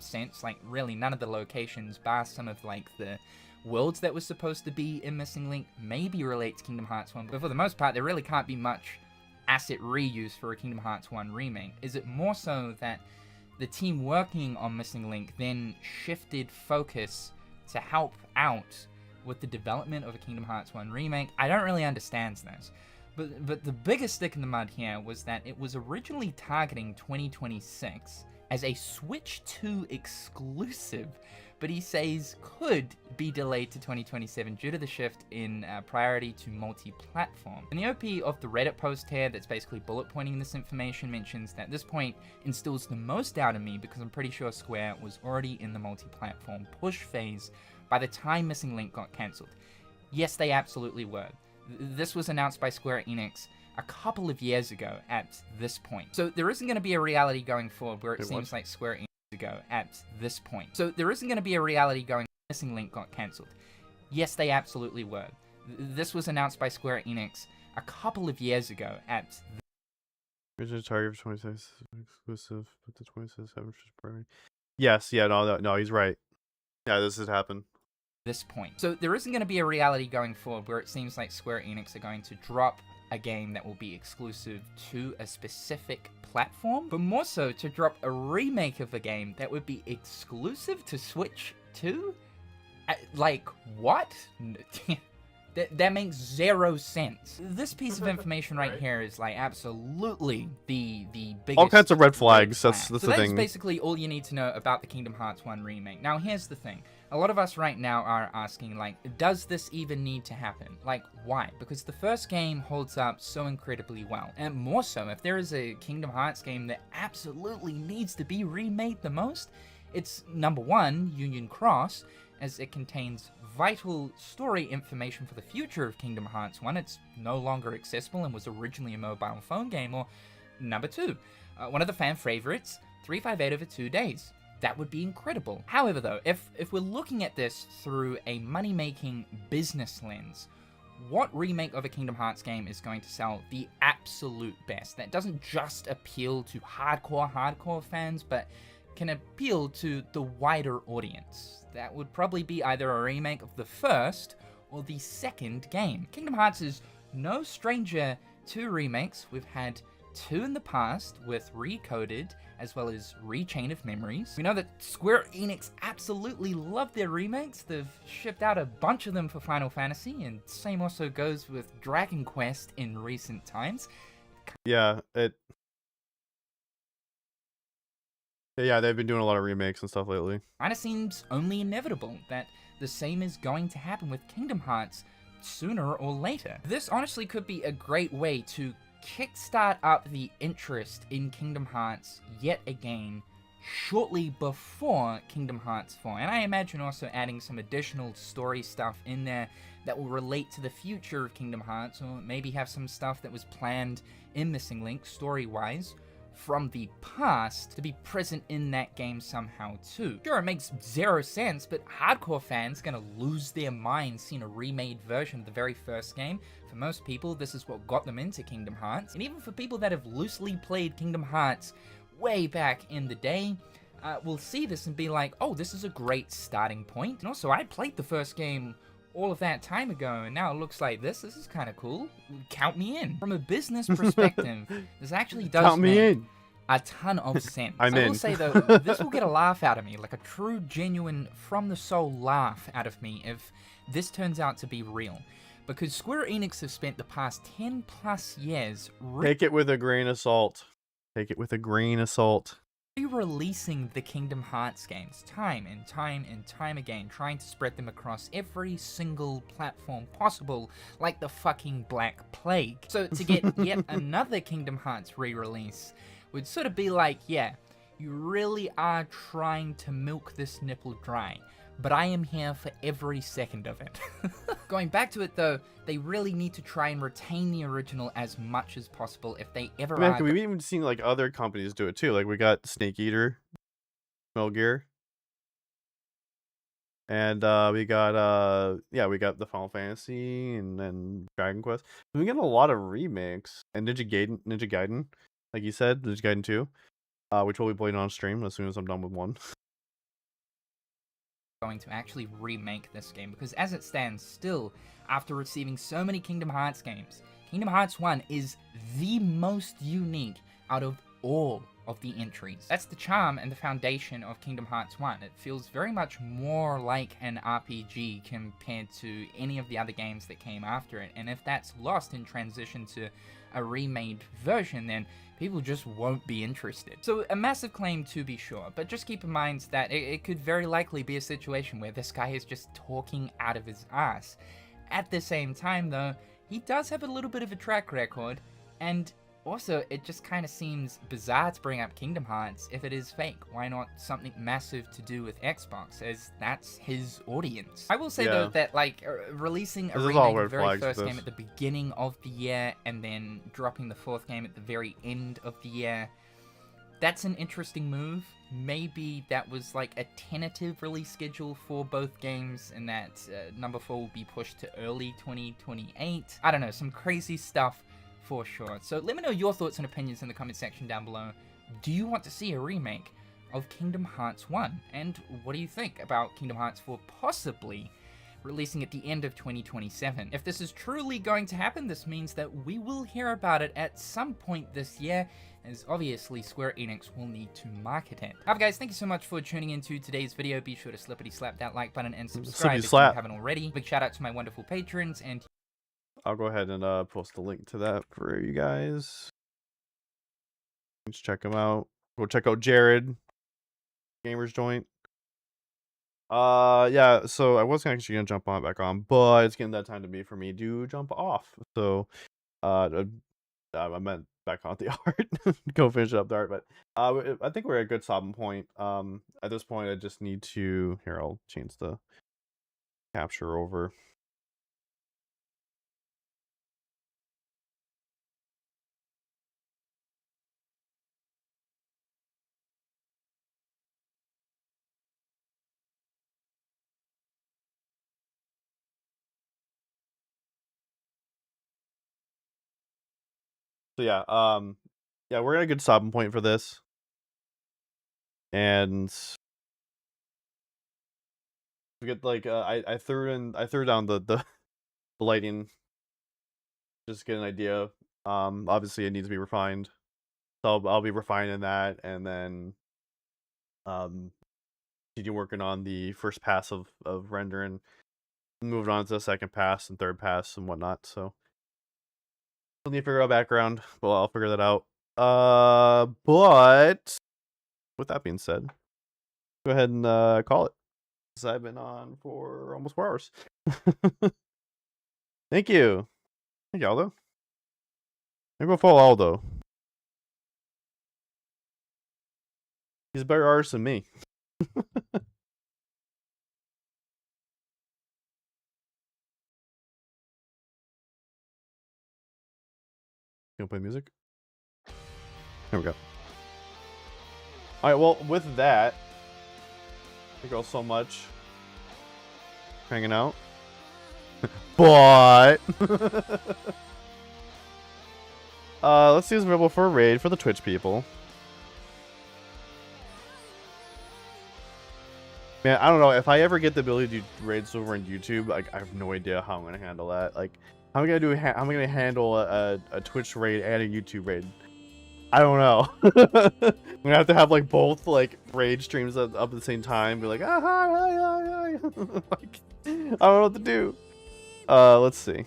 sense. Like really none of the locations, bar some of like the worlds that was supposed to be in Missing Link, maybe relate to Kingdom Hearts 1, but for the most part there really can't be much asset reuse for a Kingdom Hearts 1 remake. Is it more so that the team working on Missing Link then shifted focus to help out with the development of a Kingdom Hearts 1 remake? I don't really understand this. But the biggest stick in the mud here was that it was originally targeting 2026 as a Switch 2 exclusive, but he says could be delayed to 2027 due to the shift in priority to multi-platform. And the OP of the Reddit post here that's basically bullet pointing this information mentions that this point instills the most doubt in me because I'm pretty sure Square was already in the multi-platform push phase by the time Missing Link got cancelled. Yes, they absolutely were. This was announced by Square Enix a couple of years ago at this point. So there isn't going to be a reality going forward where it seems like Square Enix ago at this point. So there isn't going to be a reality going Missing Link got cancelled. Yes, they absolutely were. This was announced by Square Enix a couple of years ago at Original target for 26 exclusive, but the 27 is primary. Yes, yeah, no, he's right. Yeah, this has happened. This point. So there isn't going to be a reality going forward where it seems like Square Enix are going to drop a game that will be exclusive to a specific platform, but more so to drop a remake of a game that would be exclusive to Switch 2? Like, what? That makes zero sense. This piece of information right here is like absolutely the biggest. All kinds of red flags. That's the thing. That's basically all you need to know about the Kingdom Hearts 1 remake. Now here's the thing. A lot of us right now are asking, like, does this even need to happen? Like, why? Because the first game holds up so incredibly well. And more so, if there is a Kingdom Hearts game that absolutely needs to be remade the most, it's number one, Union Cross, as it contains vital story information for the future of Kingdom Hearts 1. It's no longer accessible and was originally a mobile phone game. Or number two, one of the fan favorites, 358 over 2 days. That would be incredible. However though, if we're looking at this through a money-making business lens, what remake of a Kingdom Hearts game is going to sell the absolute best? That doesn't just appeal to hardcore fans, but can appeal to the wider audience. That would probably be either a remake of the first or the second game. Kingdom Hearts is no stranger to remakes. We've had two in the past with Recoded as well as Rechain of Memories. We know that Square Enix absolutely love their remakes. They've shipped out a bunch of them for Final Fantasy, and same also goes with Dragon Quest in recent times. Yeah, they've been doing a lot of remakes and stuff lately. Kinda seems only inevitable that the same is going to happen with Kingdom Hearts sooner or later. This honestly could be a great way to kickstart up the interest in Kingdom Hearts yet again shortly before Kingdom Hearts 4, and I imagine also adding some additional story stuff in there that will relate to the future of Kingdom Hearts, or maybe have some stuff that was planned in Missing Link story-wise from the past to be present in that game somehow too. Sure, it makes zero sense, but hardcore fans gonna lose their minds seeing a remade version of the very first game. For most people, this is what got them into Kingdom Hearts, and even for people that have loosely played Kingdom Hearts way back in the day, will see this and be like, oh, this is a great starting point. And also, I played the first game all of that time ago, and now it looks like this is kind of cool. Count me in. From a business perspective, this actually does make a ton of sense. I will say though, this will get a laugh out of me, like a true, genuine, from the soul laugh out of me if this turns out to be real. Because Square Enix have spent the past 10 plus years Take it with a grain of salt. Take it with a grain of salt. Re-releasing the Kingdom Hearts games time and time and time again, trying to spread them across every single platform possible, like the fucking Black Plague. So to get yet another Kingdom Hearts re-release would sort of be like, yeah, you really are trying to milk this nipple dry, but I am here for every second of it. Going back to it though, they really need to try and retain the original as much as possible if they ever are. We've even seen like other companies do it too. Like we got Snake Eater, Metal Gear, and we got the Final Fantasy and then Dragon Quest. We get a lot of remakes and Ninja Gaiden, like you said, Ninja Gaiden 2, which we'll be playing on stream as soon as I'm done with 1. Going to actually remake this game, because as it stands still, after receiving so many Kingdom Hearts games, Kingdom Hearts 1 is the most unique out of all of the entries. That's the charm and the foundation of Kingdom Hearts 1. It feels very much more like an RPG compared to any of the other games that came after it, and if that's lost in transition to a remade version, then people just won't be interested. So a massive claim to be sure, but just keep in mind that it could very likely be a situation where this guy is just talking out of his ass. At the same time though, he does have a little bit of a track record, and also it just kind of seems bizarre to bring up Kingdom Hearts if it is fake. Why not something massive to do with Xbox, as that's his audience? I will say though that like releasing a remake of the very first game at the beginning of the year and then dropping the 4th game at the very end of the year, that's an interesting move. Maybe that was like a tentative release schedule for both games, and that number 4 will be pushed to early 2028. I don't know, some crazy stuff for sure. So let me know your thoughts and opinions in the comment section down below. Do you want to see a remake of Kingdom Hearts 1? And what do you think about Kingdom Hearts 4 possibly releasing at the end of 2027? If this is truly going to happen, this means that we will hear about it at some point this year, as obviously Square Enix will need to market it. Alright guys, thank you so much for tuning into today's video. Be sure to slippity slap that like button and subscribe if you haven't already. Big shout out to my wonderful patrons, and I'll go ahead and post a link to that for you guys. Let's check them out. Go check out Jared, Gamers Joint. Yeah, so I was actually gonna jump on back on, but it's getting that time to be for me to jump off. So I meant back on the art. Go finish up the art, but I think we're at a good stopping point. At this point I just need to I'll change the capture over. So yeah, we're at a good stopping point for this. And we get like I threw down the lighting, just to get an idea. Obviously it needs to be refined. So I'll be refining that, and then continue working on the first pass of rendering, moving on to the second pass and third pass and whatnot. So still need to figure out background, but I'll figure that out. But with that being said, go ahead and call it. I've been on for almost 4 hours. Thank you. Thank you, Aldo. Maybe we'll follow Aldo. He's a better artist than me. You play music? There we go. Alright, well, with that, thank you all so much for hanging out. But let's see what's available for a raid for the Twitch people. Man, I don't know if I ever get the ability to do raids over on YouTube. Like, I have no idea how I'm gonna handle that. Like, how am I gonna how am I gonna handle a Twitch raid and a YouTube raid? I don't know. I'm gonna have like both like raid streams up at the same time. Be like, ah, hi, hi, hi, hi. Like, I don't know what to do. Let's see.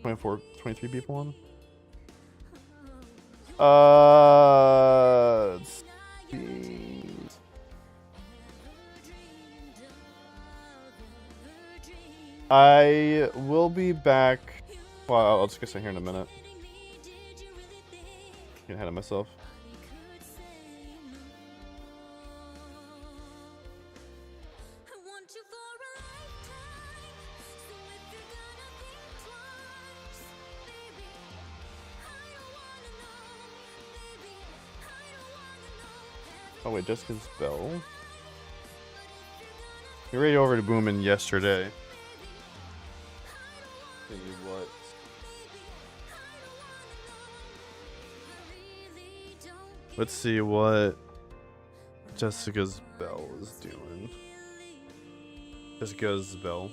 24, 23 people on. Let's see. I will be back. Well, I'll just get here in a minute. Get ahead of myself. Oh wait, Jessica's bell. You ready over to Boomin yesterday. See what? Let's see what Jessica's bell is doing. Jessica's bell.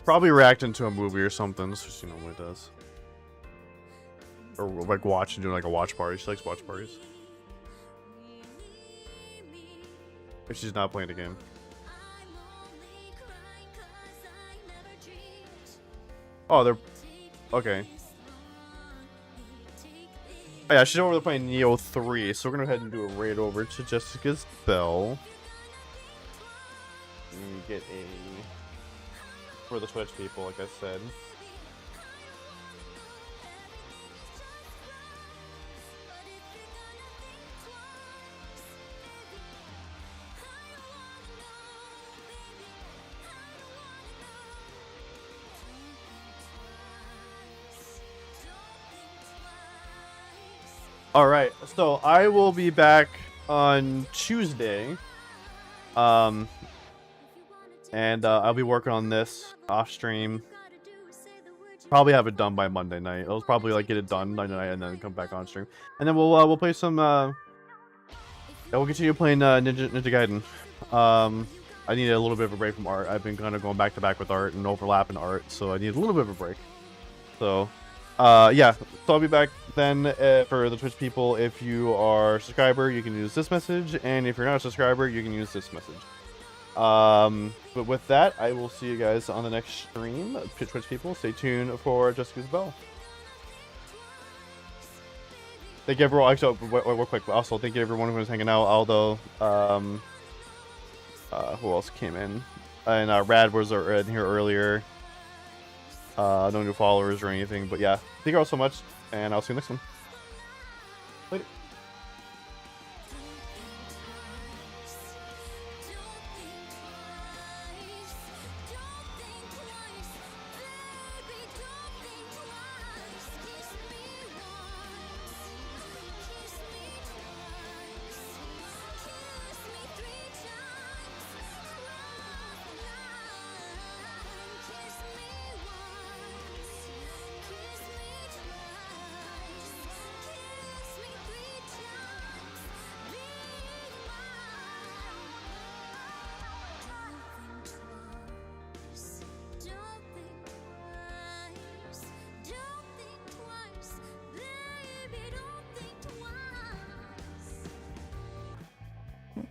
Probably reacting to a movie or something. That's what she normally does. Or like watching, doing like a watch party. She likes watch parties. If she's not playing the game. Oh, they're okay. Oh, yeah, she's over there playing Neo 3, so we're gonna go ahead and do a raid over to Jessica's bell. And get a for the Twitch people, like I said. Alright, so I will be back on Tuesday. And I'll be working on this off stream. Probably have it done by Monday night. I'll probably like get it done Monday night and then come back on stream. And then we'll play some yeah, we'll continue playing Ninja Gaiden. I need a little bit of a break from art. I've been kind of going back to back with art and overlapping art, so I need a little bit of a break. So yeah, so I'll be back then for the Twitch people. If you are a subscriber, you can use this message, and if you're not a subscriber, you can use this message. But with that, I will see you guys on the next stream. Twitch people, stay tuned for Jessica's Bell. Thank you everyone. Actually, real quick, also thank you everyone who was hanging out. Although, who else came in? And Rad was in here earlier. No new followers or anything, but yeah, thank you all so much, and I'll see you next one. Later.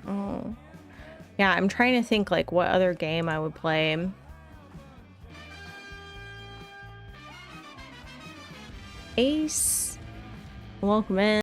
Oh. Yeah, I'm trying to think like what other game I would play. Ace. Welcome in.